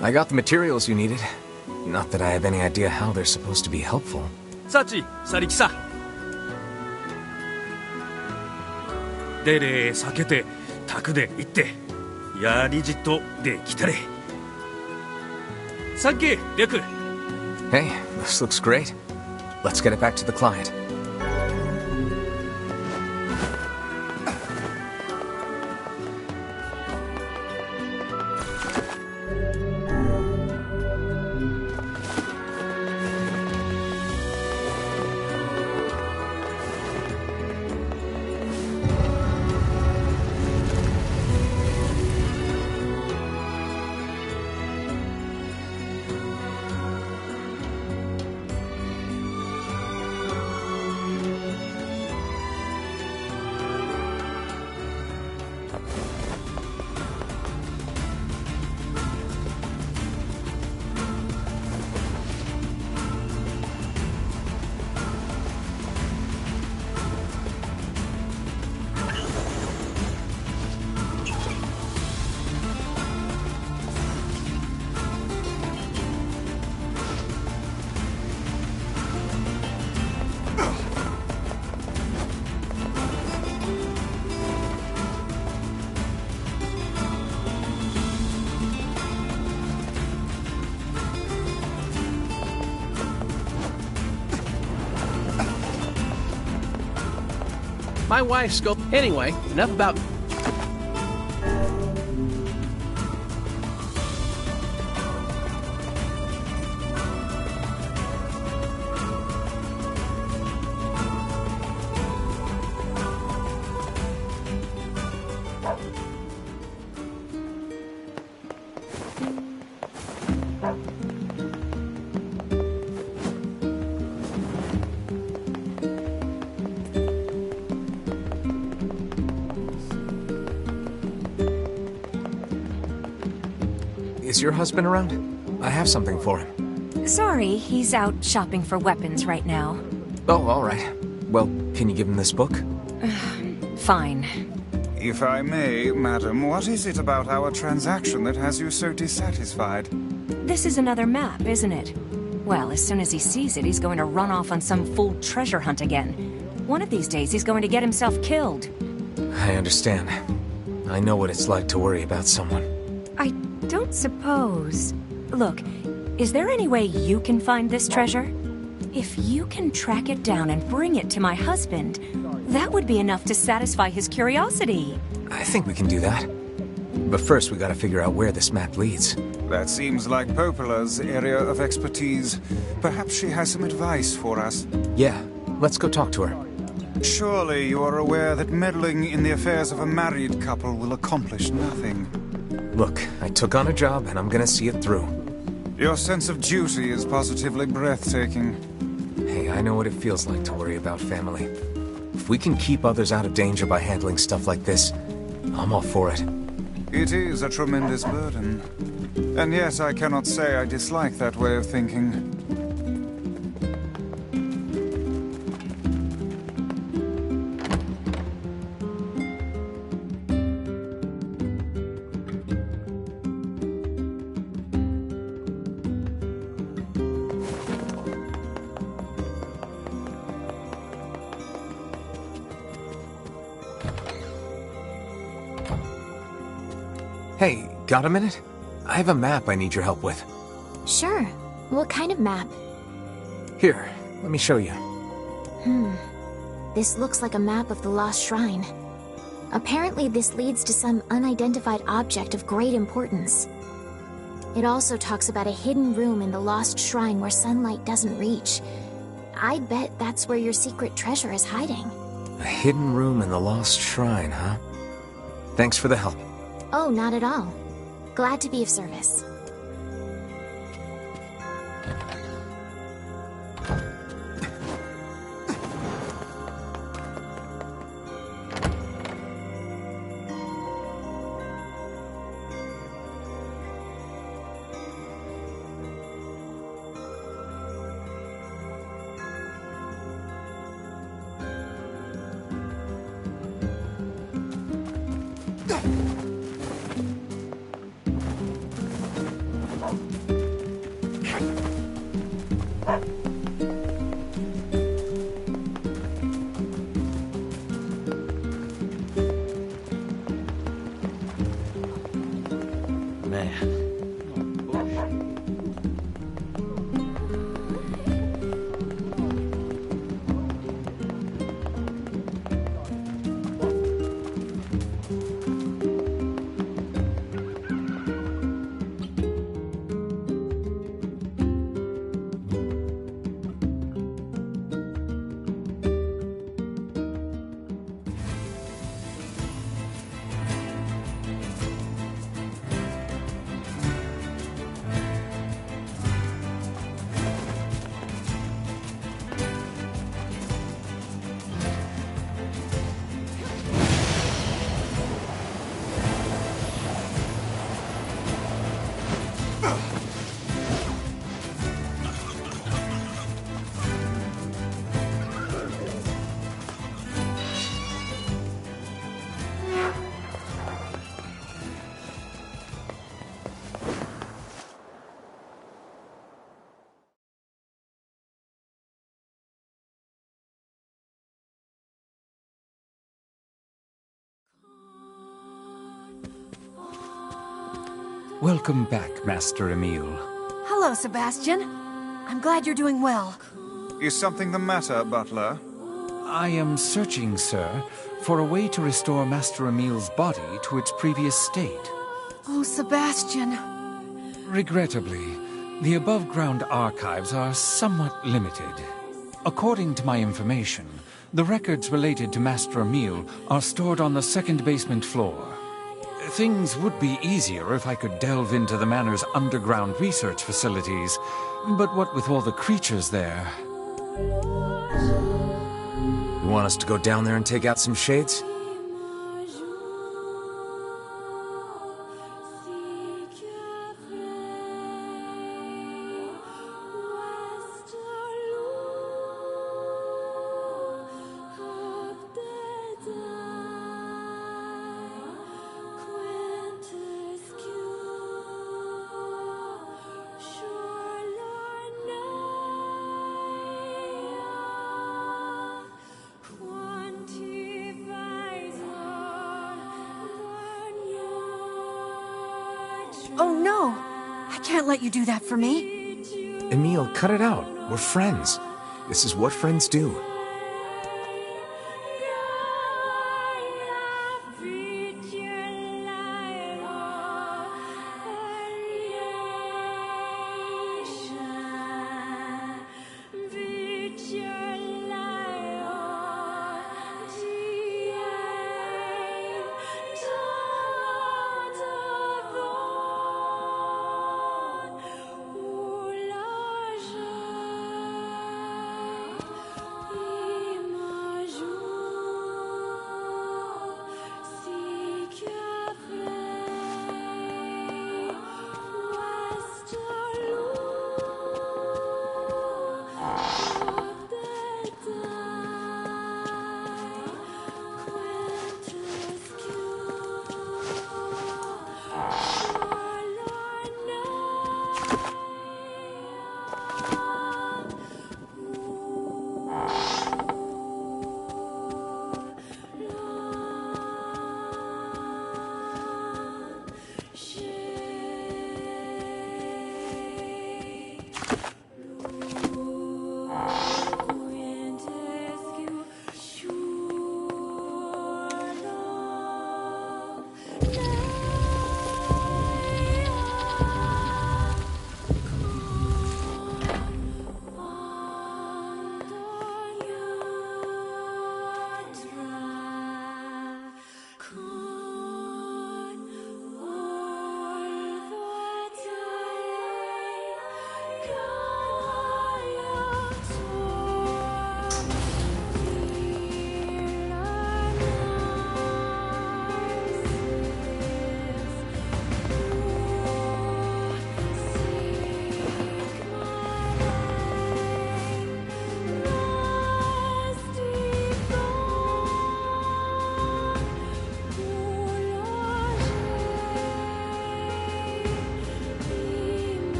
I got the materials you needed. Not that I have any idea how they're supposed to be helpful. Sachi, Sarikisa. Dere sakete, takude itte. Yari jitto de kitare. Sanke, Deku. Hey, this looks great. Let's get it back to the client. My wife's go... Anyway, enough about... Is your husband around? I have something for him. Sorry, he's out shopping for weapons right now. Oh, all right. Well, can you give him this book? Fine. If I may, madam, what is it about our transaction that has you so dissatisfied? This is another map, isn't it? Well, as soon as he sees it, he's going to run off on some fool treasure hunt again. One of these days, he's going to get himself killed. I understand. I know what it's like to worry about someone. I don't suppose... Look, is there any way you can find this treasure? If you can track it down and bring it to my husband, that would be enough to satisfy his curiosity. I think we can do that. But first, we gotta figure out where this map leads. That seems like Popola's area of expertise. Perhaps she has some advice for us. Yeah, let's go talk to her. Surely you are aware that meddling in the affairs of a married couple will accomplish nothing. Look, I took on a job and I'm gonna see it through. Your sense of duty is positively breathtaking. Hey, I know what it feels like to worry about family. If we can keep others out of danger by handling stuff like this, I'm all for it. It is a tremendous burden. And yet I cannot say I dislike that way of thinking. Hey, got a minute? I have a map I need your help with. Sure. What kind of map? Here, let me show you. This looks like a map of the Lost Shrine. Apparently this leads to some unidentified object of great importance. It also talks about a hidden room in the Lost Shrine where sunlight doesn't reach. I'd bet that's where your secret treasure is hiding. A hidden room in the Lost Shrine, huh? Thanks for the help. Oh, not at all. Glad to be of service. Welcome back, Master Emile. Hello, Sebastian. I'm glad you're doing well. Is something the matter, Butler? I am searching, sir, for a way to restore Master Emile's body to its previous state. Oh, Sebastian. Regrettably, the above-ground archives are somewhat limited. According to my information, the records related to Master Emile are stored on the second basement floor. Things would be easier if I could delve into the manor's underground research facilities, but what with all the creatures there... You want us to go down there and take out some shades? Oh no! I can't let you do that for me. Emile, cut it out. We're friends. This is what friends do.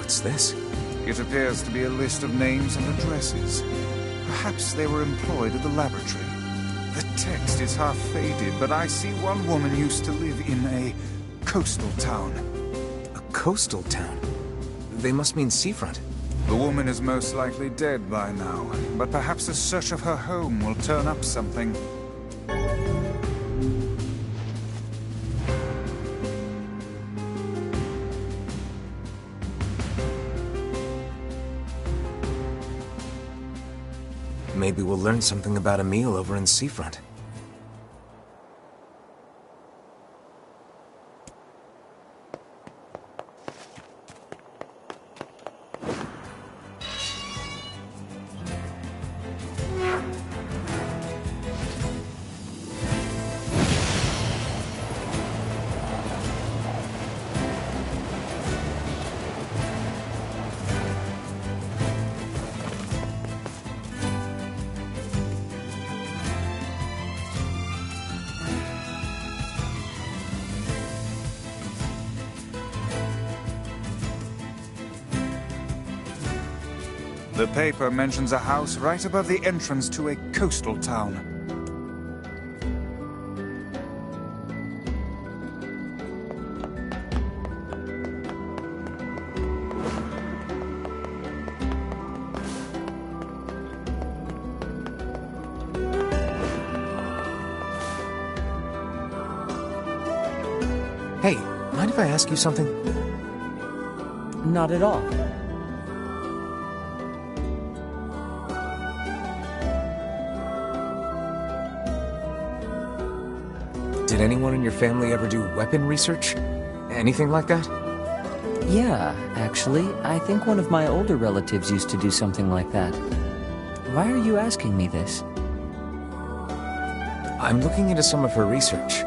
What's this? It appears to be a list of names and addresses. Perhaps they were employed at the laboratory. The text is half faded, but I see one woman used to live in a coastal town. A coastal town? They must mean seafront. The woman is most likely dead by now, but perhaps a search of her home will turn up something. Maybe we'll learn something about a meal over in seafront. The paper mentions a house right above the entrance to a coastal town. Hey, mind if I ask you something? Not at all. Did anyone in your family ever do weapon research? Anything like that? Yeah, actually, I think one of my older relatives used to do something like that. Why are you asking me this? I'm looking into some of her research.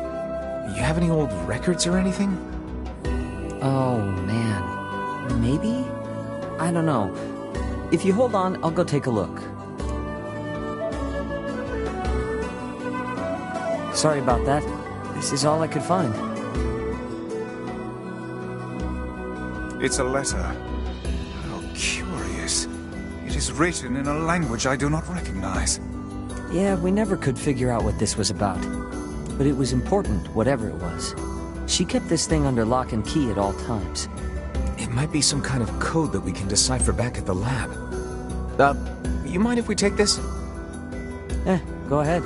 You have any old records or anything? Oh, man. Maybe? I don't know. If you hold on, I'll go take a look. Sorry about that. This is all I could find. It's a letter. How curious. It is written in a language I do not recognize. Yeah, we never could figure out what this was about. But it was important, whatever it was. She kept this thing under lock and key at all times. It might be some kind of code that we can decipher back at the lab. You mind if we take this? Go ahead.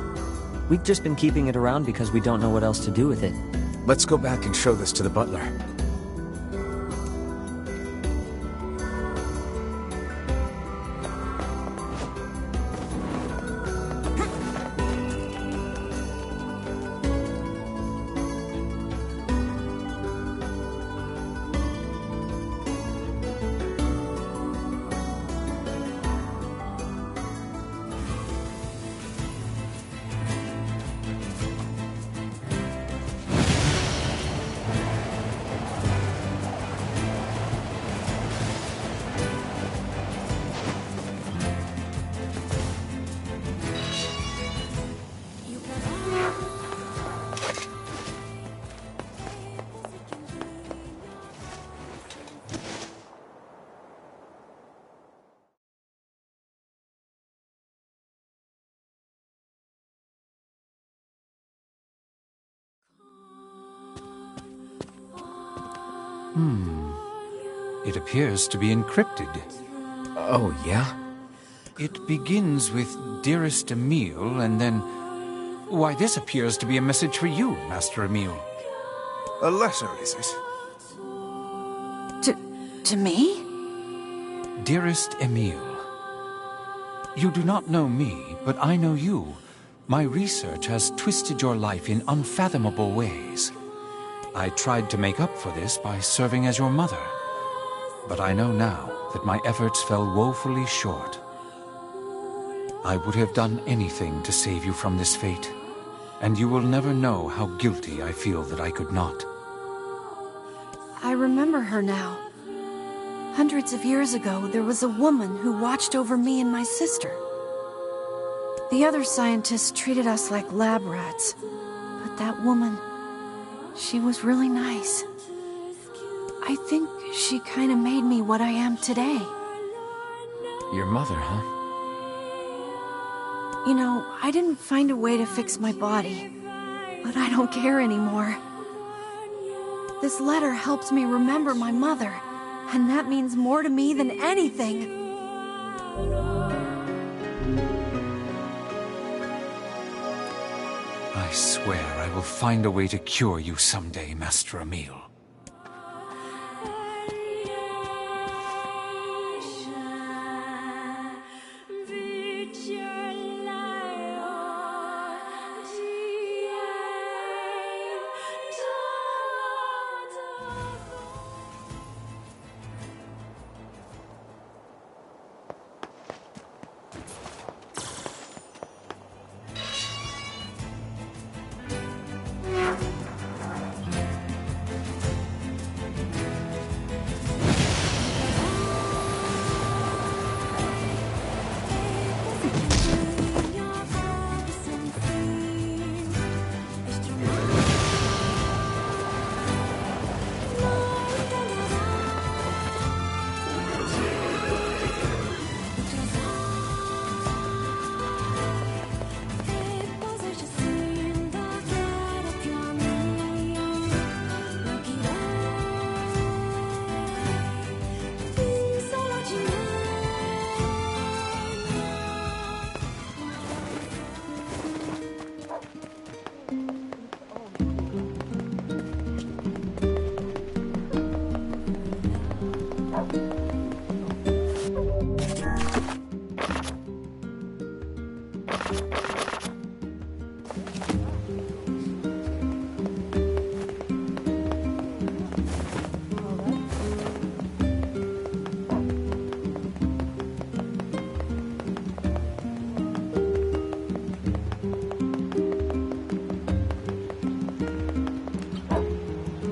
We've just been keeping it around because we don't know what else to do with it. Let's go back and show this to the butler. It appears to be encrypted. Oh, yeah? It begins with Dearest Emile, and then... Why, this appears to be a message for you, Master Emile. A letter, is it? To me? Dearest Emile, you do not know me, but I know you. My research has twisted your life in unfathomable ways. I tried to make up for this by serving as your mother. But I know now that my efforts fell woefully short. I would have done anything to save you from this fate, and you will never know how guilty I feel that I could not. I remember her now. Hundreds of years ago, there was a woman who watched over me and my sister. The other scientists treated us like lab rats, but that woman, she was really nice. I think she kind of made me what I am today. Your mother, huh? You know, I didn't find a way to fix my body, but I don't care anymore. This letter helps me remember my mother, and that means more to me than anything. I swear I will find a way to cure you someday, Master Emile.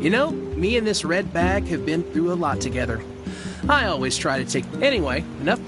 You know, me and this red bag have been through a lot together. I always try to take... Anyway, enough...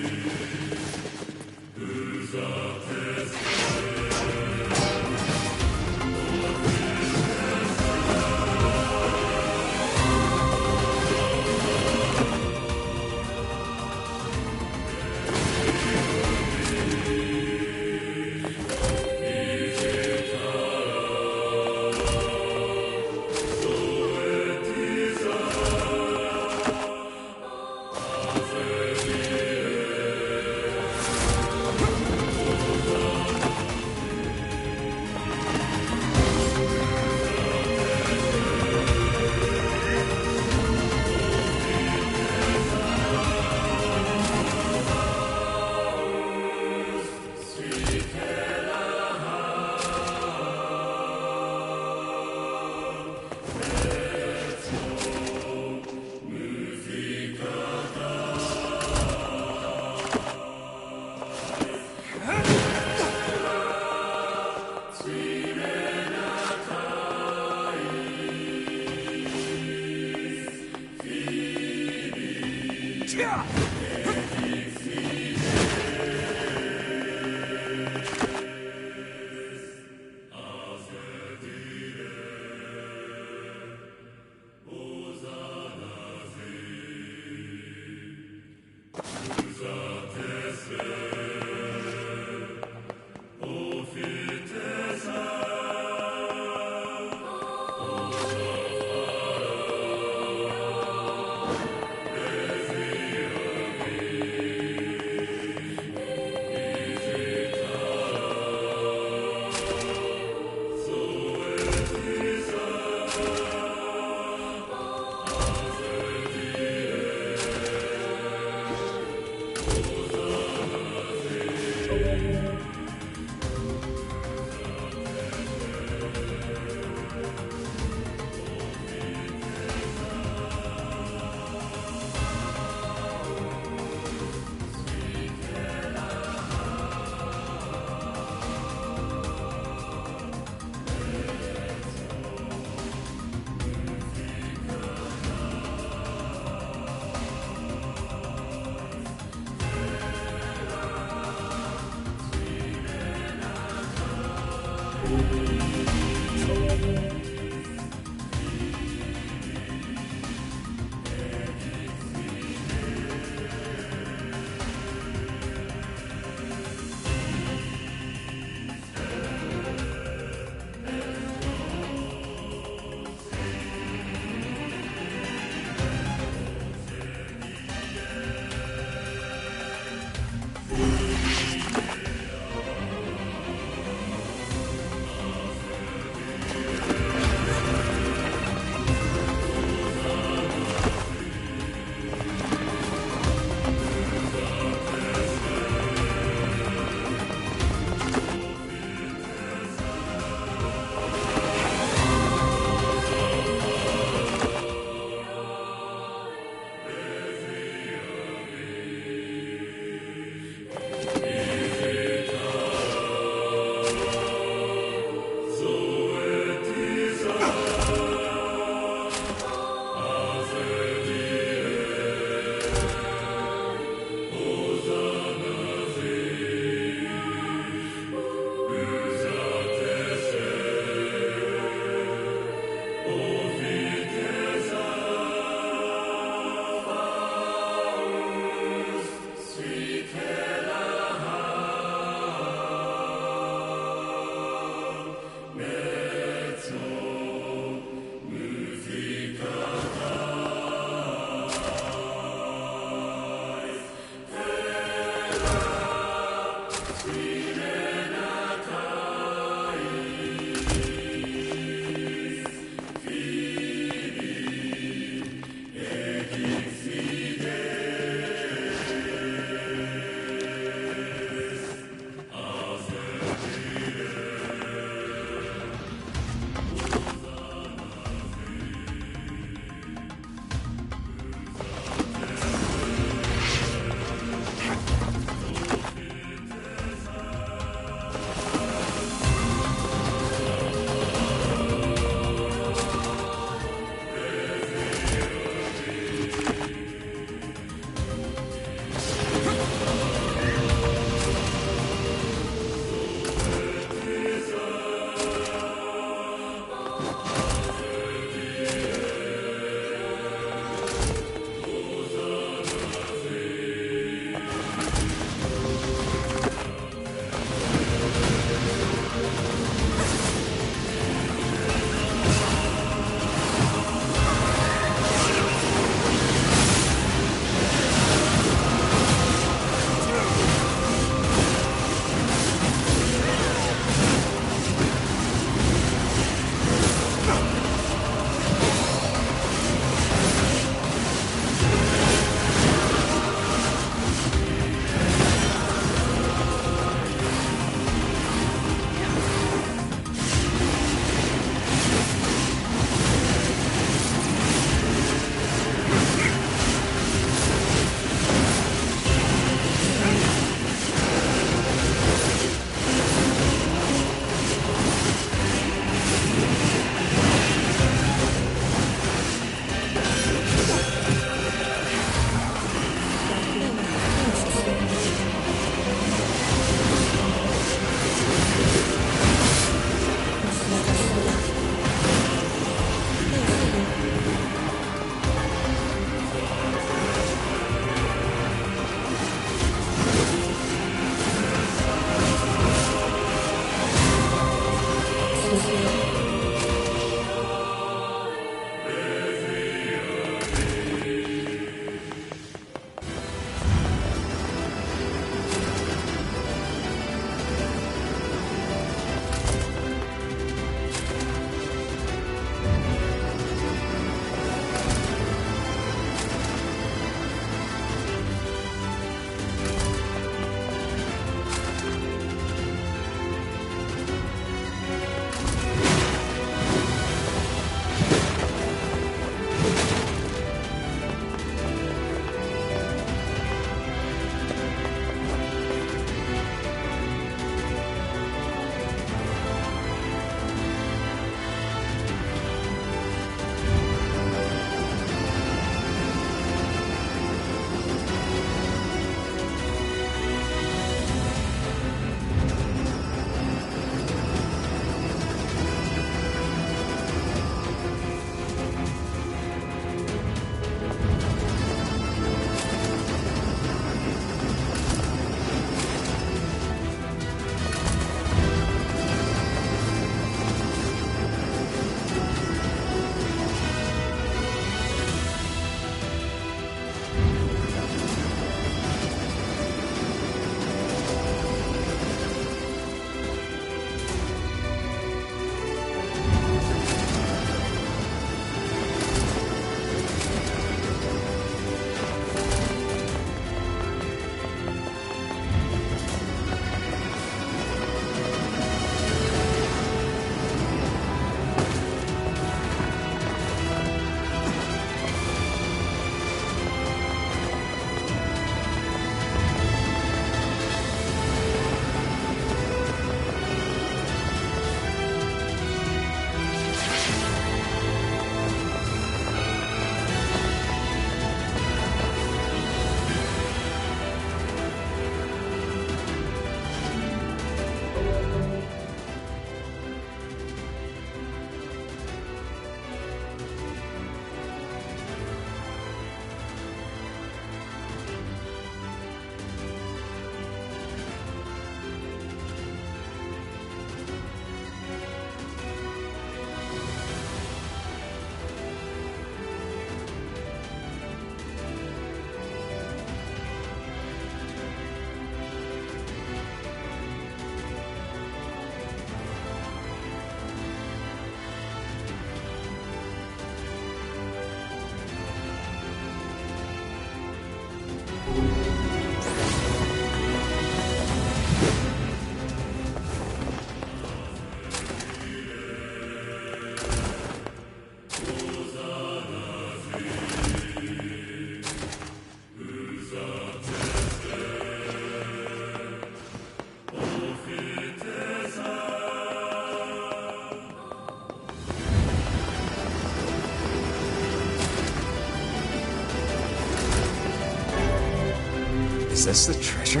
this the treasure?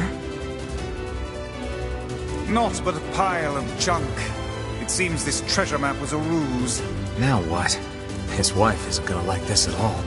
Naught but a pile of junk. It seems this treasure map was a ruse. Now what? His wife isn't gonna like this at all.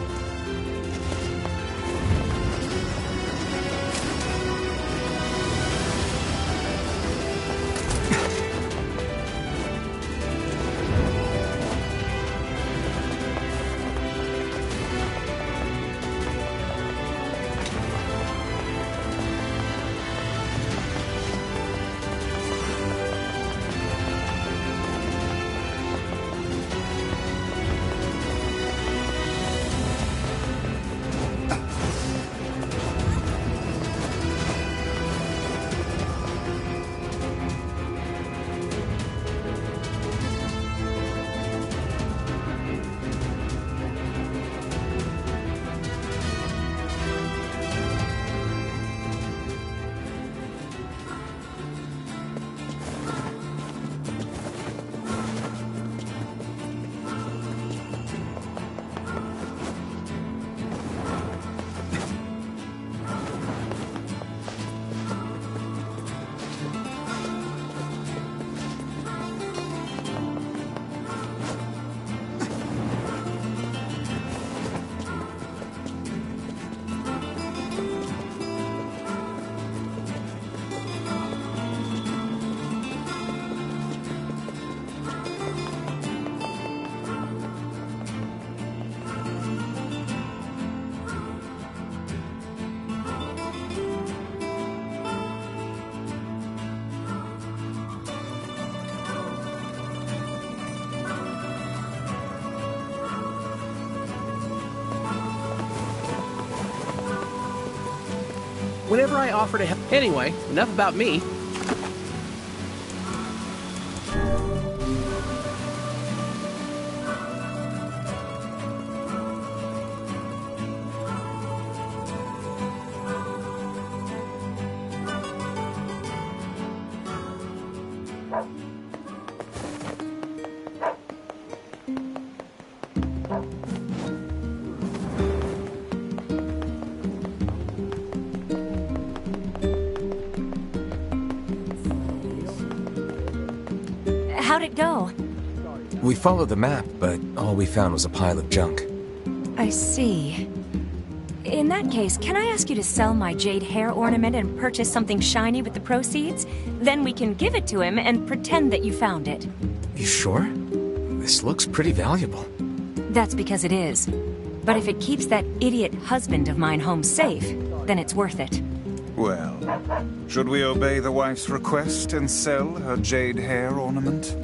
Whenever I offer to help... Anyway, enough about me. How'd it go? We followed the map, but all we found was a pile of junk. I see. In that case, can I ask you to sell my jade hair ornament and purchase something shiny with the proceeds? Then we can give it to him and pretend that you found it. You sure? This looks pretty valuable. That's because it is. But if it keeps that idiot husband of mine home safe, then it's worth it. Well, should we obey the wife's request and sell her jade hair ornament?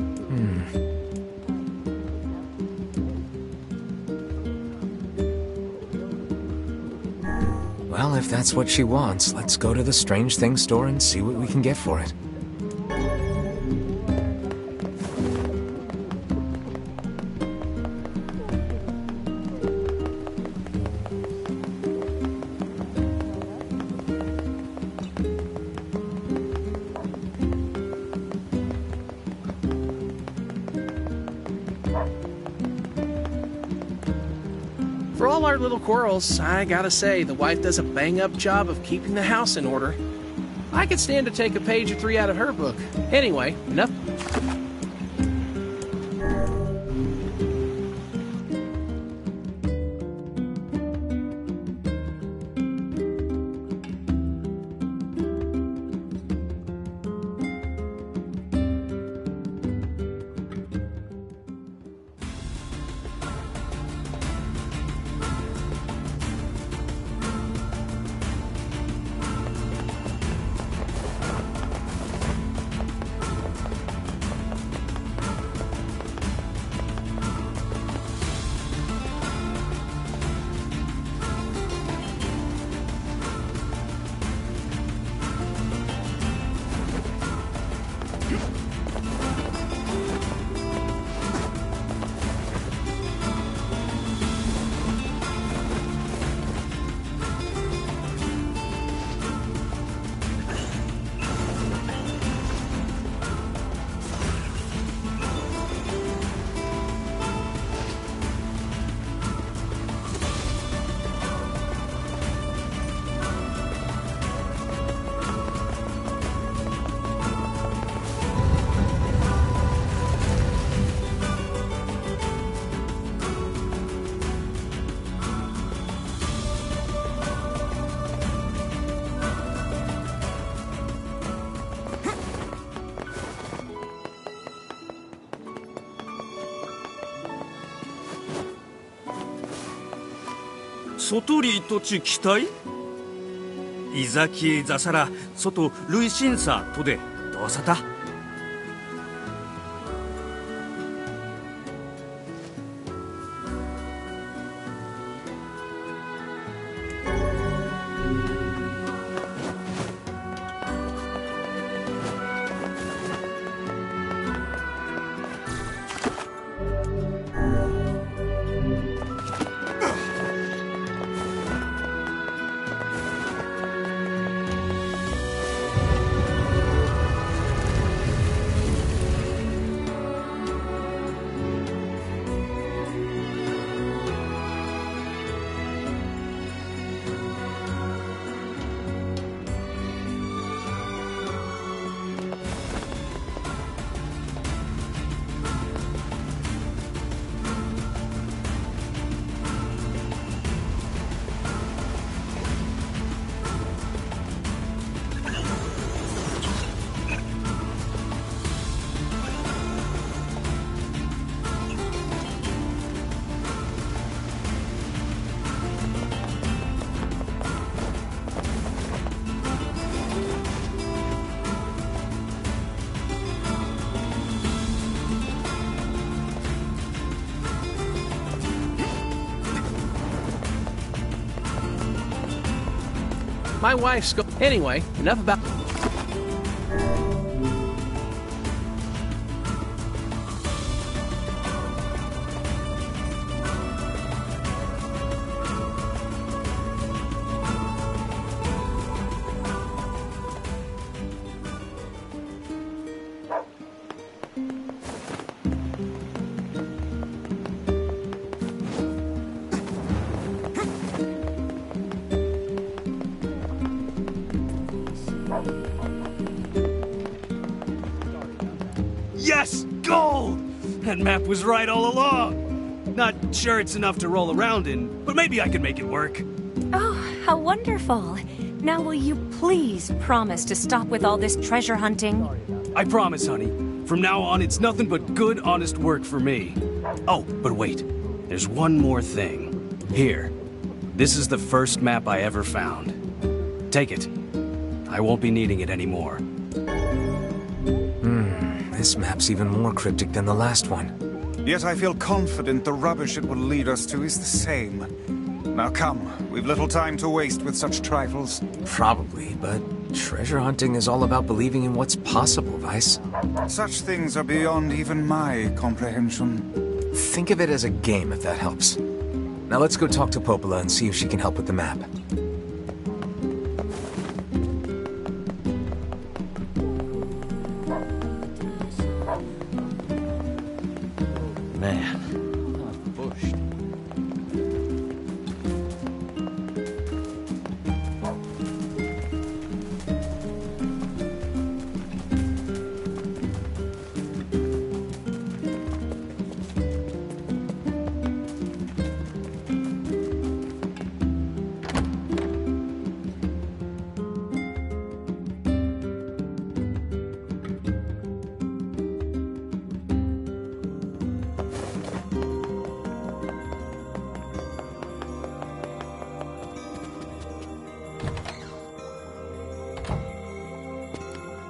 Well, if that's what she wants, let's go to the Strange Things store and see what we can get for it. For all our little quarrels, I gotta say, the wife does a bang-up job of keeping the house in order. I could stand to take a page or 3 out of her book. Anyway, enough... 소토리 토치 기타이? 이자키에 자사라 소토 루이신사 토데 도사다. My wife's Anyway, enough about... Yes! Goal! That map was right all along. Not sure it's enough to roll around in, but maybe I can make it work. Oh, how wonderful. Now will you please promise to stop with all this treasure hunting? I promise, honey. From now on, it's nothing but good, honest work for me. Oh, but wait. There's one more thing. Here. This is the first map I ever found. Take it. I won't be needing it anymore. This map's even more cryptic than the last one. Yet I feel confident the rubbish it will lead us to is the same. Now come, we've little time to waste with such trifles. Probably, but treasure hunting is all about believing in what's possible, Vice. Such things are beyond even my comprehension. Think of it as a game, if that helps. Now let's go talk to Popola and see if she can help with the map. Man.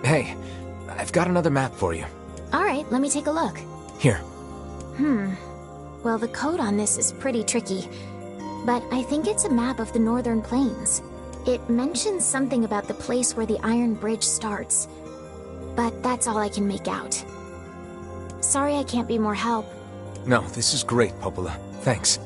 Hey, I've got another map for you. All right, let me take a look. Here. Well, the code on this is pretty tricky, but I think it's a map of the Northern Plains. It mentions something about the place where the Iron Bridge starts, but that's all I can make out. Sorry I can't be more help. No, this is great, Popola. Thanks.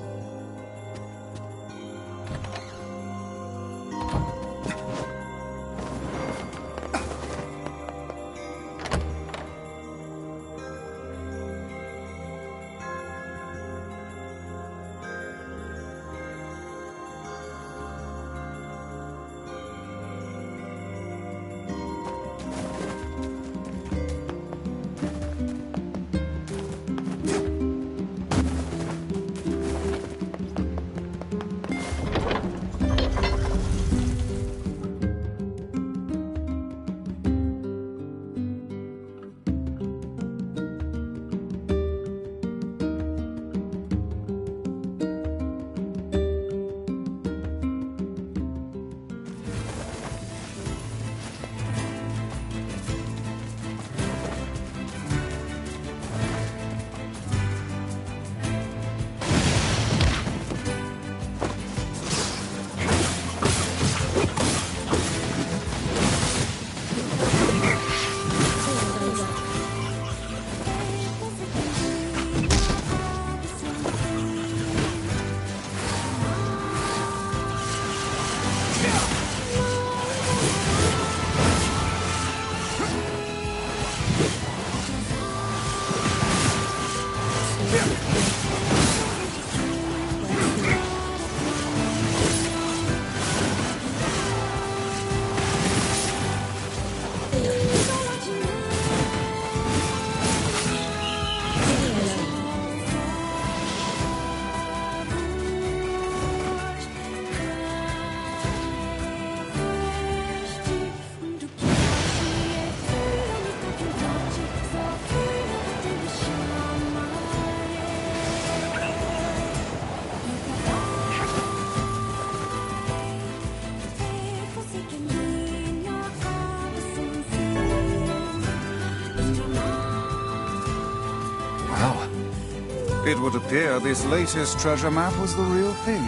It would appear this latest treasure map was the real thing.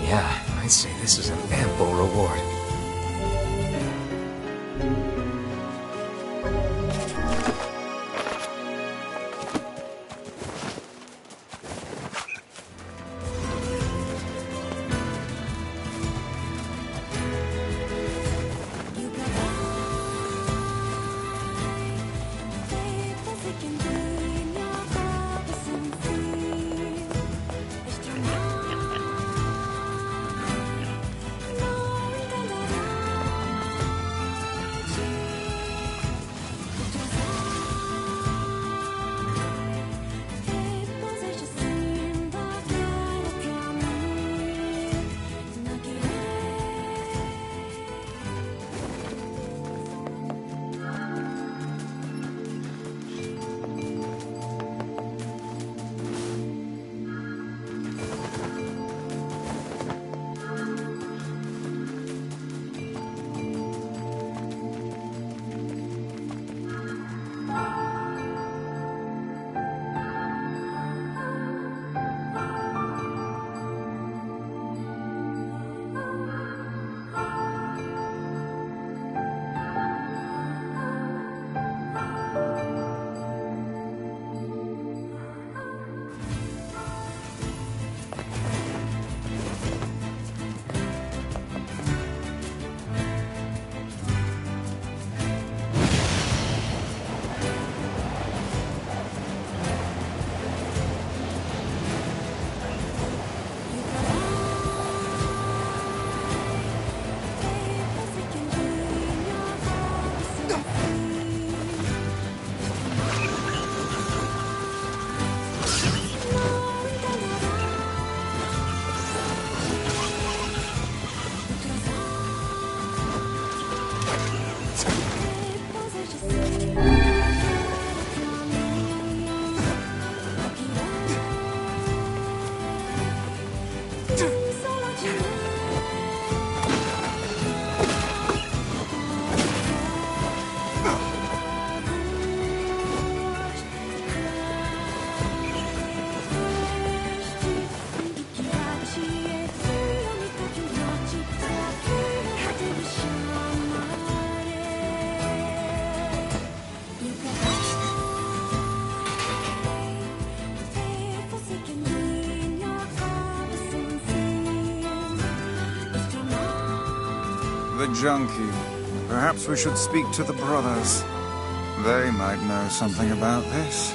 Yeah, I'd say this is an ample reward. The junkie. Perhaps we should speak to the brothers. They might know something about this.